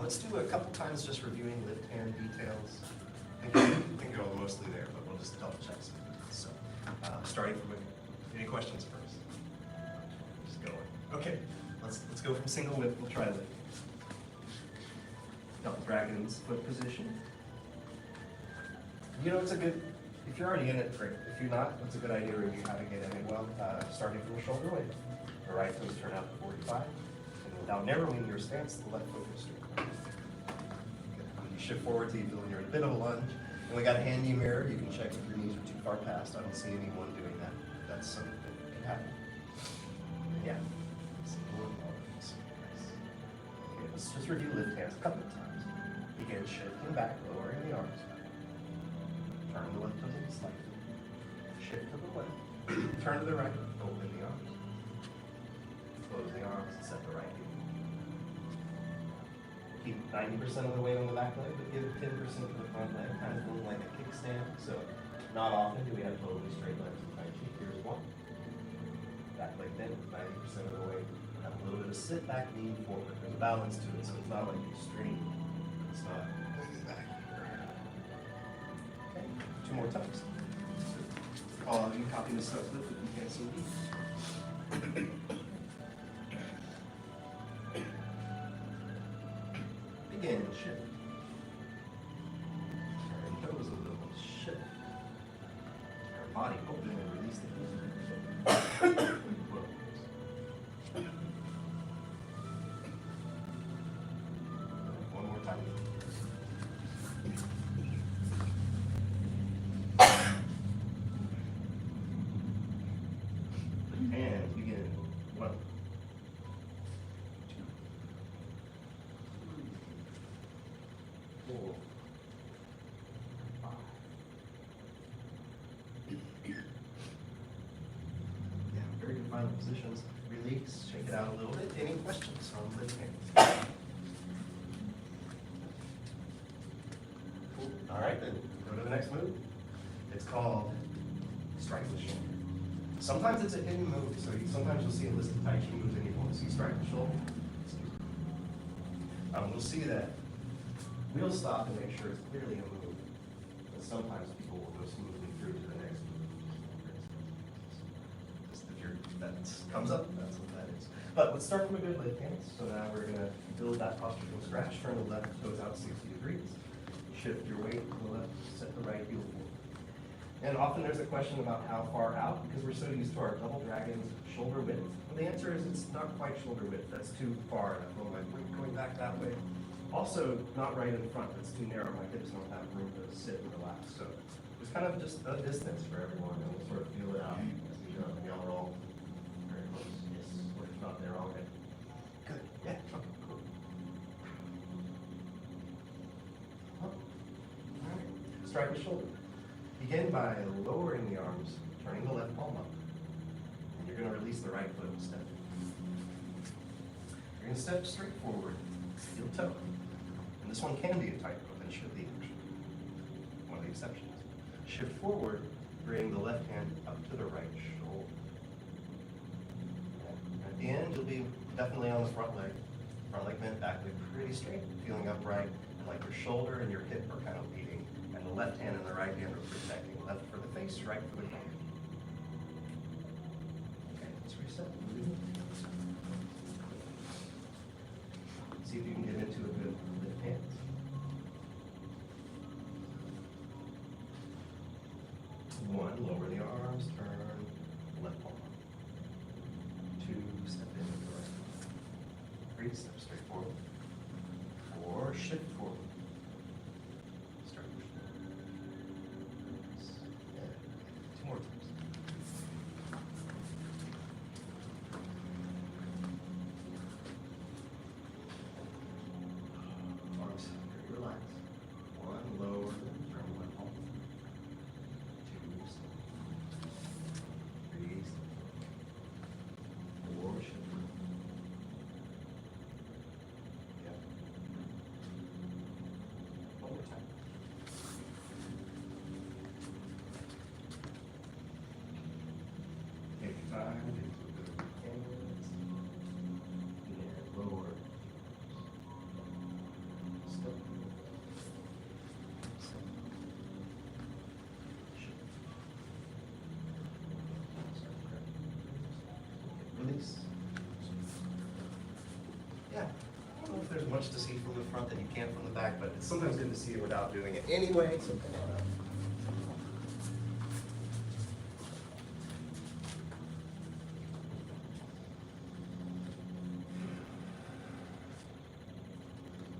Let's do a couple times just reviewing lift hand details. I think you're all mostly there, but we'll just double check some details. So, starting from any questions first? Just going. Okay, let's go from single lift. We'll try lift. Double dragon's foot position. You know, it's a good, if you're already in it, great. If you're not, it's a good idea to review how to get in it well, starting from the shoulder width. The right toes turn out to 45. And without narrowing your stance, the left foot goes straight. Good. You shift forward till you feel you're in a bit of a lunge. And we got a handy mirror. You can check if your knees are too far past. I don't see anyone doing that. That's something that can happen. Yeah. Okay, let's just review lift hands a couple of times. Begin shifting back, lowering the arms. Turn the left toes in slightly. Shift to the left. Turn to the right. Open the arms. Close the arms and set the right heel. Keep 90% of the weight on the back leg, but give 10% to the front leg, kind of feeling like a kickstand. So not often do we have totally straight legs and tight feet. Here's one. Back leg bent, 90% of the weight. Have a little bit of sit back, lean forward. There's a balance to it, so it's not like extreme. It's not back. Okay, 2 more times. All of you copy this stuff if you can't see me. Begin, shift. Turn toes a little, shift. Turn body open and release the heels. One more time. And begin. 1, 2, 4, 5. Yeah, very good final positions. Release, shake it out a little bit. Any questions on lift hands? Cool. All right, then go to the next move. It's called strike the shoulder. Sometimes it's a hidden move, so sometimes you'll see a list of Tai Chi moves and you won't see strike the shoulder. We'll see that we'll stop and make sure it's clearly a move, but sometimes people will go smoothly through to the next move. Just if that comes up, that's what that is. But let's start from a good lift hand. So now we're going to build that posture from scratch. Turn the left toes out 60 degrees. Shift your weight to the left, set the right heel forward. And often there's a question about how far out, because we're so used to our double dragons shoulder width. And the answer is it's not quite shoulder width. That's too far. I feel like we're going back that way. Also, not right in front. That's too narrow. My hips don't have room to sit and relax. So it's kind of just a distance for everyone, and we'll sort of feel it out as we go. Y'all are all very close. Yes, we're not there already. Good. Yeah. Okay, cool. All right. Strike the shoulder. Begin by lowering the arms, turning the left palm up. And you're going to release the right foot and step. You're going to step straight forward, heel toe. And this one can be a tightrope and should be actually. One of the exceptions. Shift forward, bring the left hand up to the right shoulder. And at the end, you'll be definitely on the front leg bent, back leg pretty straight, feeling upright, and like your shoulder and your hip are kind of leading. And the left hand and the right hand are protecting. Left for the face, right for the hand. Okay, let's reset. See if you can get into a good lift hands. One, lower the arms, turn left palm up. 2, step in with the right. 3, step straight forward. 4, shift forward. Start pushing. 2 more times. Arms very relaxed. 1, lower, turn left palm. 2, step. much to see from the front that you can from the back, but it's sometimes good to see it without doing it anyway, so come on up.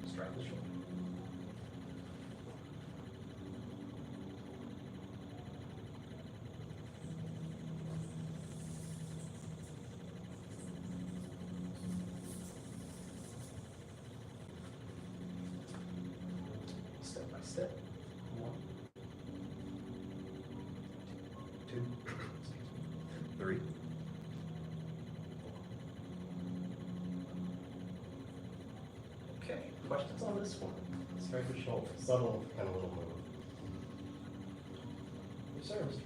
Strike the shoulder. Step by step. 1, 2, 3. Okay, questions on this one? Strike the shoulder, subtle kind of little move. Yes, sir. You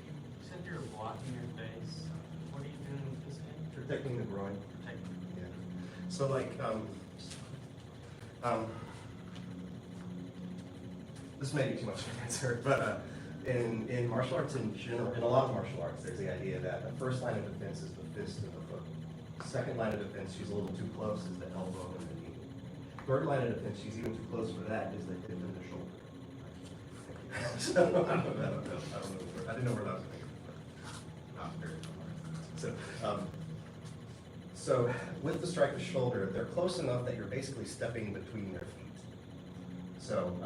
said you're blocking your face. What are you doing with this hand? Protecting the groin. Protecting. Yeah. So like, this may be too much to answer, but in martial arts in general, in a lot of martial arts, there's the idea that the first line of defense is the fist and the foot. Second line of defense, she's a little too close, is the elbow and the knee. Third line of defense, she's even too close for that, is the hip and the shoulder. So, I don't know. I didn't know where that was going. Not very hard. So with the strike the shoulder, they're close enough that you're basically stepping between their feet. So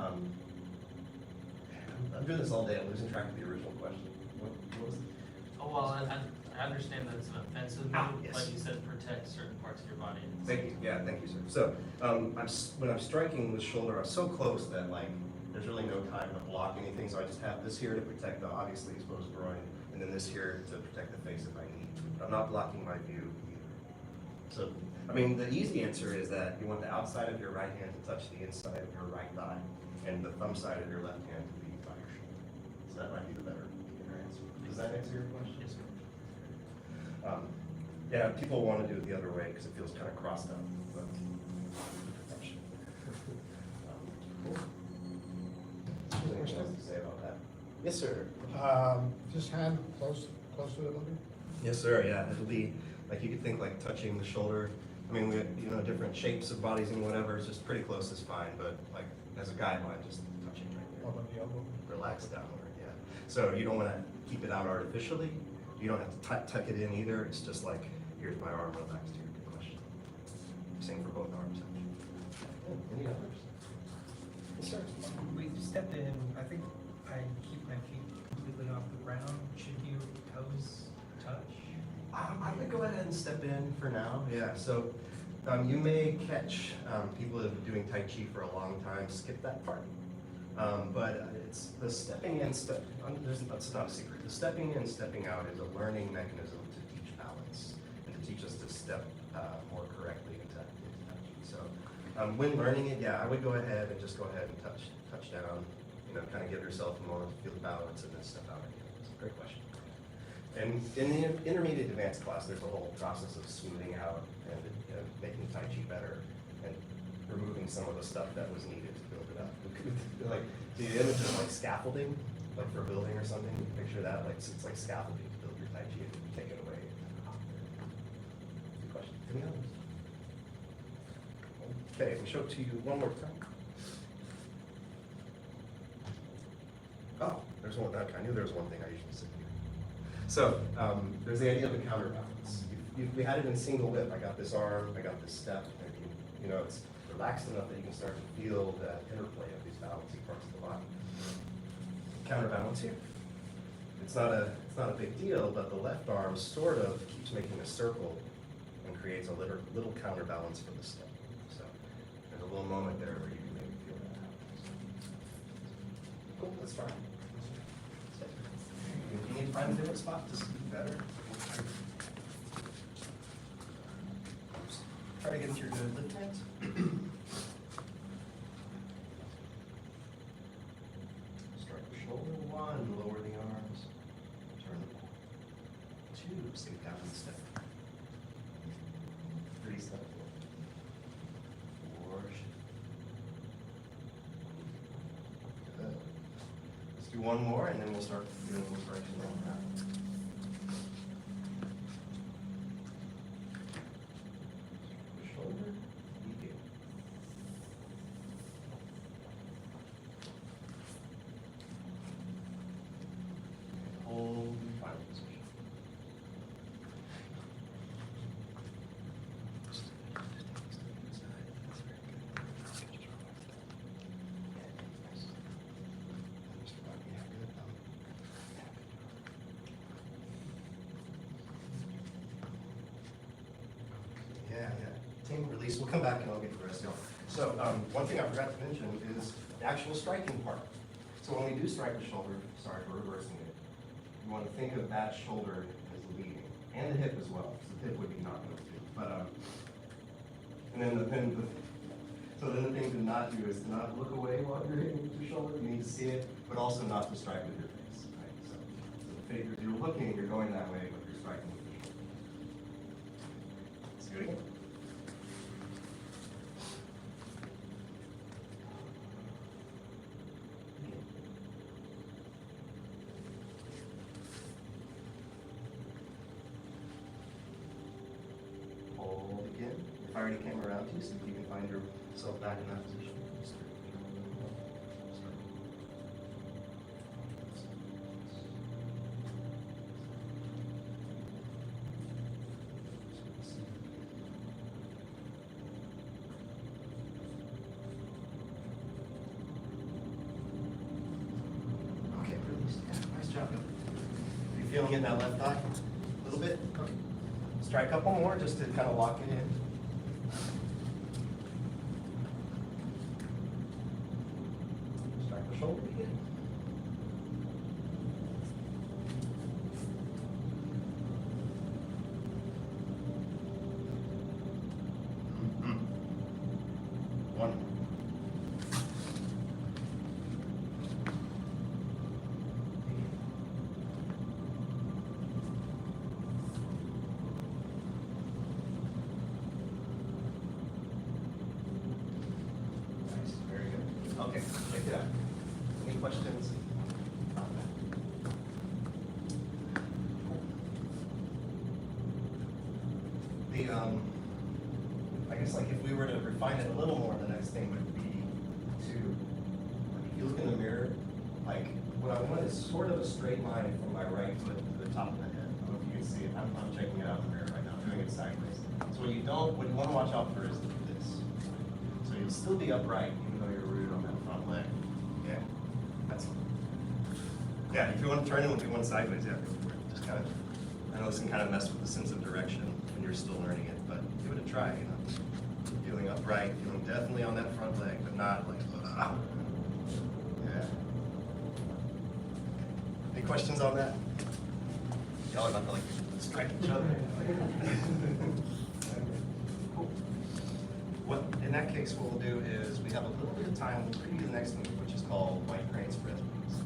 I'm doing this all day. I'm losing track of the original question. What was it? Oh, well, I understand that it's an offensive move, Yes. but you said protect certain parts of your body. Thank you. Yeah, thank you, sir. So when I'm striking with shoulder, I'm so close that like there's really no time to block anything. So I just have this here to protect the obviously exposed groin, and then this here to protect the face if I need to. But I'm not blocking my view either. So I mean, the easy answer is that you want the outside of your right hand to touch the inside of your right thigh, and the thumb side of your left hand to be by your shoulder. So that might be the better answer. Does that answer your question? Yes, sir. Yeah, people want to do it the other way because it feels kind of crossed up, but protection. Cool. Anything else to say about that? Yes, sir. Just hand close to the body. Yes, sir. Yeah, it'll be like you could think like touching the shoulder. I mean, we have, different shapes of bodies and whatever. It's just pretty close is fine, but like as a guideline, just touching right there. What about the elbow? Relax downward, yeah. So you don't want to keep it out artificially. You don't have to tuck it in either. It's just like, here's my arm relaxed here. Good question. Same for both arms, actually. Any others? Yes, sir. We step in, I think I keep my feet completely off the ground. Should your toes touch? I would go ahead and step in for now, yeah. So you may catch people that have been doing Tai Chi for a long time skip that part. But it's the stepping in, that's not a secret. The stepping in, stepping out is a learning mechanism to teach balance and to teach us to step more correctly into Tai Chi. So when learning it, yeah, I would go ahead and just go ahead and touch down, kind of give yourself a moment to feel the balance and then step out again. It's a great question. And in the intermediate advanced class, there's a whole process of smoothing out and making Tai Chi better and removing some of the stuff that was needed to build it up. Like the image of like scaffolding, like for a building or something. Picture that, like it's like scaffolding to build your Tai Chi and take it away. Good question. Any others? Okay, we show it to you one more time. Oh, there's one. I knew there was one thing I usually say here. So there's the idea of the counterbalance. We had it in single whip. I got this arm, I got this step, and it's relaxed enough that you can start to feel the interplay of these balancing parts of the body. Counterbalance here. It's not a big deal, but the left arm sort of keeps making a circle and creates a little counterbalance for the step. So there's a little moment there where you can maybe feel that happen. Cool, that's fine. If you need to find a different spot to speak better, try to get into your good lift hands. Start the shoulder, 1, lower the arms, turn the ball. 2, sink down and step. 3, step forward. 4, shift. Good. Let's do one more and then we'll start doing a little correction on that. Shoulder, begin. release. We'll come back and I'll get the rest of y'all. So one thing I forgot to mention is the actual striking part. So when we do strike the shoulder, sorry for reversing it, you want to think of that shoulder as leading, and the hip as well. So the hip would be knocking it too. But and then the thing to not do is to not look away while you're hitting with your shoulder. You need to see it, but also not to strike with your face. Right? So if you're looking, you're going that way, but you're striking with your shoulder. Let's do it again. Hold again. If I already came around to you, see if you can find yourself back in that position. Okay, release. Yeah, nice job. Are you feeling it in that left thigh? A little bit? Okay. Let's try a couple more just to kind of lock it in. Strike the shoulder again. One more. Nice, very good. Okay, check it out. Any questions? The I guess like if we were to refine it a little more, the next thing would be to, like, if you look in the mirror, like what I want is sort of a straight line from my right foot to the top of the head. I don't know if you can see it. I'm checking it out in the mirror right now. I'm doing it sideways. So what you want to watch out for is this. So you'll still be upright even though you're rooted on that front leg. Yeah, that's. Yeah, if you want to turn it, if you want sideways, yeah, just kind of. I know this can kind of mess with the sense of direction when you're still learning it, but give it a try. You know, feeling upright, feeling definitely on that front leg, but not like. Yeah. Any questions on that? Y'all are about to like strike each other. Cool. What in that case what we'll do is we have a little bit of time. We'll preview the next move, which is called white crane spread moves.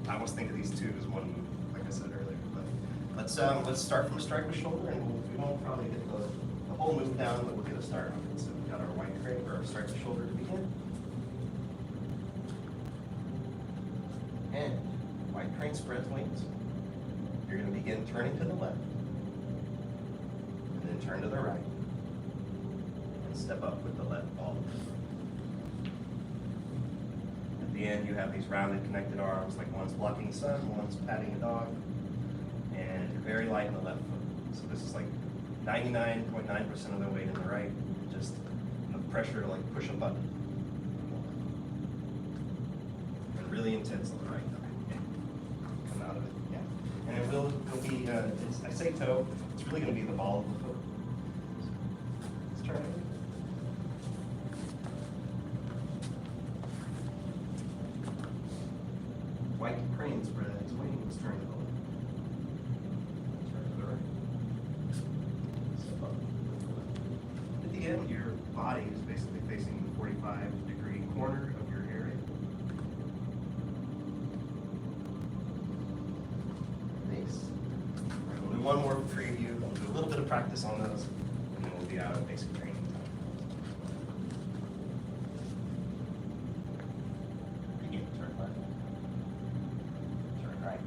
I almost think of these two as one move, like I said earlier. But let's start from a strike with shoulder, and we won't probably get the whole move down, but we'll get a start on it. So we got our white crane or our strike with shoulder to begin. And white crane spreads wings. You're going to begin turning to the left, and then turn to the right, and step up with the left ball. At the end, you have these rounded connected arms, like one's blocking the sun, one's patting a dog, and you're very light in the left foot. So this is like 99.9% of the weight in the right, just enough pressure to like push a button. And really intense on the right thigh. Come out of it, yeah. And it will be, I say toe, it's really going to be the ball of the foot. Let's try it. White crane spreads wings, turn to the left. Turn to the right. Step up. At the end, your body is basically facing the 45-degree corner of your area. Nice. All right, we'll do one more preview. We'll do a little bit of practice on those, and then we'll be out of basic training time. Begin, turn left. Turn right.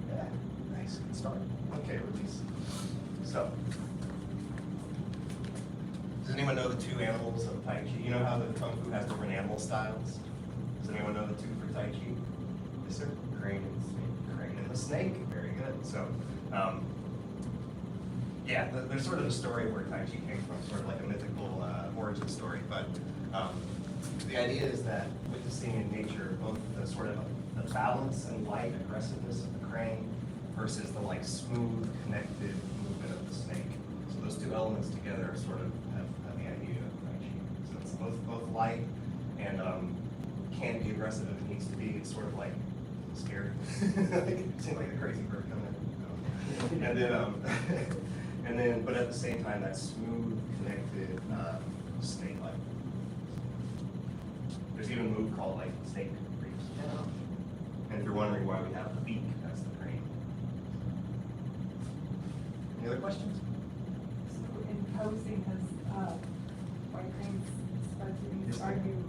Yeah, nice, good start. Okay, release. So, does anyone know the two animals of Tai Chi? You know how the Kung Fu has different animal styles? Does anyone know the two for Tai Chi? Yes, sir? Crane and snake. Crane and the snake, very good. So, yeah, there's sort of a story where Tai Chi came from, sort of like a mythical origin story, but the idea is that witnessing in nature both the sort of the balance and light aggressiveness of the crane, versus the like smooth, connected movement of the snake. So those two elements together sort of have the idea of Tai Chi. So it's both light and can be aggressive if it needs to be. It's sort of like scary. It seems like a crazy bird coming in. And then, but at the same time, that smooth, connected, snake-like. There's even a move called like snake reefs. And if you're wondering why we have the beak, that's the crane. Any other questions? So in posing as white cranes specimens, are you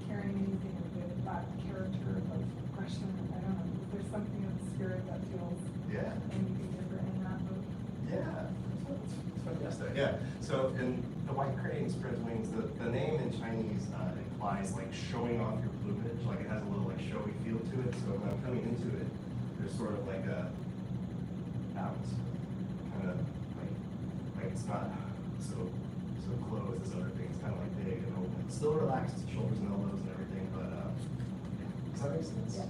carrying anything of that character of aggression? I don't know. Is there something in the spirit that feels Yeah. anything different in that move? Yeah, it's fantastic. Yeah, so in the white crane spreads wings, the name in Chinese implies like showing off your plumage, like it has a little like showy feel to it. So when I'm coming into it, there's sort of like a bounce, kind of like it's not so closed as other things, kind of like big and open. It's still relaxed, shoulders and elbows and everything, but does that make sense? Yes.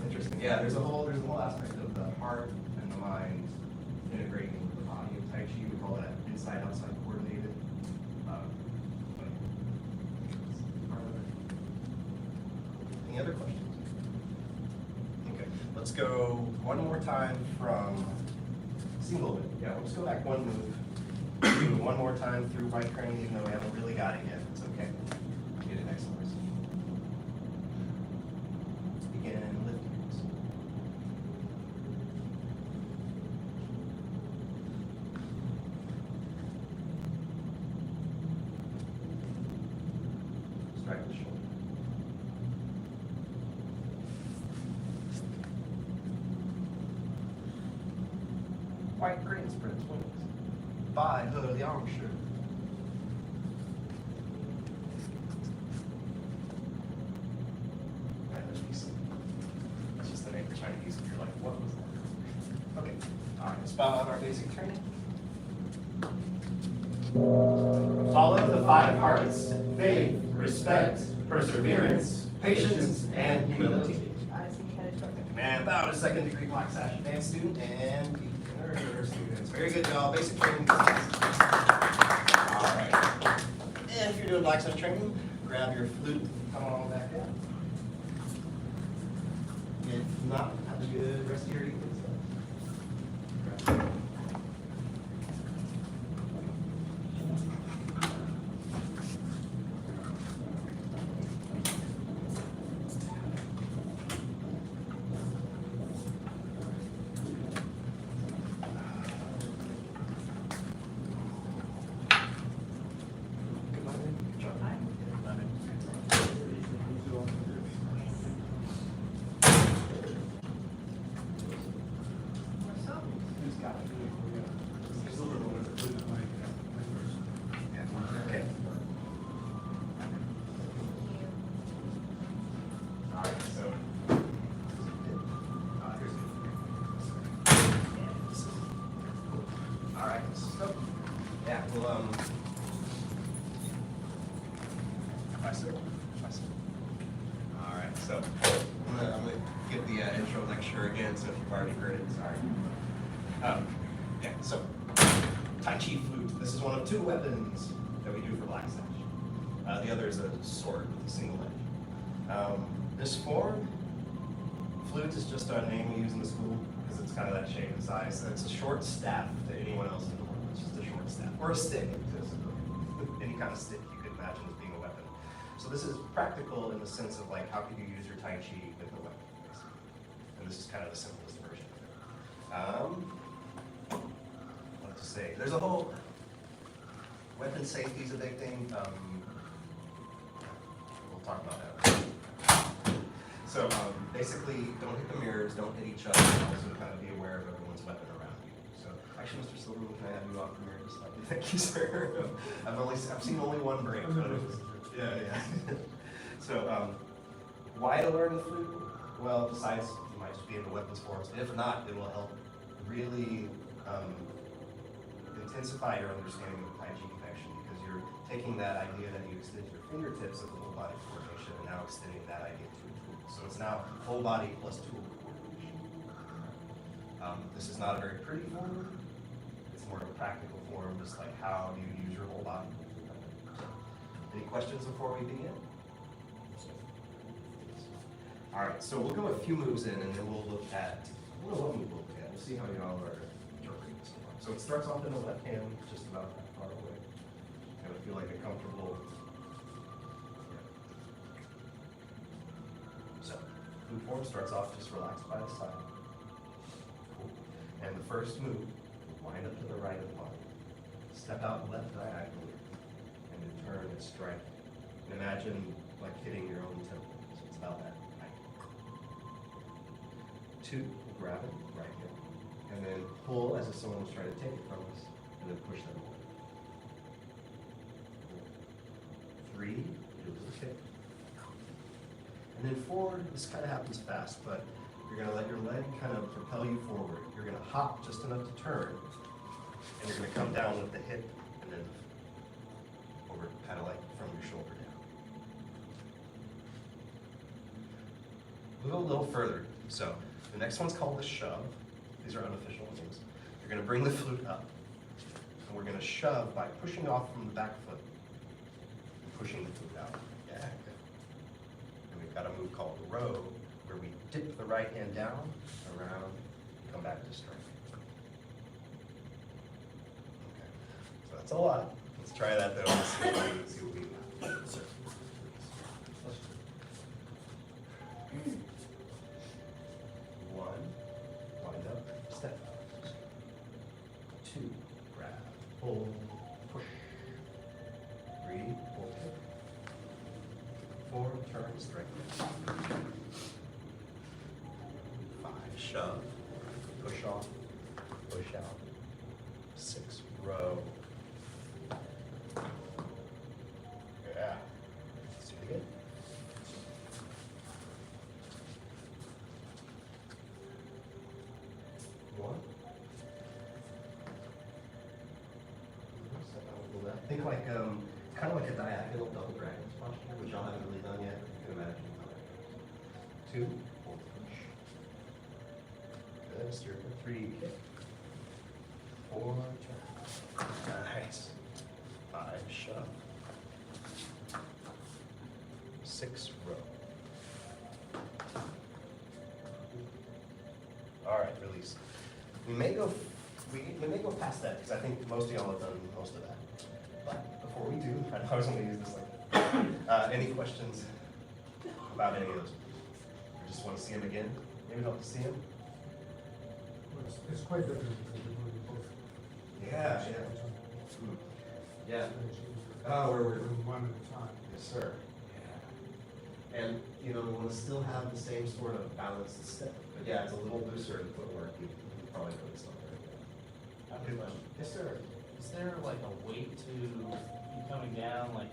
Interesting. Yeah, there's a whole aspect of the heart and the mind integrating with the body of Tai Chi. We call that inside-outside coordinated. But it's part of it. Any other questions? Okay, let's go one more time from single move. Yeah, we'll just go back one move. Do it one more time through white crane, even though we haven't really got it yet. It's okay. Get it next one. Begin lifting. Strike the shoulder. White crane spreads wings. 拜贺亮士。That's just the name for Chinese. You're like, what was that? Okay. All right. Let's bow out our basic training. Follow the 5 hearts: faith, respect, perseverance, patience, and humility. And bow to 2nd degree black sash advanced student and beginner students. Very good, y'all. Basic training. All right. And if you're doing black sash training, grab your flute, come on back down. If not, have a good rest of your evening. Okay. All right, so all right, so yeah, we'll all right, so I'm gonna give the intro lecture again. So if you've already heard it, sorry. Yeah, so Tai Chi flute. This is one of 2 weapons that we do for black sash. The other is a sword with a single edge. This form, flute is just a name we use in the school because it's kind of that shape and size. So it's a short staff to anyone else in the world. It's just a short staff or a stick. Any kind of stick you could imagine as being a weapon. So this is practical in the sense of like how could you use your Tai Chi with a weapon, basically. And this is kind of the simplest version of it. What to say? There's a whole weapon safety is a big thing. We'll talk about that. So basically, don't hit the mirrors, don't hit each other, and also kind of be aware of everyone's weapon around you. So actually, Mr. Silverman, can I have you off the mirror just slightly? Thank you, sir. I've seen only one break. But yeah. So why to learn the flute? Well, besides you might just be in the weapons forums. If not, it will help really intensify your understanding of Tai Chi connection because you're taking that idea that you extend your fingertips of the whole body coordination and now extending that idea to a tool. So it's now whole body plus tool coordination. This is not a very pretty form. It's more of a practical form, just like how do you use your whole body. Any questions before we begin? All right, so we'll go a few moves in, and then we'll look at, what move we'll look at. We'll see how y'all are interpreting this one. So it starts off in the left hand, just about that far away. Kind of feel like a comfortable. So, move form starts off just relaxed by the side. Cool. And the first move, wind up to the right of the body. Step out left diagonally, and then turn and strike. And imagine like hitting your own temple. So it's about that. 2, grab it, right hand, and then pull as if someone was trying to take it from us, and then push them away. 3, do a little kick. And then 4, this kind of happens fast, but you're going to let your leg kind of propel you forward. You're going to hop just enough to turn, and you're going to come down with the hip, and then over, kind of like from your shoulder down. We'll go a little further. So the next one's called the shove. These are unofficial names. You're going to bring the flute up, and we're going to shove by pushing off from the back foot and pushing the flute out. Yeah, good. And we've got a move called row, where we dip the right hand down, around, come back to strike. Okay, so that's a lot. Let's try that though and see what we got. Sir. Wind up, step. 2, grab, pull, push. 3, pull, kick. 4, turn, strike. 5, shove, push off, push out. 6, row. Yeah. Let's do it again. 1. Think like, kind of like a diagonal double dragon's posture, which y'all haven't really done yet. You can imagine how that goes. 2, pull, push. Good, steer for 3, kick. 4, turn. Nice. 5, shove. 6, row. All right, release. We may go past that because I think most of y'all have done most of that. But before we do, I was going to use this like, any questions about any of those? You just want to see them again? Maybe help to see them? It's quite different because we're doing both. Yeah, yeah. Yeah. Oh, we're Doing one at a time. yes, sir. Yeah. And you know, we want to still have the same sort of balanced step. But yeah, it's a little looser in footwork. You probably noticed that. I have a question. Yes, sir. Is there like a weight to you coming down, like,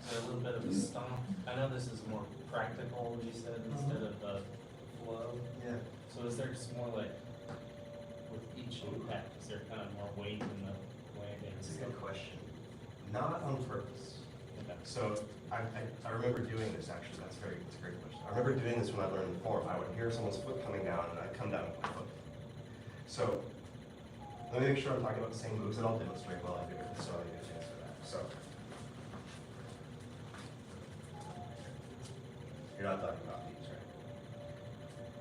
is there a little bit of a stomp? I know this is more practical, you said, instead of a flow. Yeah. So is there just more like, with each impact, is there kind of more weight in the landing? It's a good question. Not on purpose. Okay. So I remember doing this actually. It's a great question. I remember doing this when I learned the form. I would hear someone's foot coming down, and I'd come down with my foot. So let me make sure I'm talking about the same moves, and I'll demonstrate while I do it, so I get a chance for that. So you're not talking about these, right?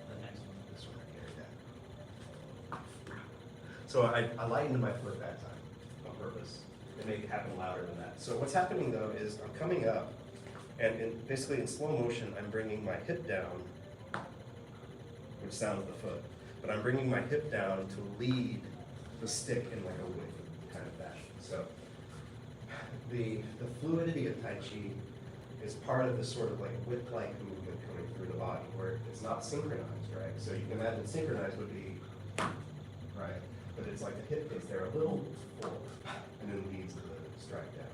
The next one. This one right here, yeah. So I lightened my foot that time on purpose and make it happen louder than that. So what's happening though is I'm coming up, and basically in slow motion, I'm bringing my hip down, which sounds the foot, but I'm bringing my hip down to lead the stick in like a whip kind of fashion. So the fluidity of Tai Chi is part of this sort of like whip-like movement coming through the body, where it's not synchronized, right? So you can imagine synchronized would be, right? But it's like the hip gets there a little forward, and then leads to the strike down.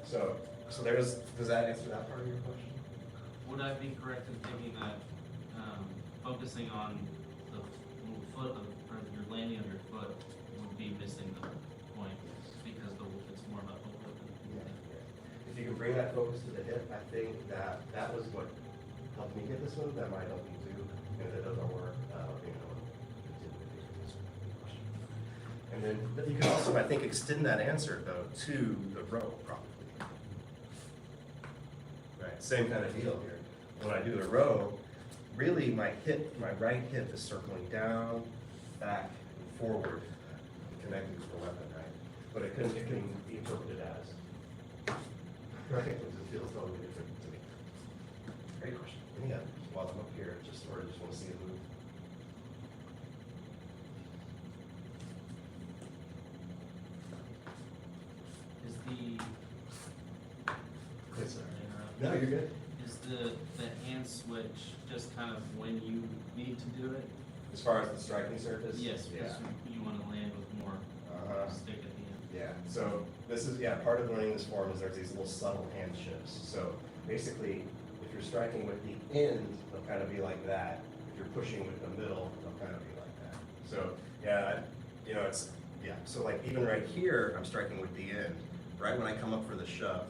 So does that answer that part of your question? Would I be correct in thinking that focusing on the foot of, or your landing of your foot would be missing the point because it's more about the foot? Yeah. If you can bring that focus to the hip, I think that was what helped me get this one. That might help you too. If it doesn't work, you know, continue to do this. And then but you can also, I think, extend that answer though to the row probably. Right, same kind of deal here. When I do a row, really my right hip is circling down, back, and forward, connecting to the weapon, right? But it can be interpreted as, right? It just feels totally different to me. Great question. Any others? While I'm up here, just want to see it move. Is the, Yes, sir. sorry to interrupt. No, you're good. Is the hand switch just kind of when you need to do it? As far as the striking surface? Yes, Yeah. because you want to land with more stick at the end. Yeah, so this is, yeah, part of learning this form is there's these little subtle hand shifts. So basically, if you're striking with the end, they'll kind of be like that. If you're pushing with the middle, they'll kind of be like that. So, yeah, you know, it's, yeah. So like even right here, I'm striking with the end. Right when I come up for the shove,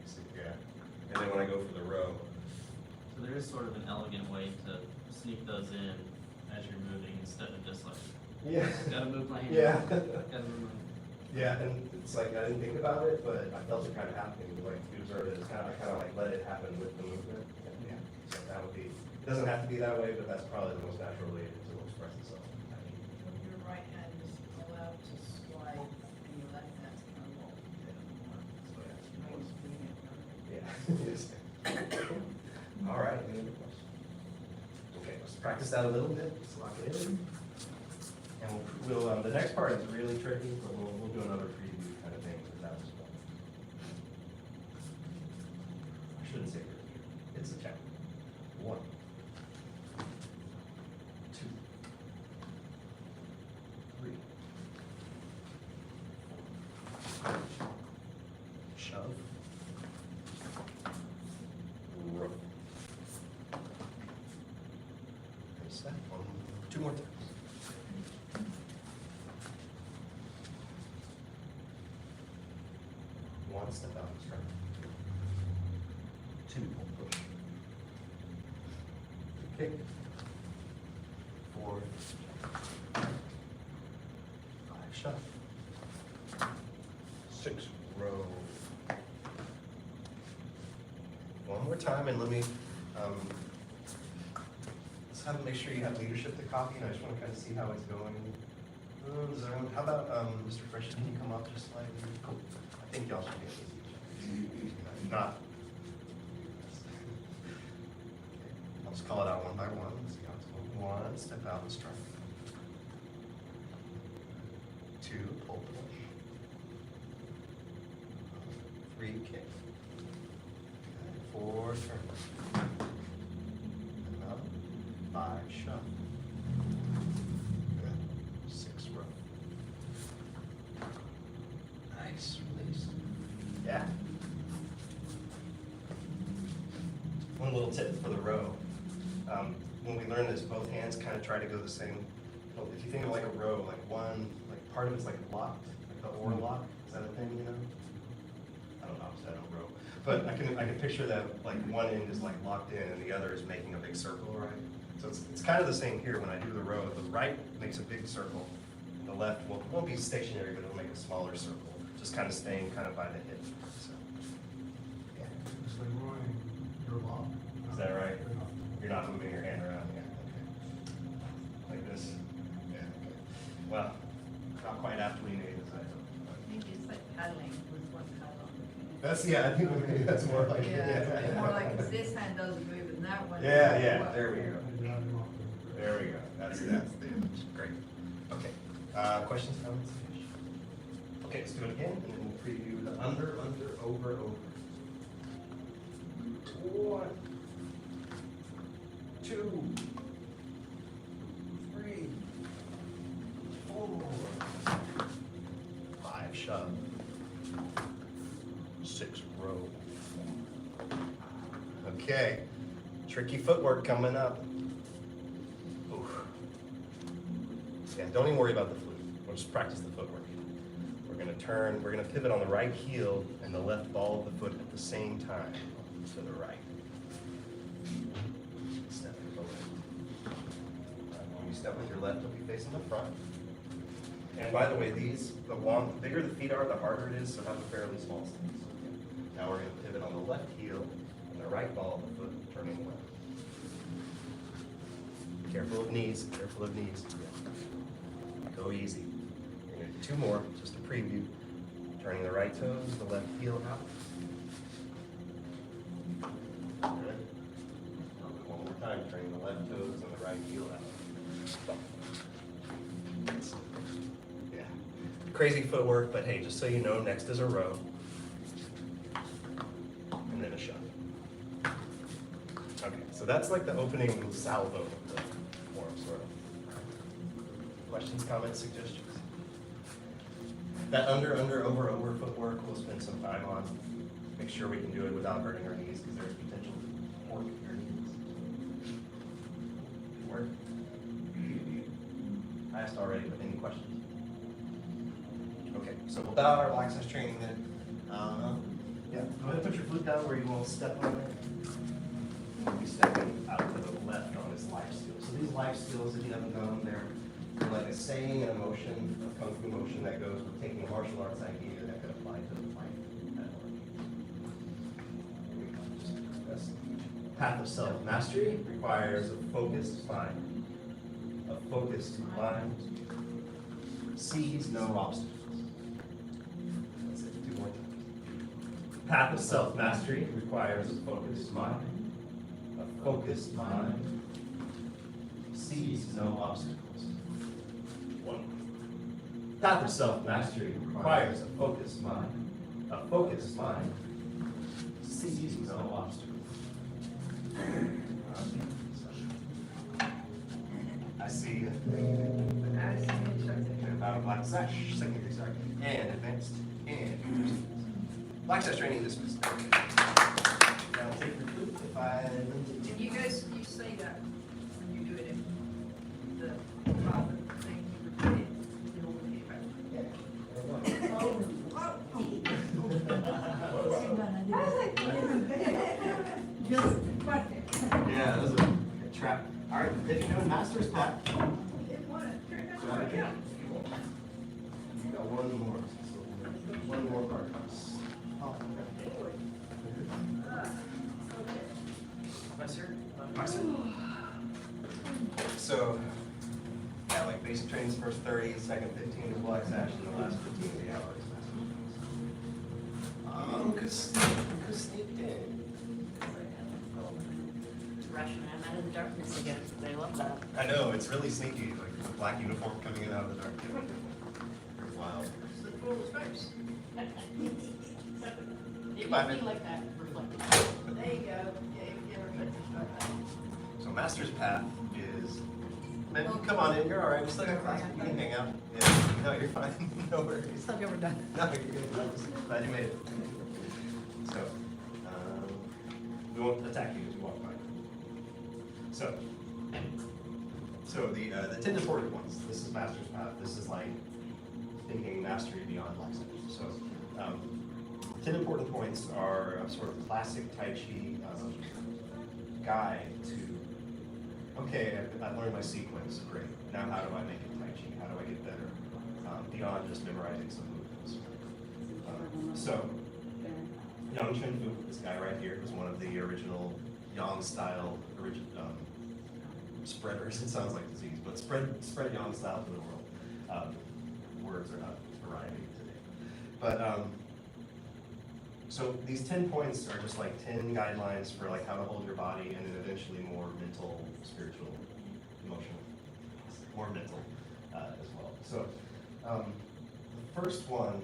you see, yeah. And then when I go for the row. So there is sort of an elegant way to sneak those in as you're moving instead of just like, Yeah. gotta move my hand. Yeah. Gotta move my hand. Yeah, and it's like, I didn't think about it, but I felt it kind of happening, like, you observe it, it's kind of, I kind of like let it happen with the movement. Yeah, so that would be, it doesn't have to be that way, but that's probably the most natural way to express itself. When your right hand is allowed to slide and your left hand's kind of hold. Yeah. It is. All right, any other questions? Okay, let's practice that a little bit, let's lock it in. And we'll, the next part is really tricky, but we'll do another preview kind of thing, because that was fun. I shouldn't say preview, it's a challenge. 1, 2, 3, 4. Shove. Row. And set. 1, 2 more times. One, step out and strike. 2, push. Kick. 4, 5, shove. 6, row. One more time, and let me, let's have, make sure you have leadership to copy, and I just want to kind of see how it's going. How about, Mr. Fresh, can you come up just slightly? Cool. I think y'all should be able to see. If not. I'll just call it out one by one. Let's see how it's going. 1, step out and strike. 2, pull push. 3, kick. 4, turn. And up. 5, shove. Good. 6, row. Nice, release. Yeah. One little tip for the row. When we learn this, both hands kind of try to go the same. If you think of like a row, like one, like part of it's like locked, like the or lock. Is that a thing, you know? I don't know, I don't row. But I can picture that like one end is like locked in and the other is making a big circle, right? So it's kind of the same here when I do the row. The right makes a big circle. The left won't be stationary, but it'll make a smaller circle. Just kind of staying kind of by the hip. So, yeah. It's like Roy, you're locked. Is that right? You're not moving your hand around, yeah, okay. Like this? Yeah, okay. Well, not quite aptly made as I hope. I think it's like paddling with one paddle. That's, yeah, I think maybe that's more like, Yeah, it's more like if this hand doesn't move and that one. Yeah, doesn't yeah, work. there we go. There we go. That's the image. Great. Okay. Questions, comments? Okay, let's do it again, and then we'll preview the under, over, over. 1, 2, 3, 4, 5, shove. 6, row. Okay, tricky footwork coming up. Oof. Yeah, don't even worry about the flute. We'll just practice the footwork. We're gonna turn, we're gonna pivot on the right heel and the left ball of the foot at the same time to the right. Step forward. When you step with your left, you'll be facing the front. And by the way, the bigger the feet are, the harder it is, so have a fairly small stance. Now we're going to pivot on the left heel and the right ball of the foot turning left. Careful of knees, careful of knees. Go easy. You're going to do two more, just a preview. Turning the right toes, the left heel out. Good. One more time, turning the left toes and the right heel out. Yeah. Crazy footwork, but hey, just so you know, next is a row. And then a shove. Okay, so that's like the opening salvo of the form, sort of. Questions, comments, suggestions? That under, over footwork we'll spend some time on. Make sure we can do it without hurting our knees because there's potential to pork your knees. Good work. I asked already, but any questions? Okay, so we'll bow our access training then. Yeah, go ahead and put your foot down where you won't step on it. We'll be stepping out to the left on this life skills. So these life skills, if you haven't done them, they're like a saying and a motion, a kung fu motion that goes with taking a martial arts idea that could apply to life at work. Path of self-mastery requires a focused mind. A focused mind sees no obstacles. That's it, 2 more times. Path of self-mastery requires a focused mind. A focused mind sees no obstacles. 1. Path of self-mastery requires a focused mind. A focused mind sees no obstacles. I see black sash, secondary, sorry, and advanced, and black sash training dismissed. Now take your flute if I. And you guys, you say that when you do it in the father thing, you repeat it, you'll repeat it back. Yeah, that was a trap. All right, if you know Master's Path, grab a drink. Got one more. So one more part. So, yeah, like basic training's first 30, second 15 is black sash, and the last 15 is the hours. Could sneaked in. Russian, I'm out of the darkness again. They love that. I know, it's really sneaky, like the black uniform coming in out of the dark. Wow. It's the full space. It must be like that, reflective. There you go. Yeah, you get reflective like that. So Master's Path is, man, come on in, you're all right, we still got class, we can hang out. Yeah, no, you're fine, no worries. It's not over done. No, you're good, I'm just glad you made it. So, we won't attack you as you walk by. So the 10 important ones, this is Master's Path, this is like thinking mastery beyond lessons. So, 10 important points are a sort of classic Tai Chi guide to, okay, I learned my sequence, great. Now how do I make it Tai Chi? How do I get better? Beyond just memorizing some movements. So, Yang Chen Fu, this guy right here, was one of the original Yang style spreaders. It sounds like disease, but spread Yang style to the world. Words are not arriving today. But so these 10 points are just like 10 guidelines for like how to hold your body, and then eventually more mental, spiritual, emotional, more mental as well. So the first one,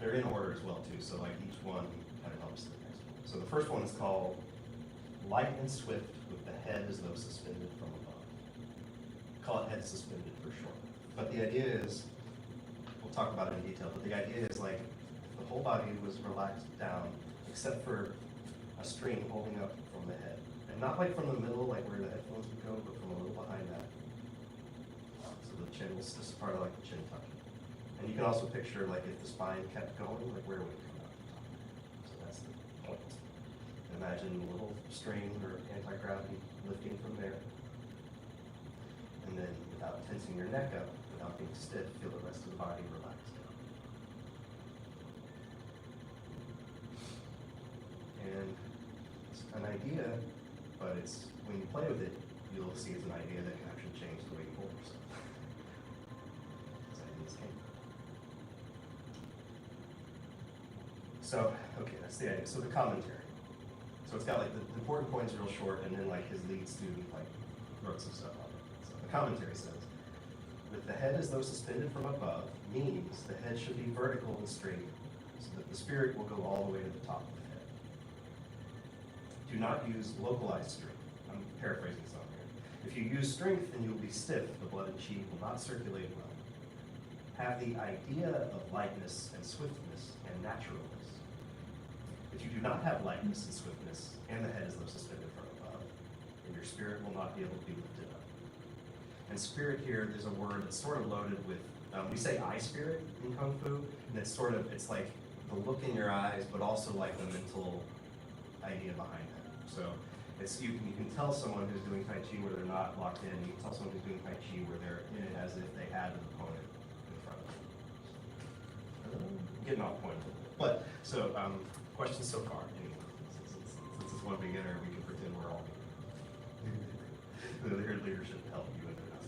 they're in order as well too. So like each one kind of helps the next one. So the first one is called light and swift with the head as though suspended from above. Call it head suspended for short. But the idea is, we'll talk about it in detail, but the idea is like the whole body was relaxed down except for a string holding up from the head. And not like from the middle, like where the headphones would go, but from a little behind that. So the chin was this is part of like the chin tuck. And you can also picture like if the spine kept going, like where would it come out? So that's the point. Imagine a little string or anti-gravity lifting from there. And then without tensing your neck up, the without being stiff, feel the rest of the body relax down. And it's an idea, but it's when you play with it, you'll see it's an idea that can actually change the way you hold yourself. These ideas can. So, okay, that's the idea. So the commentary. So it's got like the important points real short, and then like his lead student like wrote some stuff on it. So the commentary says, with the head as though suspended from above means the head should be vertical and straight, so that the spirit will go all the way to the top of the head. Do not use localized strength. I'm paraphrasing some here. If you use strength, then you will be stiff. The blood and chi will not circulate well. Have the idea of lightness and swiftness and naturalness. If you do not have lightness and swiftness, and the head is though suspended from above, then your spirit will not be able to be lifted up. And spirit here, there's a word that's sort of loaded with, we say eye spirit in Kung Fu, and it's like the look in your eyes, but also like the mental idea behind it. So it's you can tell someone who's doing Tai Chi where they're not locked in, you can tell someone who's doing Tai Chi where they're in it as if they had an opponent in front of them. Getting off point a little bit. But, so, questions so far, anyway. Since it's one beginner, we can pretend we're all beginners. Their leadership help you and they're not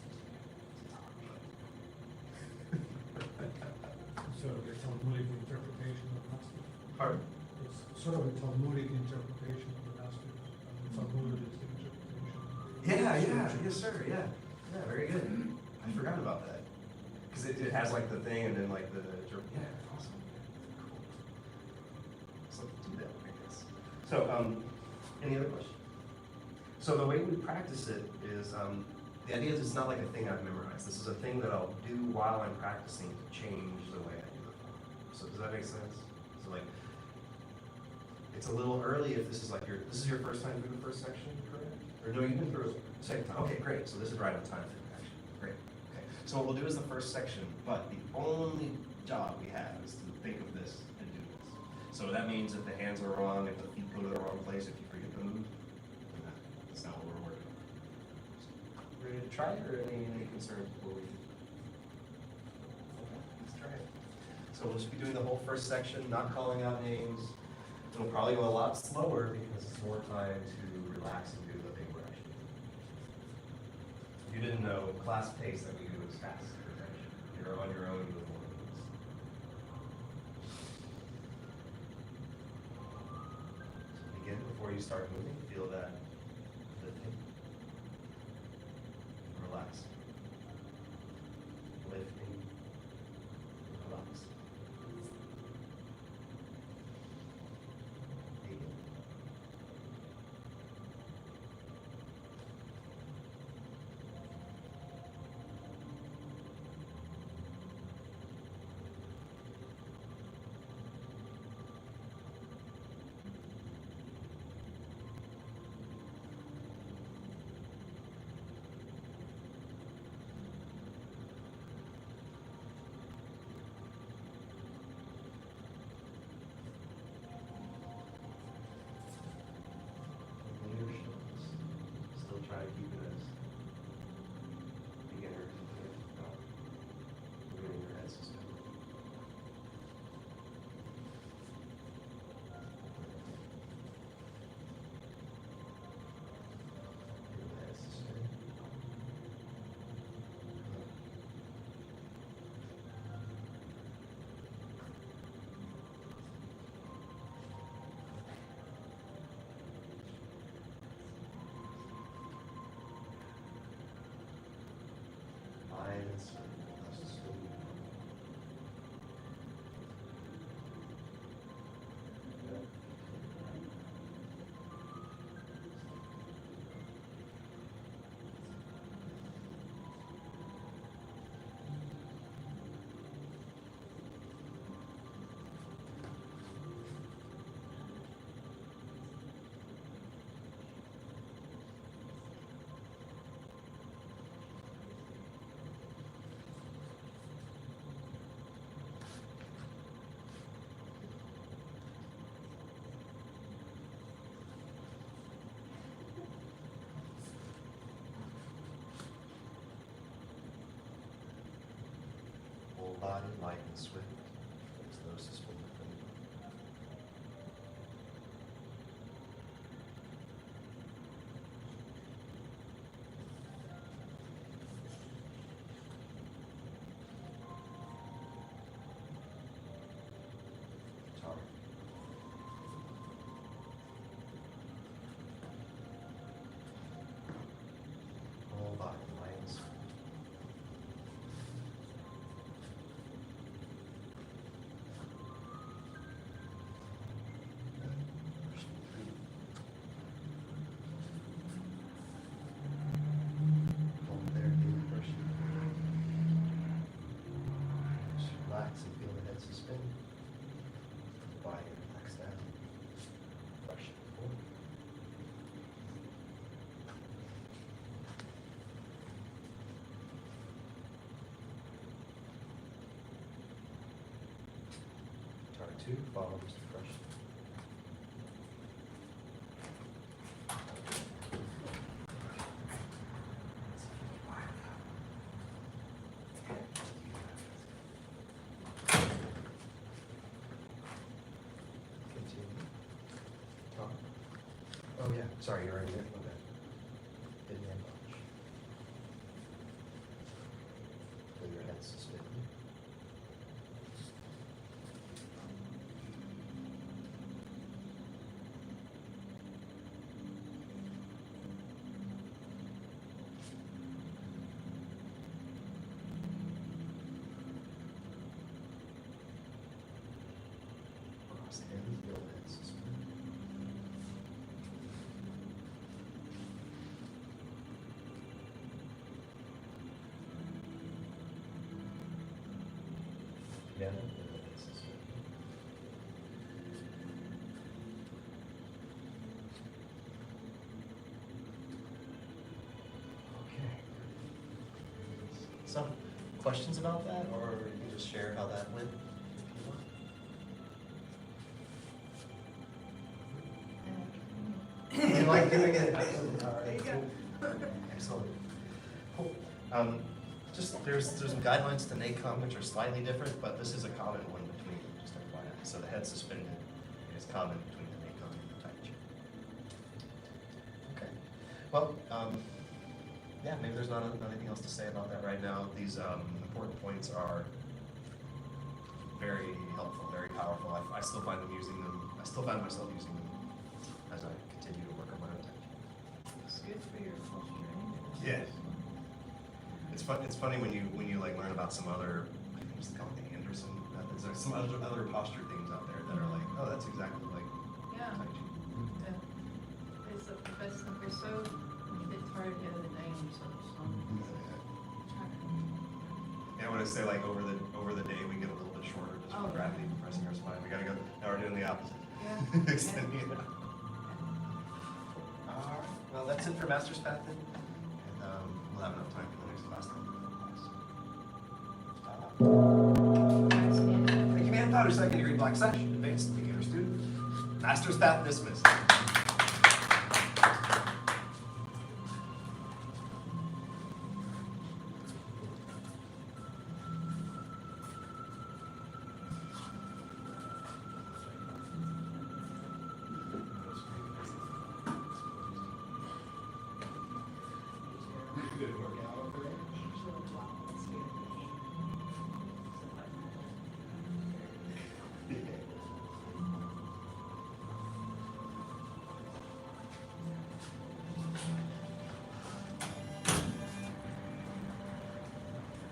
Sort of a Talmudic interpretation of Master. Pardon? It's sort of a Talmudic interpretation of the Master. Talmud is the interpretation. Yeah, yes sir, yeah. Yeah, very good. I forgot about that. Because it has like the thing and then like the, yeah, awesome. Cool. So do that, I guess. So, any other questions? So the way we practice it is, the idea is it's not like a thing I've memorized. This is a thing that I'll do while I'm practicing to change the way I do the form. So does that make sense? So like, it's a little early if this is like this is your first time through the first section, correct? Or no, you've been through it the second time. Okay, great. So this is right on time for you, actually. Great. Okay. So what we'll do is the first section, but the only job we have is to think of this and do this. So that means if the hands are wrong, if the feet go to the wrong place, if you forget to move, that's not what we're working on. Ready to try it, or any concerns before we? Okay, let's try it. So we'll just be doing the whole first section, not calling out names. It'll probably go a lot slower because it's more time to relax and do the thing we're actually doing. If you didn't know, class pace that we do is fast. You're on your own with one of these. So begin before you start moving. Feel that lifting. Relax. Lifting. Relax. Begin. Still try to keep it as beginner if moving your head suspended. Your head suspended. Mind and spirit must still be one. Good. body, light and swift, as those suspended from the guitar. Whole body, light and swift. Hold there, feel the pressure. Just relax and feel the head suspended. The body relax down. Pressure forward. Guitar 2 follows the pressure. Continue. Talk. Oh yeah, sorry, you're already there. Okay. Didn't end much. Feel your head suspended. Cross hands, feel the head suspended. Together, feel the head suspended. Okay. Some questions about that, or you can just share how that went? if you want. You like doing it? All right, cool. Excellent. Cool. Just, there's some guidelines to NACOM which are slightly different, but this is a common one between, just FYI. So the head suspended is common between the NACOM and the Tai Chi. Okay. Well, yeah, maybe there's not anything else to say about that right now. These important points are very helpful, very powerful. I still find them using them. I still find myself using them as I continue to work on my own Tai Chi. It's good for your posture anyway. Yeah. It's funny when you like learn about some other, I think it's called the Anderson methods, or some other posture things out there that are like, oh, that's exactly like Yeah. Tai Chi. It's a professional, we're so, it's hard to get the name, so. Yeah, I want to say like over the day we get a little bit shorter just Oh, from gravity compressing our spine. We gotta go. Now we're doing the opposite. Yeah. Extending it out. All right. Well, that's it for Master's Path then, and we'll have enough time for the next last time. Thank you, man. Powder second degree black sash, advanced beginner student, Master's Path dismissed. Good workout over there.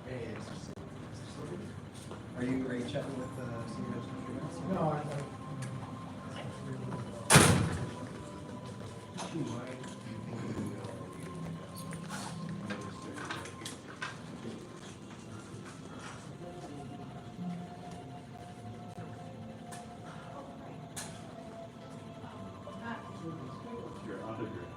Hey, are you chatting with senior instructor? No, I, Your autograph.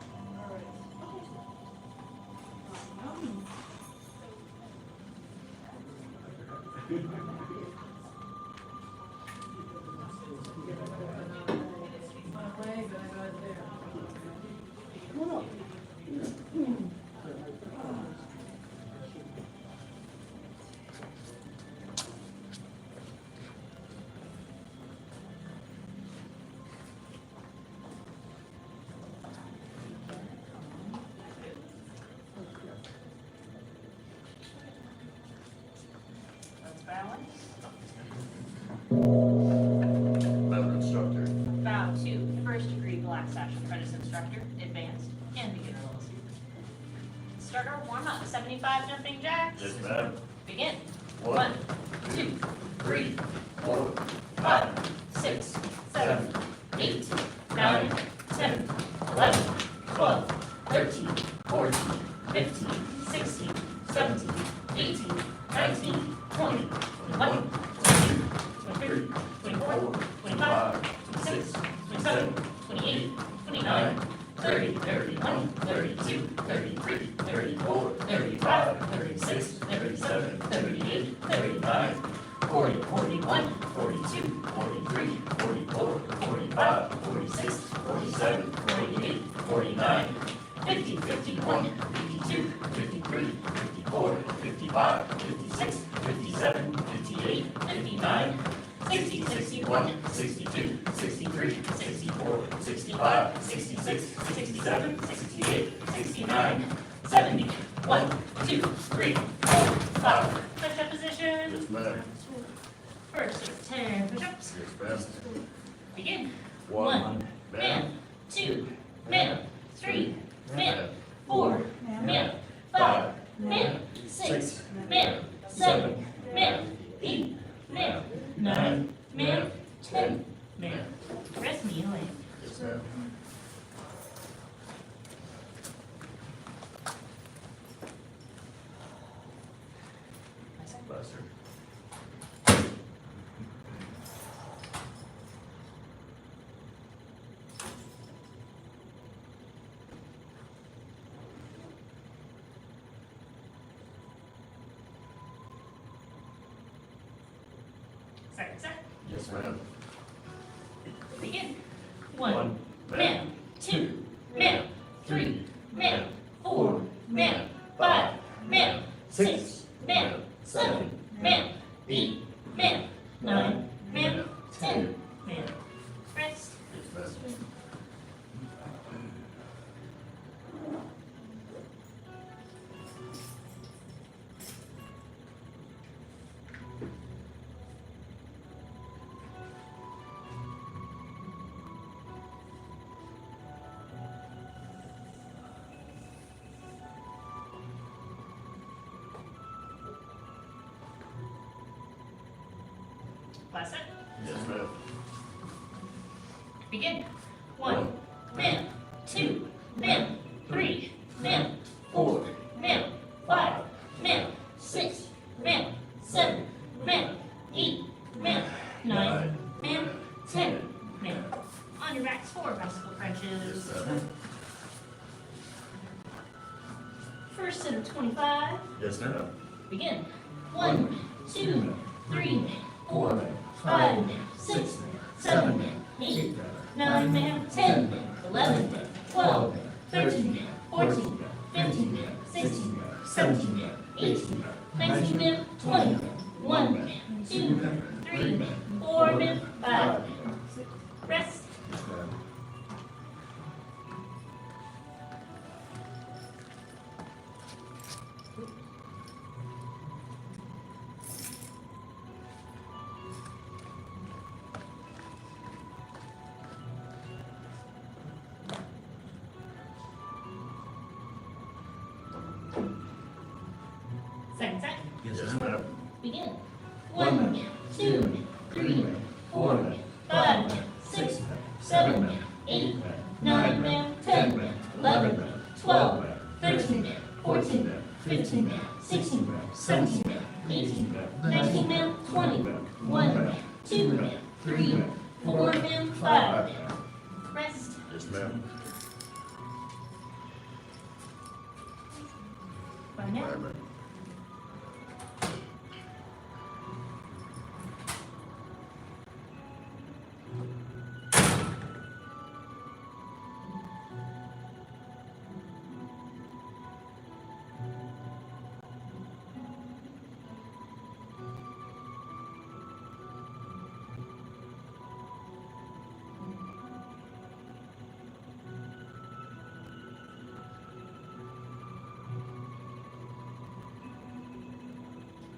out to first degree Black Sash Apprentice Instructor, Advanced, and Beginner level students. Start our warm-up, 75 jumping jacks. Yes, ma'am. Begin. 1, 2, 3, 4, 5, 6, 7, 8, 9, 10, 11, 12, 13, 14, 15, 16, 17, 18, 19, 20, 21, 22, 23, 24, 25, 26, 27, 28, 29, 30, 31, 32, 33, 34, 35, 36, 37, 38, 39, 40, 41, 42, 43, 44, 45, 46, 47, 48, 49, 50, 51, 52, 53, 54, 55, 56, 57, 58, 59, 60, 61, 62, 63, 64, 65, 66, 67, 68, 69, 70, 1, 2, 3, 4, 5. Push-up position. Yes, ma'am. First is 10 push-ups. Yes, ma'am. Begin. 1, man, 2, man, 3, man, 4, man, 5, man, 6, man, 7, man, 8, man, 9, man, 10, man. Rest kneeling. Yes, ma'am. Buster. Second set. Yes, ma'am. Begin. 1, man, 2, man, 3, man, 4, man, 5, man, 6, man, 7, man, 8, man, 9, man, 10, man. Rest. Yes, ma'am. Last set. Yes, ma'am. Begin. 1, man, 2, man, 3, man, 4, man, 5, man, 6, man, 7, man, 8, man, 9, man, 10, man. On your backs, 4 bicycle crunches. Yes, ma'am. First set of 25. Yes, ma'am. Begin. 1, 2, 3, 4, 5, 6, 7, 8, 9, man, 10, 11, 12, 13, 14, 15, 16, 17, 18, 19, man, 20, 1, 2, 3, 4, man, 5. Rest. Yes, ma'am. Second set. Yes, ma'am. Begin. 1, 2, 3, 4, 5, 6, 7, 8, 9, man, 10, 11, 12, 13, 14, 15, 16, 17, 18, 19, man, 20, 1, 2, 3, 4, man, 5. Rest. Yes, ma'am. By now.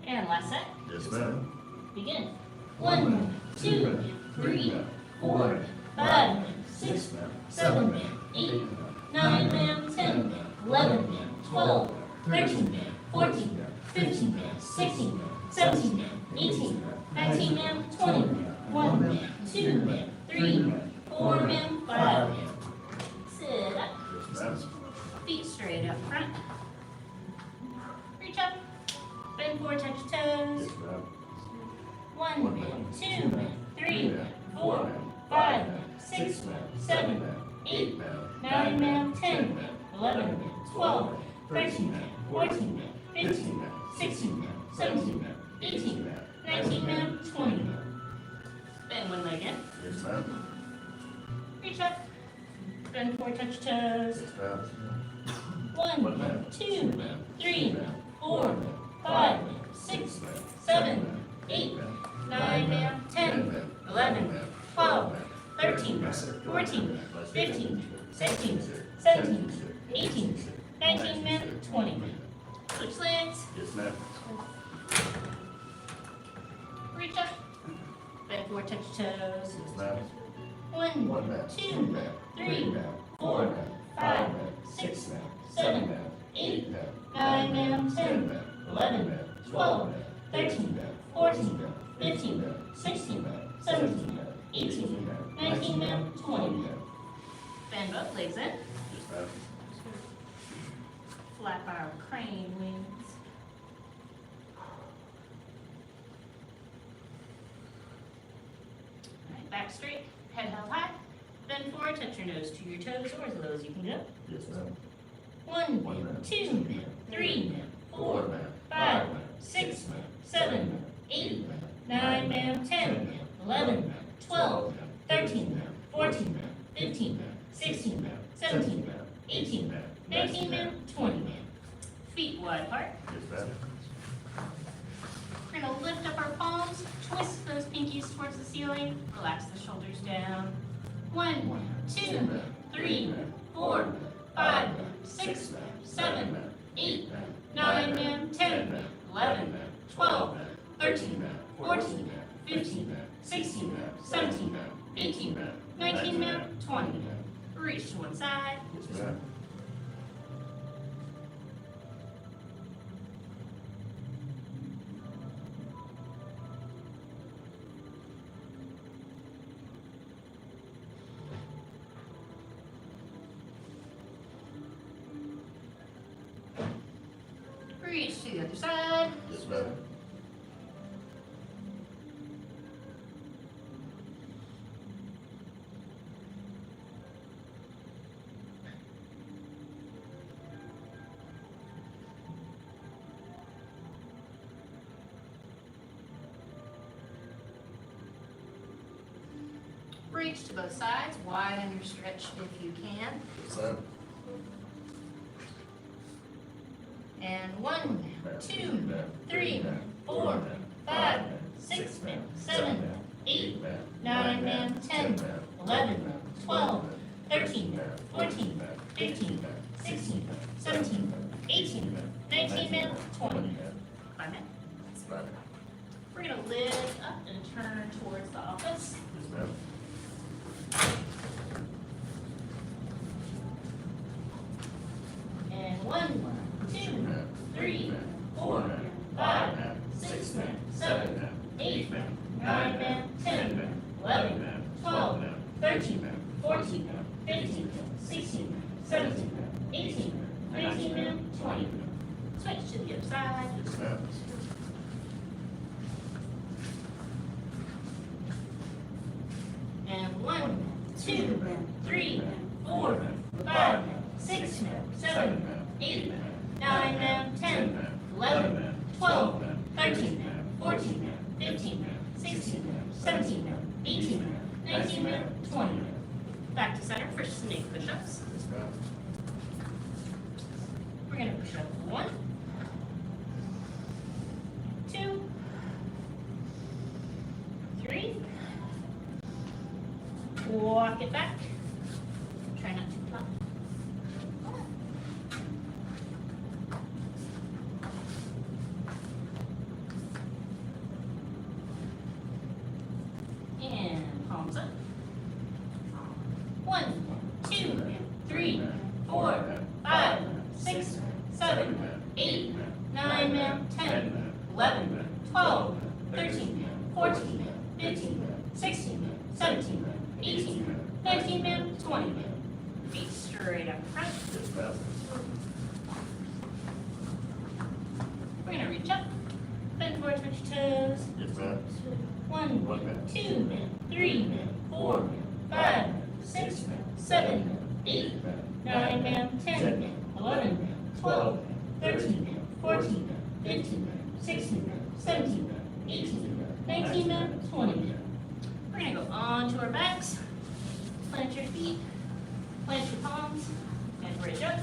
And last set. Yes, ma'am. Begin. 1, 2, 3, 4, 5, 6, 7, 8, 9, 10, 11, 12, 13, 14, 15, 16, 17, 18, 19, 20, 1, 2, 3, 4, 5. Sit up. Feet straight up front. Reach up. Bend forward, touch your toes. 1, 2, 3, 4, 5, 6, 7, 8, 9, 10, 11, 12, 13, 14, 15, 16, 17, 18, 19, 20. Bend one leg in. Reach up. Bend forward, touch toes. 1, 2, 3, 4, 5, 6, 7, 8, 9, 10, 11, 12, 13, 14, 15, 16, 17, 18, 19, 20. Switch legs. Reach up. Bend forward, touch toes. 1, 2, 3, 4, 5, 6, 7, 8, 9, 10, 11, 12, 13, 14, 15, 16, 17, 18, 19, 20. Bend both legs in. Flap our crane wings. All right, back straight, head held high. Bend forward, touch your nose to your toes or as low as you can go. 1, 2, 3, 4, 5, 6, 7, 8, 9, 10, 11, 12, 13, 14, 15, 16, 17, 18, 19, 20. Feet wide apart. We're going to lift up our palms, twist those pinkies towards the ceiling, relax the shoulders down. 1, 2, 3, 4, 5, 6, 7, 8, 9, 10, 11, 12, 13, 14, 15, 16, 17, 18, 19, 20. Reach to one side. Reach to the other side. Reach to both sides, widen your stretch if you can. And 1, 2, 3, 4, 5, 6, 7, 8, 9, 10, 11, 12, 13, 14, 15, 16, 17, 18, 19, 20. 5 minutes. We're going to lift up and turn towards the office. And 1, 2, 3, 4, 5, 6, 7, 8, 9, 10, 11, 12, 13, 14, 15, 16, 17, 18, 19, 20. Switch to the other side. And 1, 2, 3, 4, 5, 6, 7, 8, 9, 10, 11, 12, 13, 14, 15, 16, 17, 18, 19, 20. Back to center for snake push-ups. We're going to push up 1, 2, 3. Walk it back. Try not to flop. And palms up. 1, 4, 5, 6, 7, 8, 9, ma'am, 10, 11, 12, 13, 14, 15, 16, 17, 18, 19, ma'am, 20, ma'am. Feet straight up front. We're gonna reach up, bend forward, touch toes. 1, 2, 3, 4, 5, 6, 7, 8, 9, ma'am, 10, 11, 12, 13, 14, 15, 16, 17, 18, 19, ma'am, 20. We're gonna go onto our backs, plant your feet, plant your palms, and bridge up.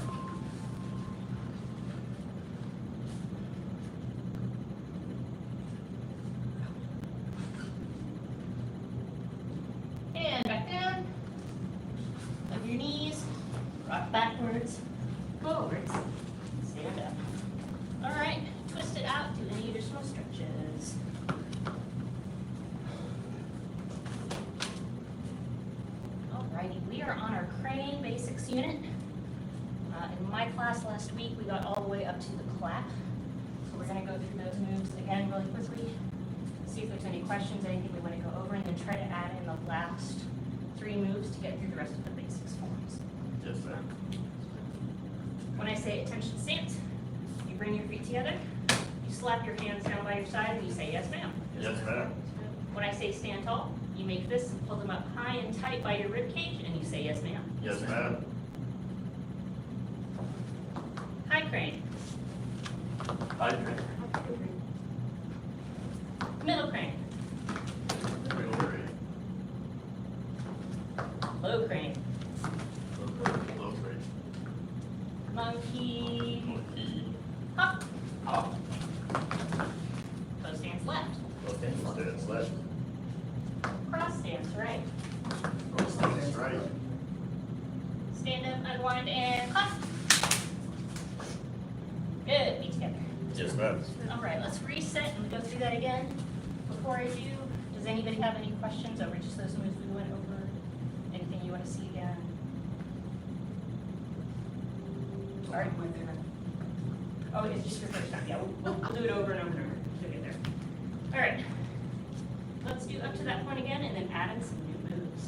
And back down. Hug your knees, rock backwards, forwards, stand up. All right, twist it out, do any additional stretches. Alrighty, we are on our crane basics unit. In my class last week, we got all the way up to the clap. So we're gonna go through those moves again really quickly. See if there's any questions, anything we want to go over, and then try to add in the last 3 moves to get through the rest of the basics forms. Yes, ma'am. When I say attention stance, you bring your feet together, you slap your hands down by your side, and you say, yes, ma'am. Yes, ma'am. When I say stand tall, you make fists and pull them up high and tight by your rib cage, and you say, yes, ma'am. Yes, ma'am. High crane, High crane. middle crane, Middle crane. low crane, Low crane. monkey, Monkey. hop, Hop. close stance left, Stance left. cross stance right, Stance right. stand up, unwind, and clap. Good, feet together. Yes, ma'am. All right, let's reset and go through that again. Before I do, does anybody have any questions over just those moves we went over? Anything you want to see again? All right. Oh, it's just your first time. Yeah, we'll do it over and over and over. She'll get there. All right. Let's do up to that point again and then add in some new moves.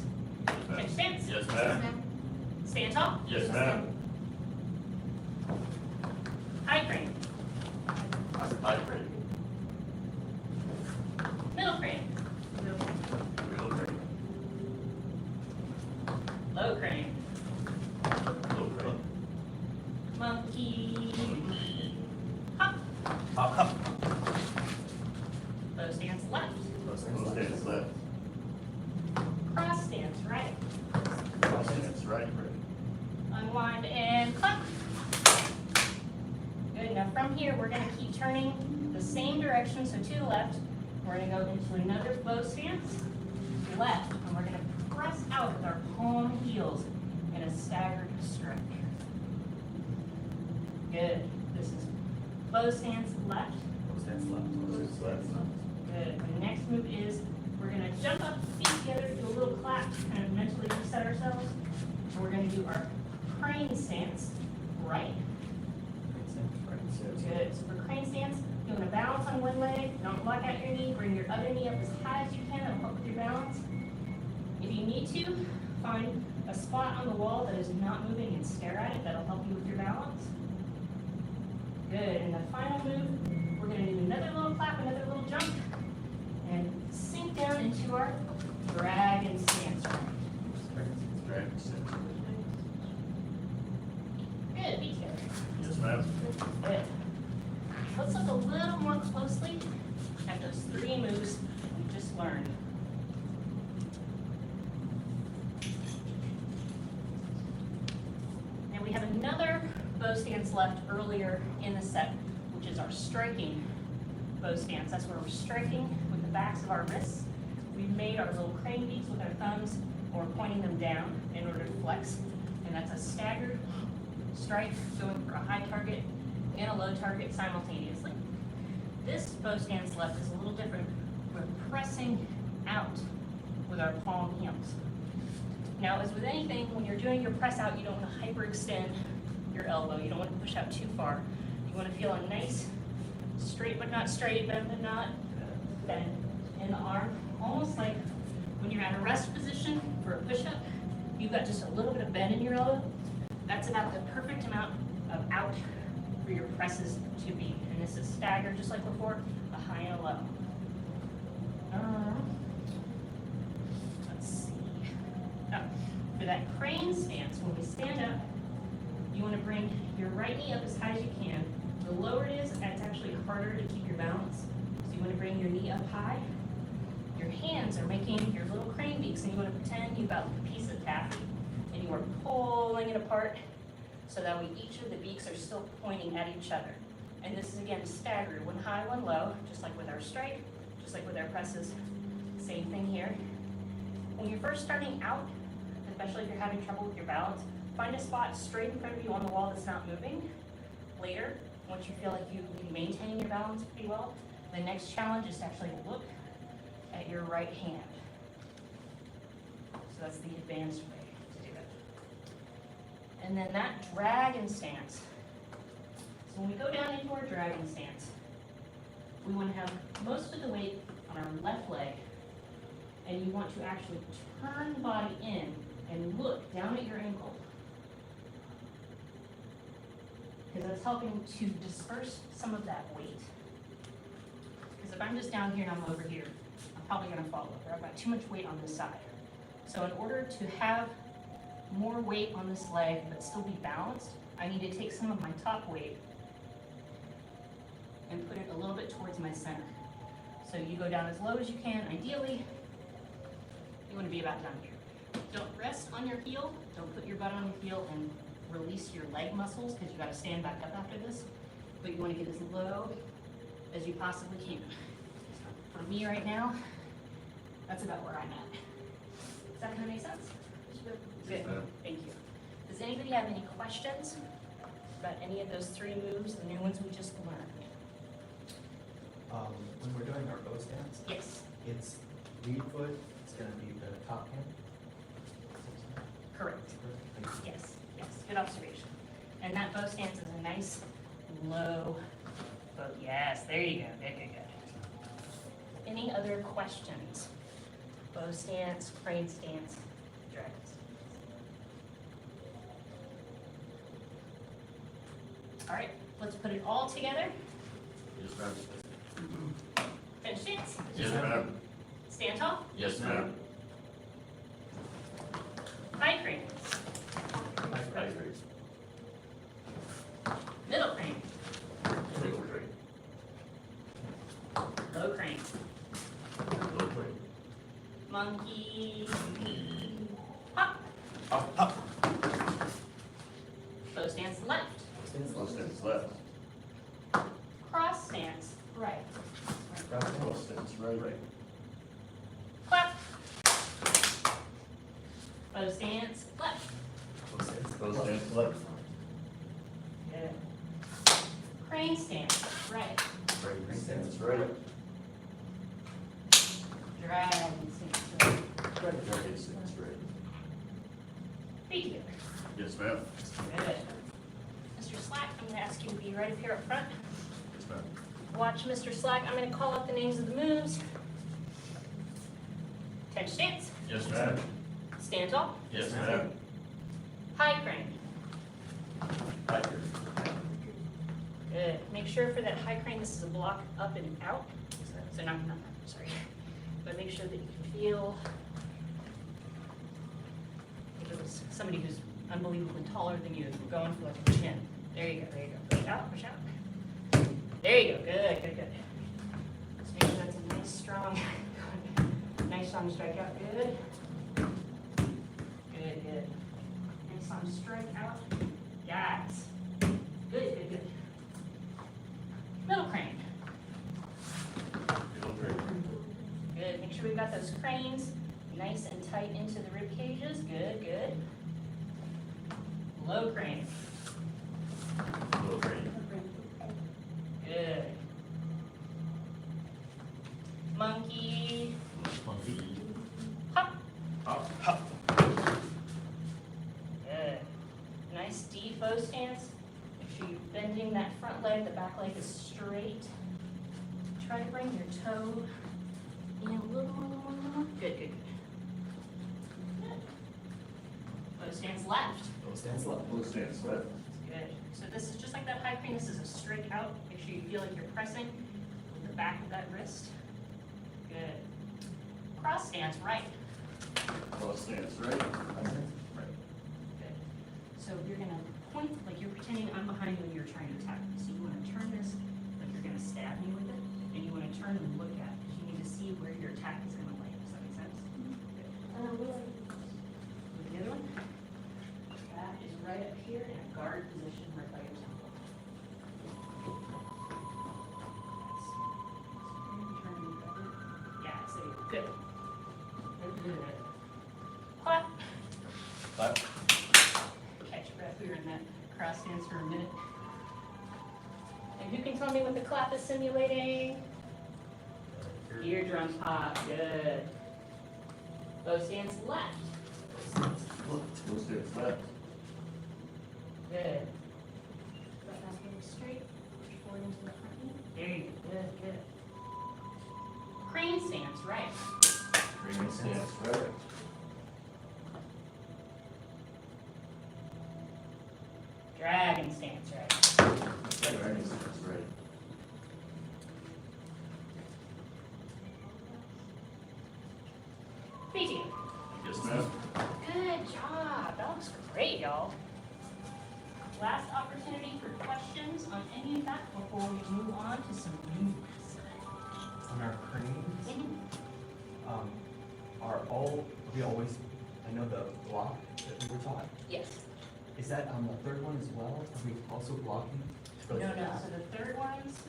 Catch stance. Yes, ma'am. Stand tall. Yes, ma'am. High crane. High crane. Middle crane. Middle crane. Low crane. Low crane. Monkey. Monkey. Hop. Hop, hop. Low stance left. Stance left. Cross stance right. Stance right. Unwind and clap. Good. Now from here, we're going to keep turning the same direction, so to the left. We're going to go into another bow stance, left, and we're going to press out with our palm heels in a staggered strike. Good. This is bow stance left. Stance left. Stance left. Good. The next move is we're going to jump up, feet together, do a little clap, kind of mentally reset ourselves. And we're going to do our crane stance right. Good. So for crane stance, you want to balance on one leg, don't lock out your knee, bring your other knee up as high as you can, that'll help with your balance. If you need to, find a spot on the wall that is not moving and stare at it, that'll help you with your balance. Good. And the final move, we're going to do another little clap, another little jump, and sink down into our dragon stance. Dragon stance. Good. Feet together. Yes, ma'am. Good. Let's look a little more closely at those 3 moves we just learned. Now we have another bow stance left earlier in the set, which is our striking bow stance. That's where we're striking with the backs of our wrists. We've made our little crane beaks with our thumbs, and we're pointing them down in order to flex. And that's a staggered strike going for a high target and a low target simultaneously. This bow stance left is a little different. We're pressing out with our palm heels. Now, as with anything, when you're doing your press out, you don't want to hyperextend your elbow. You don't want to push out too far. You want to feel a nice straight but not straight, bend but not bend in the arm. Almost like when you're at a rest position for a push-up, you've got just a little bit of bend in your elbow. That's about the perfect amount of out for your presses to be. And this is staggered just like before, a high and a low. Let's see. Oh, for that crane stance, when we stand up, you want to bring your right knee up as high as you can. The lower it is, it's actually harder to keep your balance. So you want to bring your knee up high. Your hands are making your little crane beaks, and you want to pretend you've got a piece of taffy, and you are pulling it apart, so that way each of the beaks are still pointing at each other. And this is again staggered, one high, one low, just like with our strike, just like with our presses. Same thing here. When you're first starting out, especially if you're having trouble with your balance, find a spot straight in front of you on the wall that's not moving. Later, once you feel like you can maintain your balance pretty well, the next challenge is to actually look at your right hand. So that's the advanced way to do it. And then that dragon stance. So when we go down into our dragon stance, we want to have most of the weight on our left leg, and you want to actually turn the body in and look down at your ankle, because that's helping to disperse some of that weight. Because if I'm just down here and I'm over here, I'm probably going to fall over. I've got too much weight on this side. So in order to have more weight on this leg but still be balanced, I need to take some of my top weight and put it a little bit towards my center. So you go down as low as you can. Ideally, you want to be about down here. Don't rest on your heel. Don't put your butt on your heel and release your leg muscles, because you got to stand back up after this. But you want to get as low as you possibly can. For me right now, that's about where I'm at. Does that kind of make sense? Good. Thank you. Does anybody have any questions about any of those three moves, the new ones we just learned? When we're doing our bow stance, Yes. it's lead foot, it's gonna be the top hand. Correct. Yes. Yes. Good observation. And that bow stance is a nice low bow. Yes. There you go. Good. Good. Good. Any other questions? Bow stance, crane stance, dragon stance. All right. Let's put it all together. Yes, ma'am. Finish stance. Yes, ma'am. Stand tall. Yes, ma'am. High crane. Middle crane. Low crane. Monkey. Hop. Up, up. Bow stance left. Bow stance left. Cross stance right. Bow stance right. Clap. Bow stance left. Bow stance left. Good. Crane stance right. Crane stance right. Dragon stance right. Dragon stance right. Feet together. Yes, ma'am. Good. Mr. Slack, I'm going to ask you to be right up here up front. Yes, ma'am. Watch Mr. Slack. I'm going to call out the names of the moves. Tench stance. Yes, ma'am. Stand tall. Yes, ma'am. High crane. Right. Good. Make sure for that high crane, this is a block up and out. So not, sorry. But make sure that you can feel, if it was somebody who's unbelievably taller than you, we're going for like a chin. There you go, there you go. Push out, push out. There you go, good, good, good. Let's make sure that's a nice strong, nice strong strike out, good. Good, good. Nice strong strike out, yes. Good, good, good. Middle crane. Good, make sure we've got those cranes nice and tight into the rib cages, good, good. Low crane. Low crane. Good. Monkey. Monkey. Hop. Hop, hop. nice D bow stance. Make sure you're bending that front leg, the back leg is straight. Try to bring your toe in a little more. Good, good, good. Good. Bow stance left. Both stands left. Both stands left. Good. So this is just like that high crane. This is a straight out. Make sure you feel like you're pressing with the back of that wrist. Good. Cross stance right. Both stands right. Good. So you're gonna point like you're pretending I'm behind you and you're trying to attack me. So you want to turn this like you're gonna stab me with it, and you want to turn and look at it because you need to see where your attack is gonna land. Does that make sense? Good. With the other one, that is right up here in a guard position right by your temple. Yeah, so good. Good. Clap. Clap. Catch your breath. We were in that cross stance for a minute. And who can tell me what the clap is simulating? Eardrum pop. Good. Bow stance left. Both stands left. Good. Front back heel straight. Push forward into the front knee. There you go. Good, good. Crane stance right. Crane stance right. Dragon stance right. Dragon stance right. BT. Yes, ma'am. Good job. That looks great, y'all. Last opportunity for questions on any of that before we move on to some moves. On our cranes, Mhm. are we always, I know the block that we were taught, Yes. is that on the third one as well? Are we also blocking? No, no. So the third one's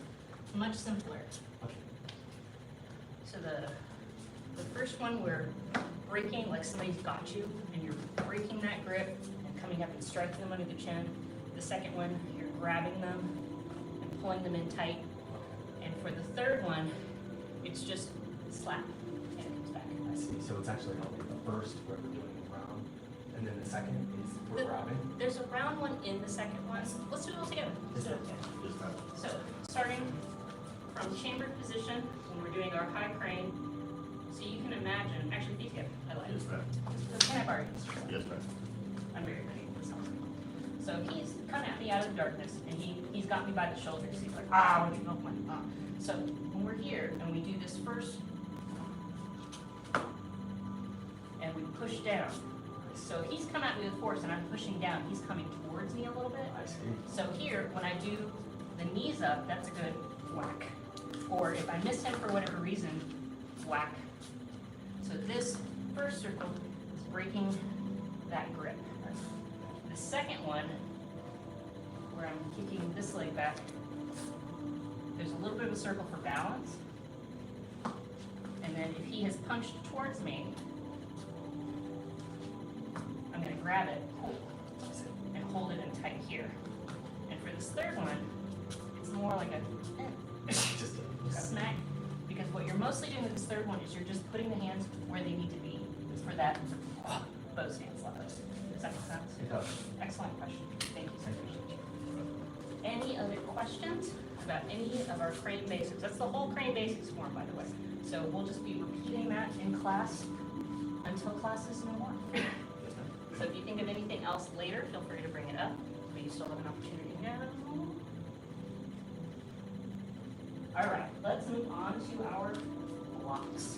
much simpler. Okay. So the first one we're breaking, like somebody's got you, and you're breaking that grip and coming up and striking them under the chin. The second one, you're grabbing them and pulling them in tight. And for the third one, it's just slap and it comes back. I see, so it's actually helping the first where we're doing the round, and then the second is we're The- grabbing. There's a round one in the second one. So let's do it all together. Let's do it together. Yes, ma'am. So, starting from chambered position, when we're doing our high crane, so you can imagine, actually, be together, I like it. Yes, ma'am. Can I borrow yours? Yes, ma'am. I'm very ready for something. So he's coming at me out of the darkness, and he's got me by the shoulders, he's like, ah, what you know, my, ah. So, when we're here, and we do this first, and we push down. So he's come at me with force, and I'm pushing down, he's coming towards me a little bit. I see. So here, when I do the knees up, that's a good whack. Or if I miss him for whatever reason, whack. So this first circle is breaking that grip. The second one, where I'm kicking this leg back, there's a little bit of a circle for balance. And then if he has punched towards me, I'm gonna grab it and hold it in tight here. And for this third one, it's more like a Just smack, because what you're mostly doing with this third one is you're just putting the hands where they need to be for that bow stance level. Does that make sense? It does. Excellent question. Thank you so much. Any other questions about any of our crane basics? That's the whole crane basics form, by the way. So we'll just be repeating that in class until class is no more. So if you think of anything else later, feel free to bring it up, but you still have an opportunity now. All right, let's move on to our blocks.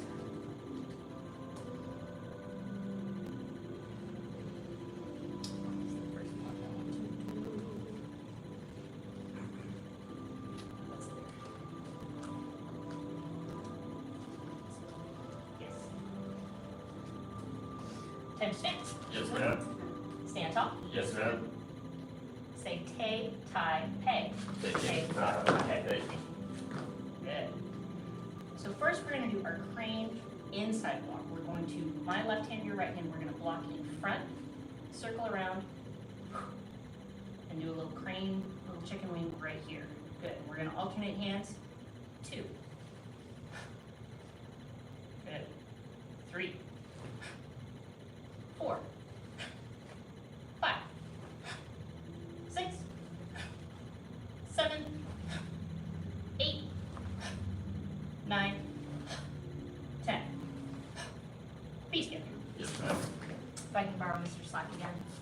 Ten stance. Yes, ma'am. Stand tall. Yes, ma'am. Say tay, tie, pay. Tay, tie, Hey. Good. So first we're gonna do our crane inside block. We're going to, my left hand, your right hand, we're gonna block in front, circle around, and do a little crane, little chicken wing right here. Good. We're gonna alternate hands. 2. Good. 3. 4. 5.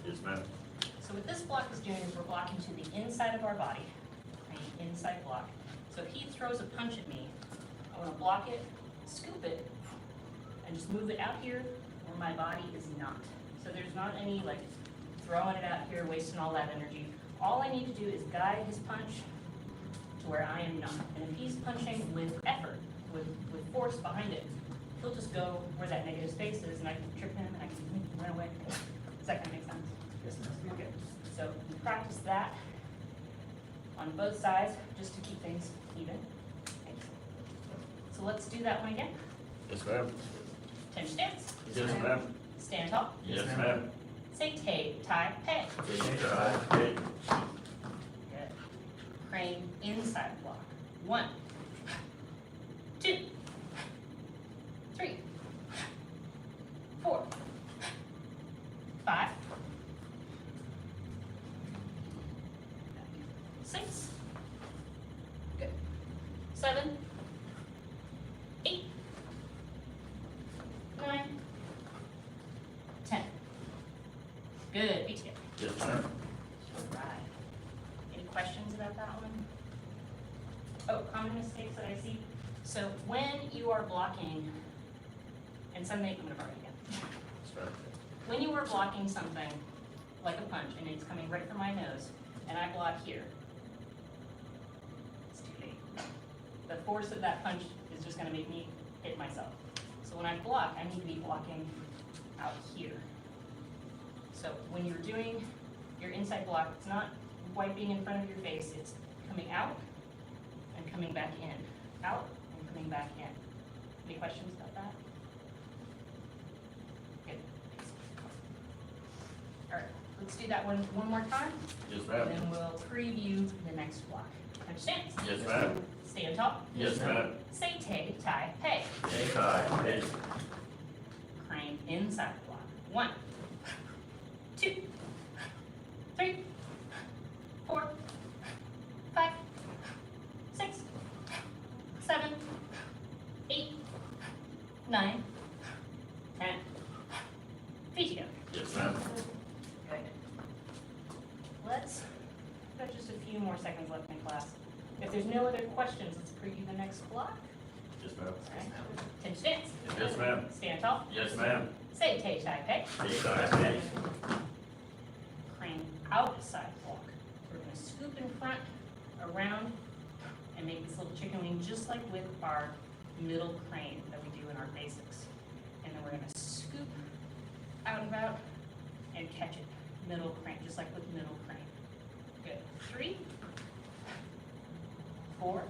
Yes, ma'am. So what this block is doing is we're blocking to the inside of our body, an inside block. So if he throws a punch at me, I want to block it, scoop it, and just move it out here where my body is not. So there's not any like throwing it out here, wasting all that energy. All I need to do is guide his punch to where I am not. And if he's punching with effort, with force behind it, he'll just go where that negative space is, and I can trip him and I can run away. Does that kind of make sense? Yes, ma'am. Okay. So we practice that on both sides just to keep things even. Okay. So let's do that one again. Yes, ma'am. 10 stance. Yes, ma'am. Stand tall. Yes, ma'am. Say tay, tie, pay. Hey. Good. Crane inside block. 1, 2, 3, 4, 5, 6. Good. 7, 8, 9, 10. Good. Feet together. Yes, ma'am. Right. Any questions about that one? Oh, common mistakes that I see. So when you are blocking, and some make, I'm gonna borrow it again. Yes, ma'am. When you are blocking something like a punch and it's coming right from my nose, and I block here, it's too late. The force of that punch is just gonna make me hit myself. So when I block, I need to be blocking out here. So when you're doing your inside block, it's not wiping in front of your face, it's coming out and coming back in. Out and coming back in. Any questions about that? Good. All right, let's do that one more time. Yes, And ma'am. then we'll preview the next block. Understand? Yes, ma'am. Stand tall. Yes, ma'am. Say tay, tie, pay. Hey, tie, hey. Crane inside block. 1, 2, 3, 4, 5, 6, 7, 8, 9, 10. Feet together. Yes, ma'am. Good. Let's, we've got just a few more seconds left in class. If there's no other questions, let's preview the next block. Yes, ma'am. All right. 10 stance. Yes, ma'am. Stand tall. Yes, ma'am. Say tay, tie, pay. Hey, tie, hey. Crane outside block. We're gonna scoop in front, around, and make this little chicken wing just like with our middle crane that we do in our basics. And then we're gonna scoop out and about and catch it. Middle crane, just like with middle crane. Good. 3, 4,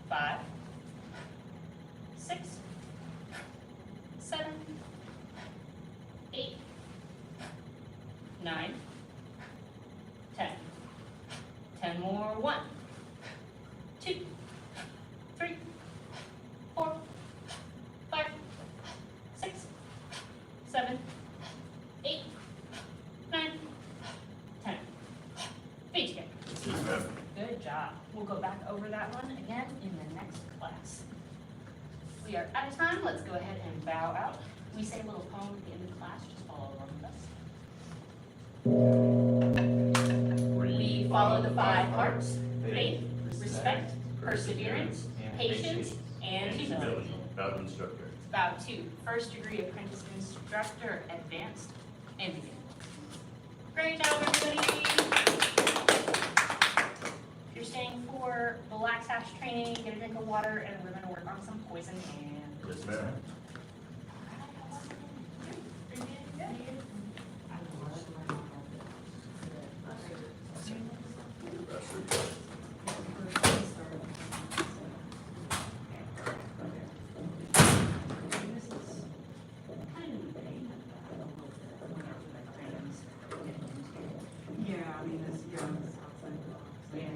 5, 6, 7, 8, 9, 10. 10 more. 1, 2, 3, 4, 5, 6, 7, 8, 9, 10. Feet together. Yes, ma'am. Good job. We'll go back over that one again in the next class. We are out of time. Let's go ahead and bow out. We say a little poem at the end of class. Just follow along with us. We follow the 5 parts: faith, respect, perseverance, patience, and humility. Bow to instructor. Bow 2, first degree apprentice instructor, advanced, and begin. Great job, everybody. If you're staying for the lax hash training, get a drink of water, and we're gonna work on some poison hand. Yes, ma'am. Yeah, I mean, this, yeah, this outside the box. Yeah.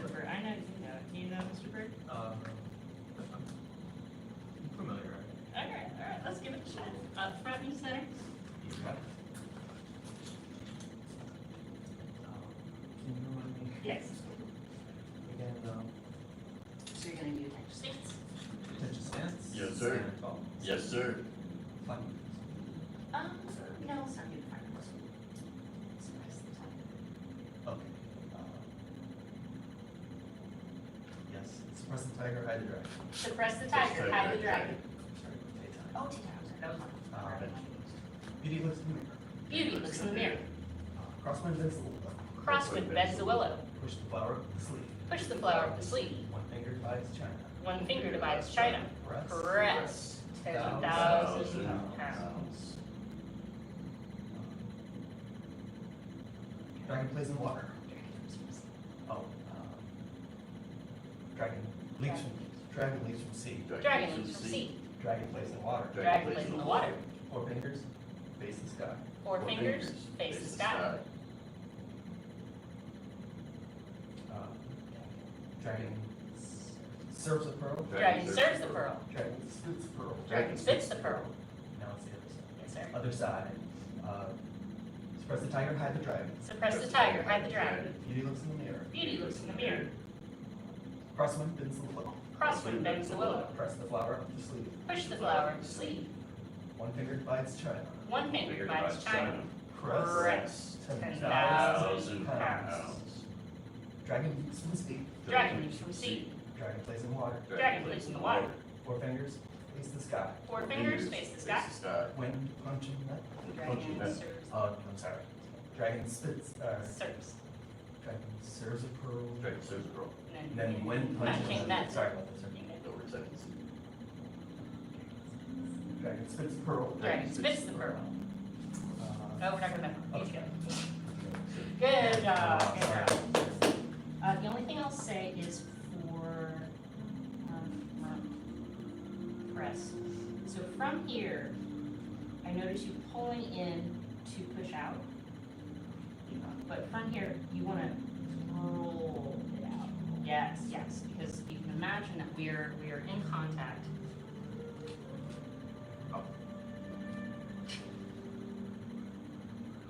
Mr. Bird, I know you know it. Do you know Mr. Bird? I'm familiar. Alright, let's give it a shot. Up front and center. You got it. Can you remind me Yes. again, So you're gonna do attention stance. attention stance? Yes, sir. Stand tall. Yes, sir. No, Fine. it's not good for us. Suppress the time. Okay. Yes, suppress the tiger, hide the dragon. Suppress the tiger, hide the dragon. Sorry, daytime. Oh, T-time, that was mine. Beauty looks in the mirror. Beauty looks in the mirror. Crosswind bends the willow. Crosswind bends the willow. Push the flower up the sleeve. Push the flower up the sleeve. One finger divides China. One finger divides China. Press 10,000 pounds. Dragon plays in water. Oh, dragon leaps from sea. Dragon leaps from sea. Dragon plays in water. Dragon plays in the water. 4 fingers, face the sky. 4 fingers, face the sky. Dragon serves a pearl. Dragon serves the pearl. Dragon spits the pearl. Dragon spits the pearl. Now it's the other side. Yes, sir. Other side. Suppress the tiger, hide the dragon. Suppress the tiger, hide the dragon. Beauty looks in the mirror. Beauty looks in the mirror. Crosswind bends the willow. Crosswind bends the willow. Press the flower up the sleeve. Push the flower up the sleeve. One finger divides China. One finger divides China. Press 10,000 pounds. Dragon leaps from the sea. Dragon leaps from sea. Dragon plays in water. Dragon plays in the water. 4 fingers, face the sky. 4 fingers, face the sky. Wind punching net. Dragon serves. I'm sorry. Dragon spits, Serves. dragon serves a pearl. Dragon serves a pearl. And then wind punching Punching net. net. Sorry about that, sir. Over seconds. Dragon spits pearl. Dragon spits the pearl. Uh, Oh, we're not gonna remember. You Okay. go. Good job. Good job. The only thing I'll say is for press. So from here, I notice you pulling in to push out. But from here, you want to roll it out. Yes, yes, because you can imagine that we are in contact.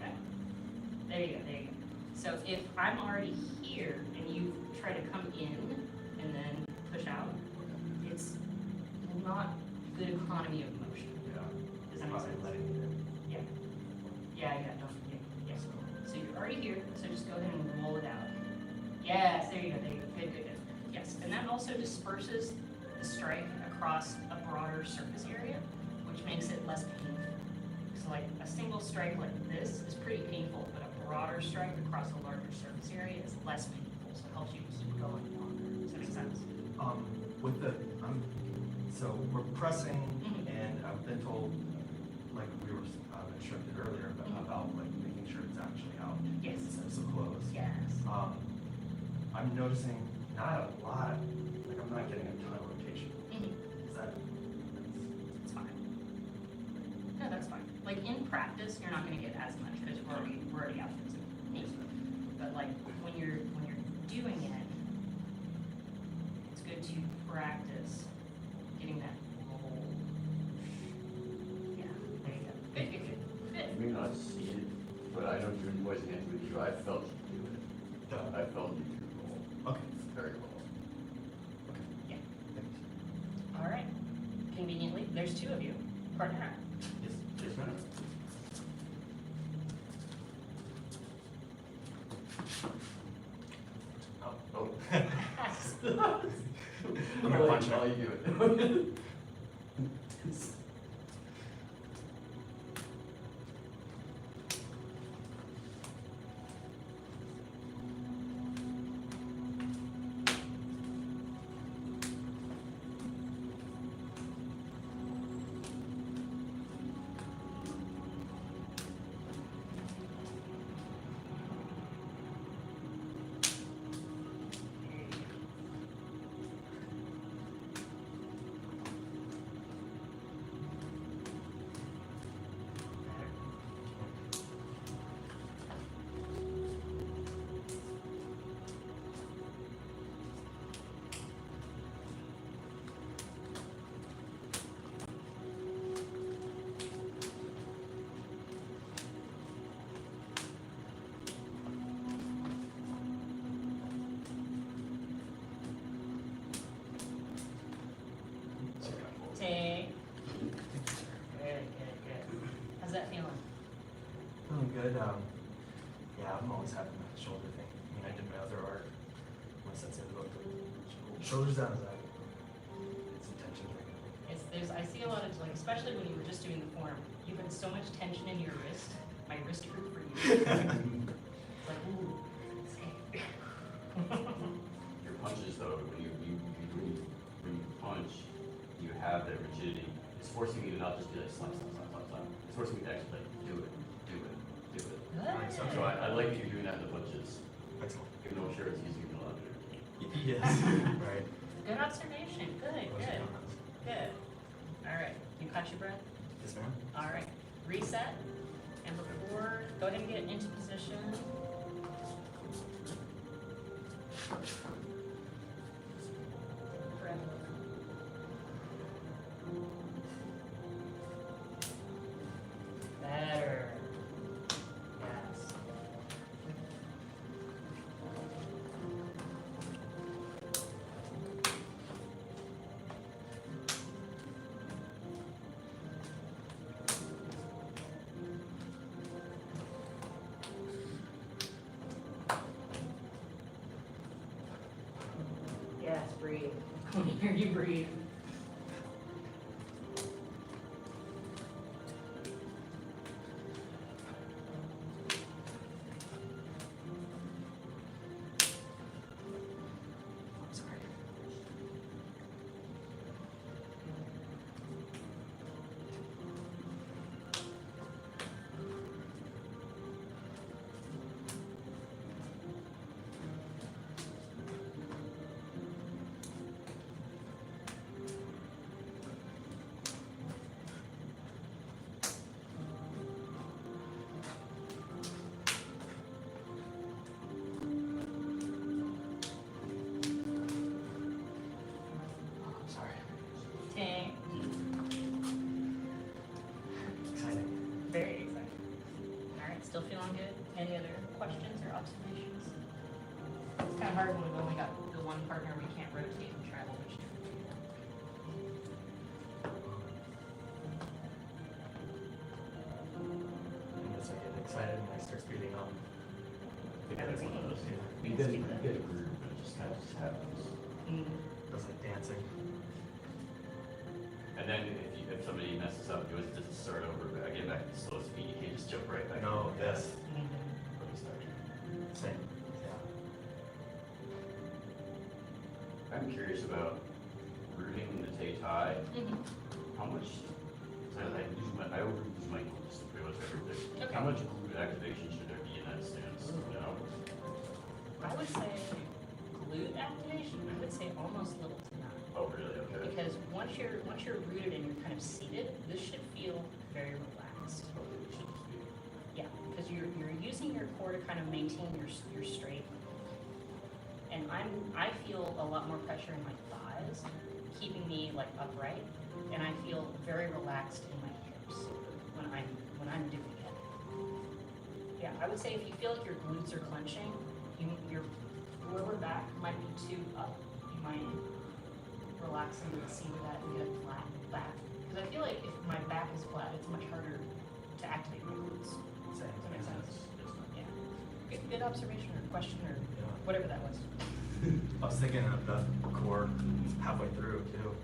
Okay. There you go, there you go. So if I'm already here and you try to come in and then push out, it's not good economy of motion. Does that make sense? Yeah. Yeah, don't forget. Yes. So you're already here, so just go ahead and roll it out. Yes, there you go, there you go. Good, good, good. Yes, and that also disperses the strike across a broader surface area, which makes it less painful. So like a single strike like this is pretty painful, but a broader strike across a larger surface area is less painful, so it helps you keep going longer. Does that make sense? With the, so we're pressing, Mhm. and I've been told, like we were instructed earlier, about like making sure it's actually out. Yes. Instead of so close. Yes. I'm noticing not a lot, like I'm not getting a ton of rotation. Mhm. Is that? It's fine. No, that's fine. Like in practice, you're not gonna get as much because we're already out there. But like when you're doing it, it's good to practice getting that roll. Yeah, there you go. Good, good, good. Good. You may not see it, but I know your voice hands with you. I felt you do it. I felt you do roll. Okay. Very well. Yeah. All right. Conveniently, there's 2 of you. Partner. Yes, yes, ma'am. Oh. I'm gonna punch While it. you do it. good. Yeah, I'm always having that shoulder thing. I mean, I did my other art. My sensei looked shoulders down his eye. It's a tension thing. I see a lot of, like, especially when you were just doing the form, you had so much tension in your wrist. My wrist hurt for you. Like, ooh, okay. Your punches though, when you punch, you have that rigidity. It's forcing me to not just be like slap, slap, slap, slap, slap. It's forcing me to actually like do it. Good. So I like that you're doing that in the punches. Excellent. Even though I'm sure it's using a lot of energy. Yes. Right. Good observation. Good. Good. All right. You caught your breath? Yes, ma'am. All right. Reset. And before, go ahead and get into position. Breath. Better. Yes. Yes, breathe. I want to hear you breathe. I'm sorry. I'm sorry. Ting. Exciting. Very exciting. All right, still feeling good? Any other questions or observations? It's kind of hard when we've only got the one partner we can't rotate and travel with you. And as I get excited and I start speeding up. That's one of those. You get a groove, but it just kind of just happens. Feels like dancing. And then if somebody messes up, you always just start over, but get back to the slow speed. You can't just jump right back. No, to yes. Let me start. Same. Yeah. I'm curious about rooting in the Tay Tai. How much? I overuse my glutes pretty much everything. Okay. How much glute activation should there be in that stance? You know? I would say glute activation, I would say almost little to none. Oh, really? Okay. Because once you're rooted and you're kind of seated, this should feel very relaxed. Yeah, because you're using your core to kind of maintain your straight. And I feel a lot more pressure in my thighs, keeping me like upright, and I feel very relaxed in my hips when I'm doing it. Yeah, I would say if you feel like your glutes are clenching, your lower back might be too up. You might relax into the seat of that and get a flat back. Because I feel like if my back is flat, it's much harder to activate my glutes. Same. Does that make sense? Yeah. Good observation or question or Yeah. whatever that was. I was thinking of the core halfway through too,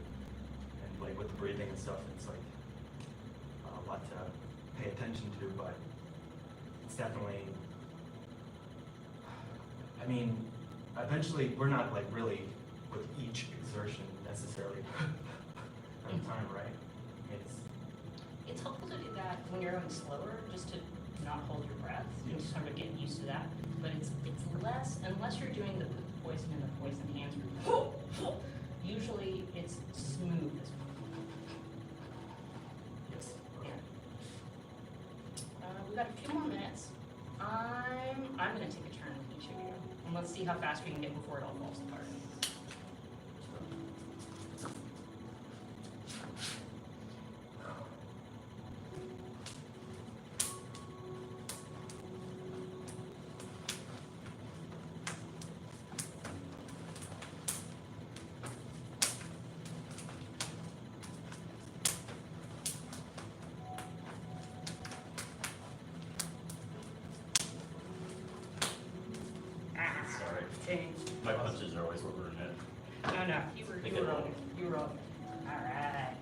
and like with the breathing and stuff, it's like a lot to pay attention to, but it's definitely. I mean, eventually we're not like really with each exertion necessarily at a time, right? It's helpful to do that when you're going slower, just to not hold your breath, and just kind of get used to that. But it's less, unless you're doing the poison in the poison hands routine. Usually it's smooth as Yes. yeah. We've got a few more minutes. I'm gonna take a turn with each of you, and let's see how fast we can get before it all falls apart. are always what we're in it. No, no, you were on, you were on. All right.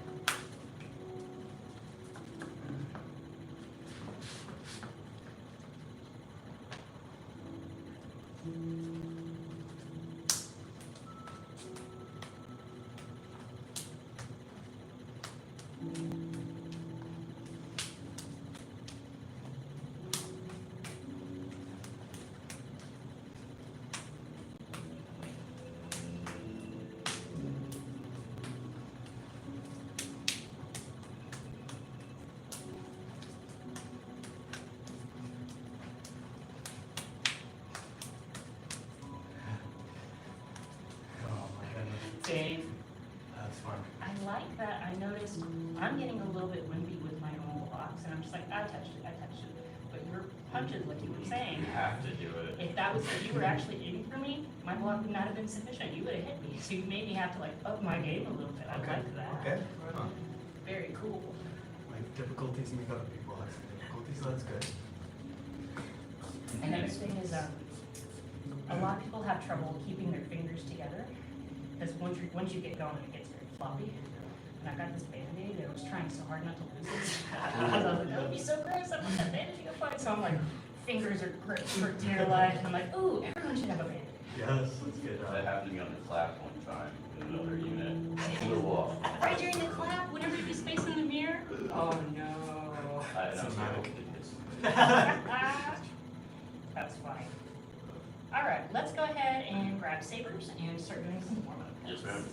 Oh my goodness, Dave, that's fun. I like that. I noticed I'm getting a little bit wimpy with my own blocks, and I'm just like, I touched it. But your punches, like you were saying, You have to do it. if you were actually aiming for me, my block would not have been sufficient. You would have hit me. So you made me have to like up my game a little bit. I like that. Okay, right on. Very cool. Like difficulties make other people have some difficulties, so that's good. Another thing is, a lot of people have trouble keeping their fingers together, because once you get going, it gets very floppy. And I got this Band-Aid, and I was trying so hard not to lose it. I was like, that would be so gross, I want that Band-Aid to go fine. So I'm like, fingers are great for dear life, and I'm like, ooh, everyone should have a Band-Aid. Yes, that's good. That happened to me on the clap one time in another unit. Flew off. Right during the clap, whenever you space in the mirror. Oh no. I was That's funny. All right, let's go ahead and grab sabers and start doing some warm-up. Yes, ma'am.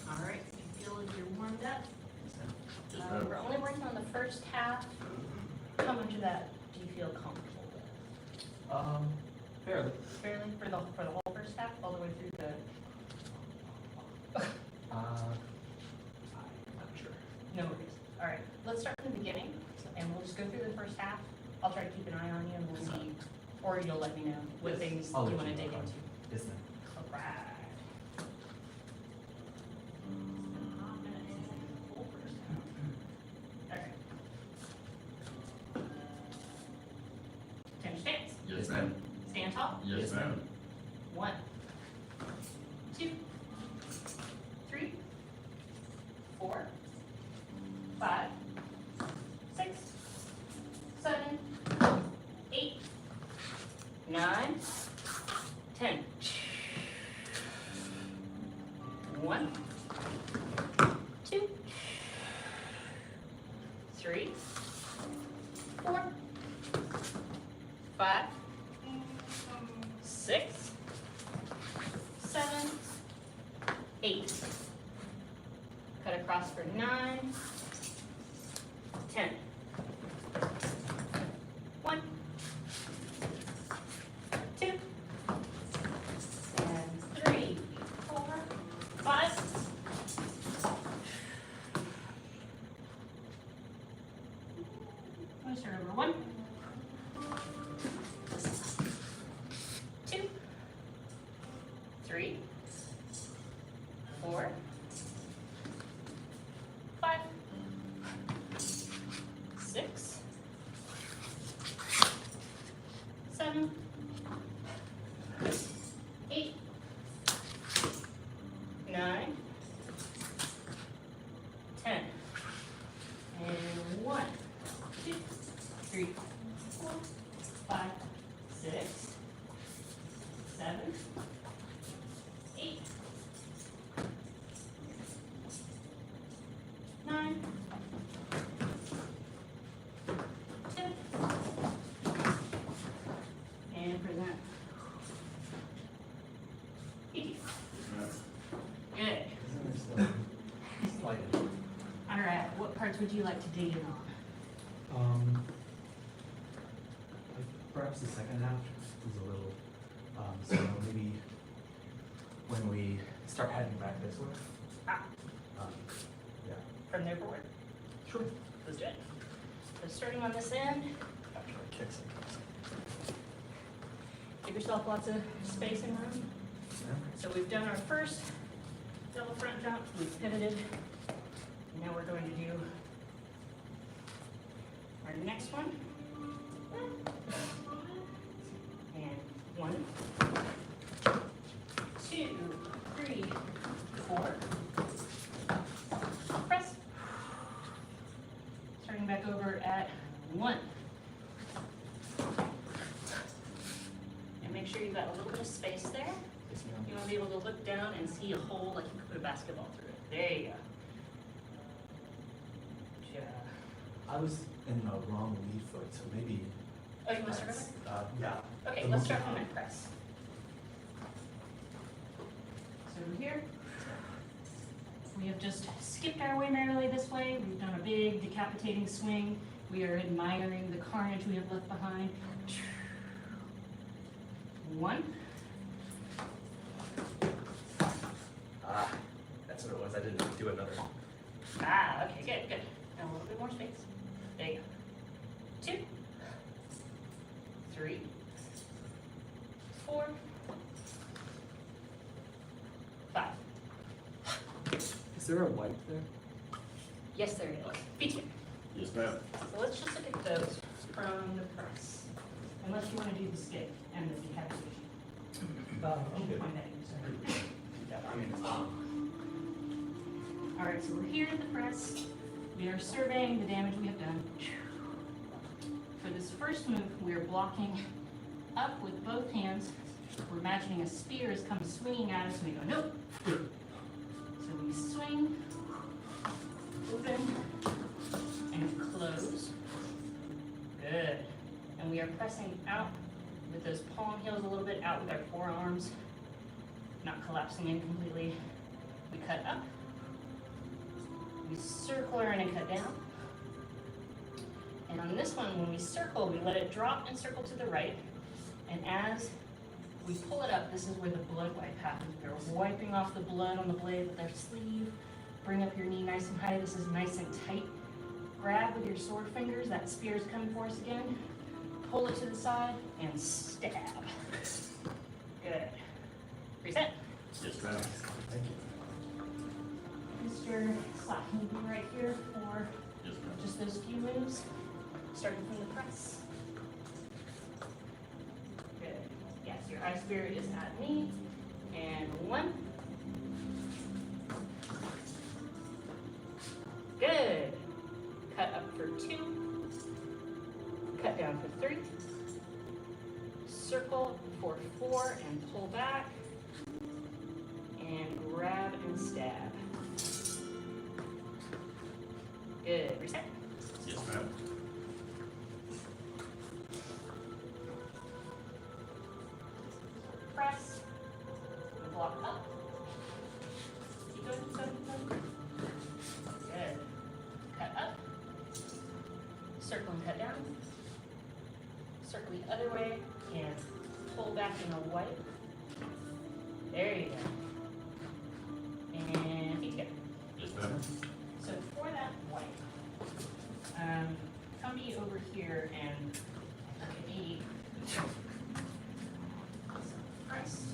All right, you feel like you're warmed up? Yes, ma'am. We're only working on the first half. How much of that do you feel comfortable with? Fairly. Fairly, for the whole first half, all the way through the, I'm not sure. no worries. All right, let's start from the beginning, and we'll just go through the first half. I'll try to keep an eye on you, and we'll see, or you'll let me know what Yes, things I'll you let want you to dig know. into. Yes, ma'am. All right. All right. Turn your stance. Yes, ma'am. Stand tall. Yes, ma'am. 1, 2, 3, 4, 5, 6, 7, 8, 9, 10. 1, 2, 3, 4, 5, 6, 7, 8. Cut across for 9, 10. 1, 2, and 3, 4, 5. Let's start over. 1, 2, 3, 4, 5, 6, 7, 8, 9, 10. And 1, 2, 3, 4, 5, 6, 7, 8, 9, 10. And present. Easy. Good. All right, what parts would you like to dig in on? Perhaps the second half is a little, so maybe when we start heading back this way. Ah, Yeah. from there forward. Sure. Let's do it. So starting on this end, After I kick some. give yourself lots of space and room. So we've done our first double front jump, we've pivoted. Now we're going to do our next one. And 1, 2, 3, 4. Press. Starting back over at 1. And make sure you've got a little bit of space there. You want to be able to look down and see a hole like you could put a basketball through it. There you go. I was in the wrong lead foot, so maybe. Oh, you want to start over? Yeah. Okay, The let's monkey start from hop. that press. So over here, we have just skipped our way merrily this way. We've done a big decapitating swing. We are admiring the carnage we have left behind. 1, Ah, that's what it was. I didn't do another one. ah, okay, good, good. And a little bit more space. There you go. 2, 3, 4, 5. Is there a wipe there? Yes, there is. Feet here. Yes, ma'am. So let's just look at those from the press. Unless you want to do the skip and the decapitation. I'm good. Find that in a second. Yeah, I mean, it's All right, so we're here at the press. We are surveying the damage we have done. For this first move, we are blocking up with both hands. We're imagining a spear is coming swinging at us, and we go, nope. So we swing, open, and close. Good. And we are pressing out with those palm heels a little bit, out with our forearms, not collapsing in completely. We cut up. We circle around and cut down. And on this one, when we circle, we let it drop and circle to the right. And as we pull it up, this is where the blood wipe happens. We're wiping off the blood on the blade with our sleeve. Bring up your knee nice and high. This is nice and tight. Grab with your sword fingers. That spear is coming for us again. Pull it to the side and stab. Good. Reset. Yes, ma'am. thank you. Mr. Slack, can you be right here for Yes, ma'am. just those few moves, starting from the press? Good. Yes, your eye spirit is at me. And 1. Good. Cut up for 2. Cut down for 3. Circle for 4 and pull back. And grab and stab. Good. Reset. Yes, ma'am. Press. And block up. Keep going, keep going, keep going. Good. Cut up. circle and cut down. Circle the other way and pull back in a white. There you go. And feet together. Yes, ma'am. So for that white, come me over here and maybe press.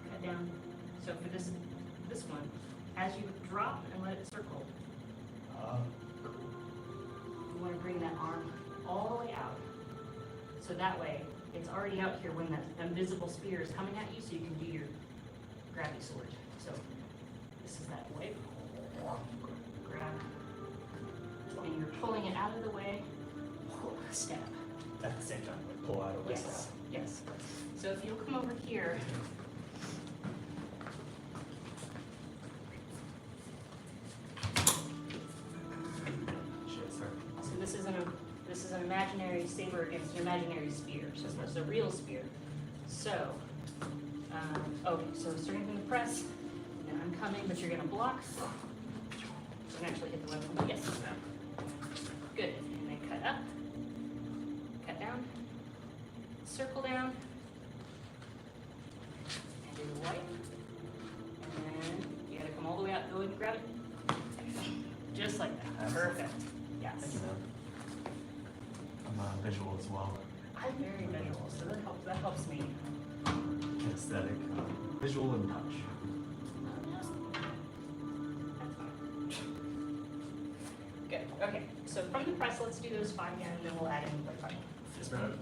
Cut down. So for this one, as you drop and let it circle, you want to bring that arm all the way out. So that way, it's already out here when that invisible spear is coming at you, so you can do your gravity sword. So this is that way. Grab. And you're pulling it out of the way. Stab. At the same time, like pull out of my Yes, yes. So if you'll come over here. Shit, sorry. So this is an imaginary saber against an imaginary spear. So it's a real spear. So, okay, so starting from the press, and I'm coming, but you're gonna block. You can actually hit the weapon. Yes. Good. And then cut up, cut down, circle down, and do the white. And you gotta come all the way out. Go ahead and grab it. Just like that. Perfect. Yes. Thank you, man. I'm visual as well. I'm very visual, so that helps me. Aesthetic, visual and touch. Good. Okay. So from the press, let's do those 5 again, and then we'll add in the 5. Yes, ma'am.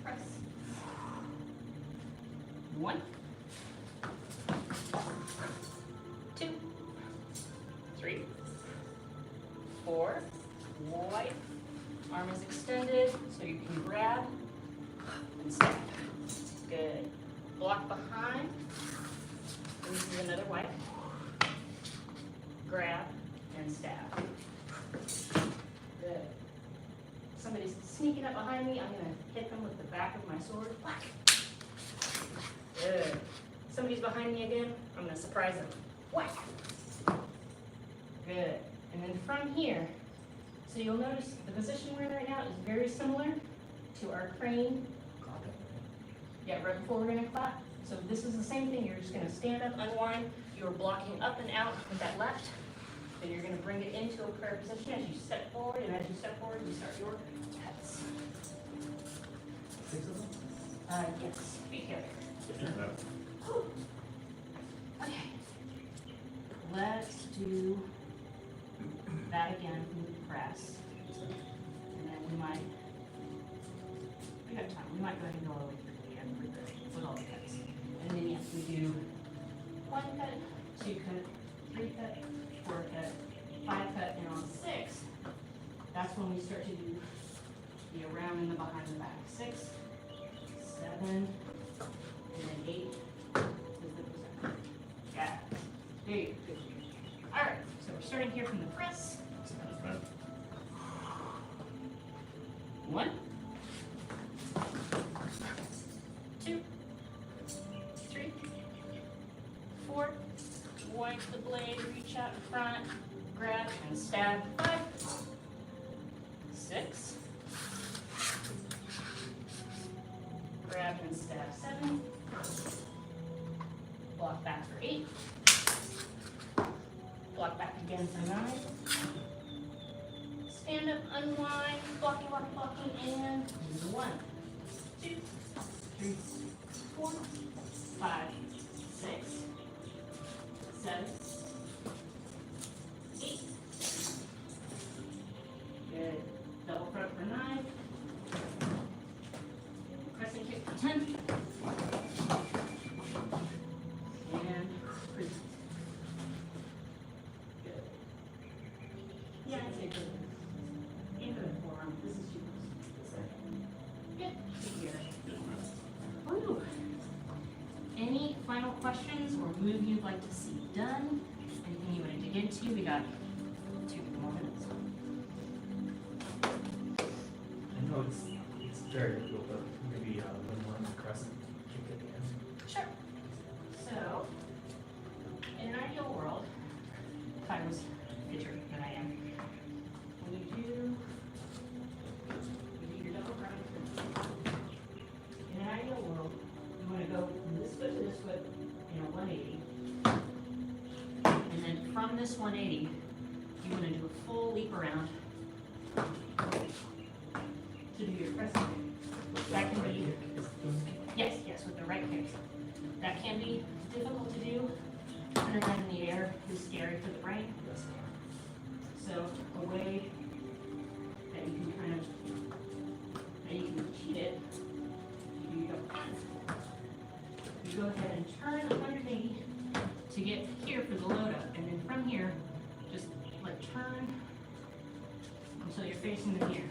Press. 1, 2, 3, 4. White. Arm is extended, so you can grab and stab. Good. Block behind. And this is another white. Grab and stab. Good. Somebody's sneaking up behind me. I'm going to hit them with the back of my sword. Whack. Good. Somebody's behind me again. I'm going to surprise them. Whack. Good. And then from here, so you'll notice the position we're in right now is very similar to our crane. Yeah, right before we're gonna clap. So this is the same thing. You're just gonna stand up, unwind. You're blocking up and out with that left. Then you're gonna bring it into a prayer position as you step forward, and as you step forward, you start your cuts. 6 of them? Yes, feet together. Okay. Let's do that again from the press. And then we have time, we might go ahead and go all the way through the end with all the cuts. And then yes, we do 1 cut, 2 cut, 3 cut, 4 cut, 5 cut, and on 6, that's when we start to do the around and the behind the back. 6, 7, and then 8 is the percent. Yeah. There you go. Good. All right, so we're starting here from the press. 1, 2, 3, 4. Wipe the blade, reach out in front, grab and stab. 5, 6. Grab and stab. 7. Block back for 8. Block back again for 9. Stand up, unwind, blocking, blocking, blocking, and 1, 2, 3, 4, 5, 6, 7, 8. Good. Double front for 9. Crescent kick for 10. And pretty. Good. Yeah, I'd say good. Into the forearm. This is yours. Good. Here. Woo. Any final questions or move you'd like to see done? Anything you want to dig into? We got 2 more minutes. I know it's very difficult, but maybe one more on the crescent kick at the end. Sure. this 180, you want to do a full leap around to do your crescent kick. That can be, yes, with the right kick. That can be difficult to do. 100 in the air is scary for the brain. So a way that you can kind of, that you can cheat it, you go, you go ahead and turn 180 to get here for the load up, and then from here, just like turn until you're facing the mirror.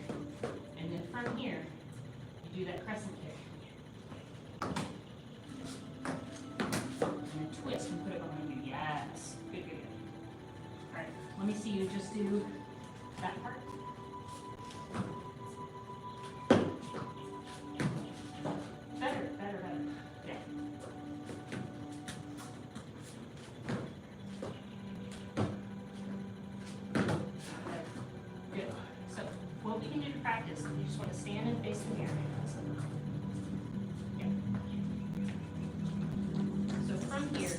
And then from here, you do that crescent kick. And then twist and put it behind you. Yes. Good, good, good. All right, let me see you just do that part. Better. Yeah. Good. So, what we can do to practice, you just want to stand and face the mirror. Yeah. So from here,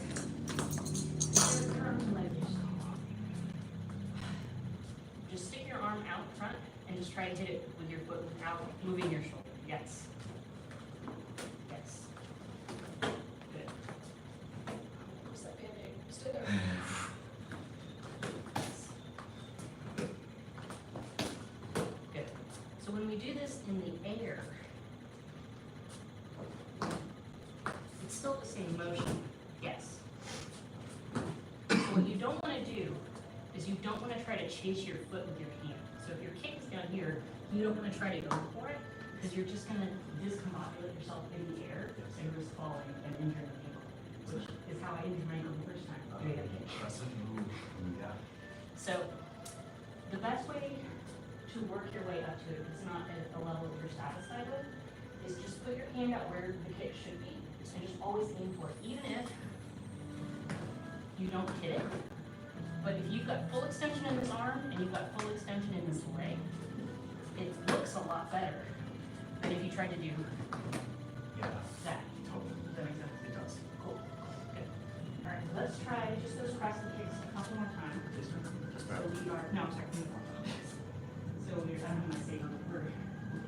just stick your arm out front and just try to hit it with your foot without moving your shoulder. Yes. Yes. Good. Where's that Band-Aid? Stay there. Good. So when we do this in the air, it's still the same motion. Yes. So what you don't want to do is you don't want to try to chase your foot with your hand. So if your kick is down here, you don't want to try to go for it because you're just going to discombobulate yourself in the air and risk falling and injuring the ankle, which is how I injured my ankle the first time. doing a kick. Yeah. So the best way to work your way up to it, if it's not at a level that you're satisfied with, is just put your hand out where the kick should be and just always aim for it, even if you don't hit it. But if you've got full extension in this arm and you've got full extension in this leg, it looks a lot better than if you tried to do that. Totally. Does that make sense? It does. Cool. Good. All right, let's try just those crescent kicks a couple more times. Just So we are, no, I'm sorry, we are. So we're, I don't know my saber, we're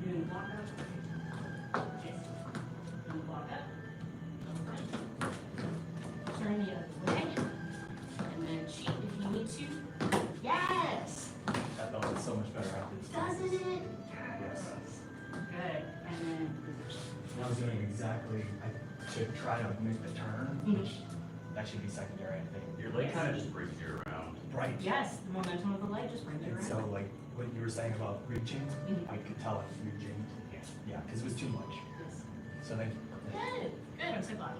doing the block up. Yes. And block up. Turn the other way. And then cheat if you need to. Yes! That felt so much better after this. Doesn't it? Yes. Good. And then And I was doing exactly, I should try to make the turn, which that should be secondary, I think. Your leg kind of just brings you around. Right. yes, the momentum of the leg just brings it And around. so like what you were saying about reaching, Mhm. I could tell I was reaching. Yeah, because it was too much. Yes. So thank you. Good. Good. I'm so glad.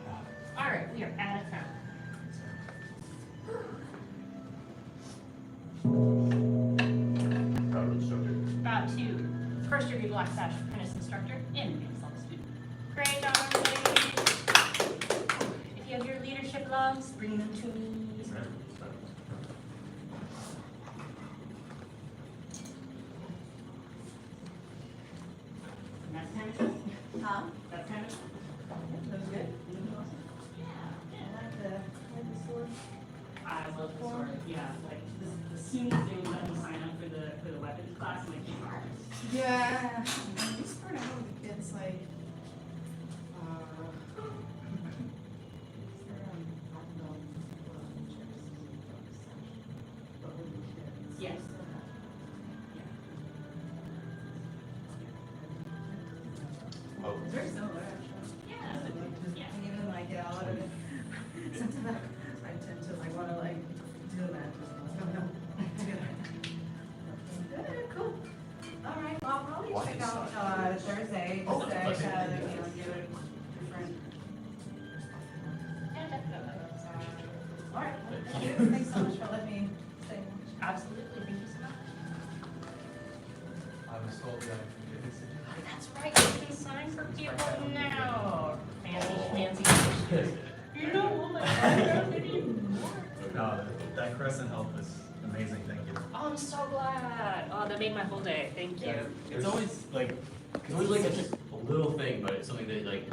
All right, we are out of time. Proud instructor. About to first degree black sash apprentice instructor and advanced level student. Great job, everybody. If you have your leadership logs, bring them to me. And that's kind of, Huh? that's kind of, That was good? yeah. I like the sword. I love the sword, yeah, like, as soon as they let me sign up for the weapons class, I'm like, Yeah. You start out with the kids like, yes. Oh, very similar actually. Yeah, yeah. And even like get out of it. Sometimes I tend to like wanna like do that. Good, cool. All right, well, I'll probably check out Thursday, just to, okay. do a different. Yeah, definitely. All right, well, thank you. Thanks so much for letting me stay. Absolutely, thank you so much. I was told that it's That's right, you can sign for people now. Fancy. You know what? I don't anymore. No, that crescent help was amazing, thank you. Oh, I'm so glad. Oh, that made my whole day. Thank you. it's always like, it's always like such a little thing, but it's something that like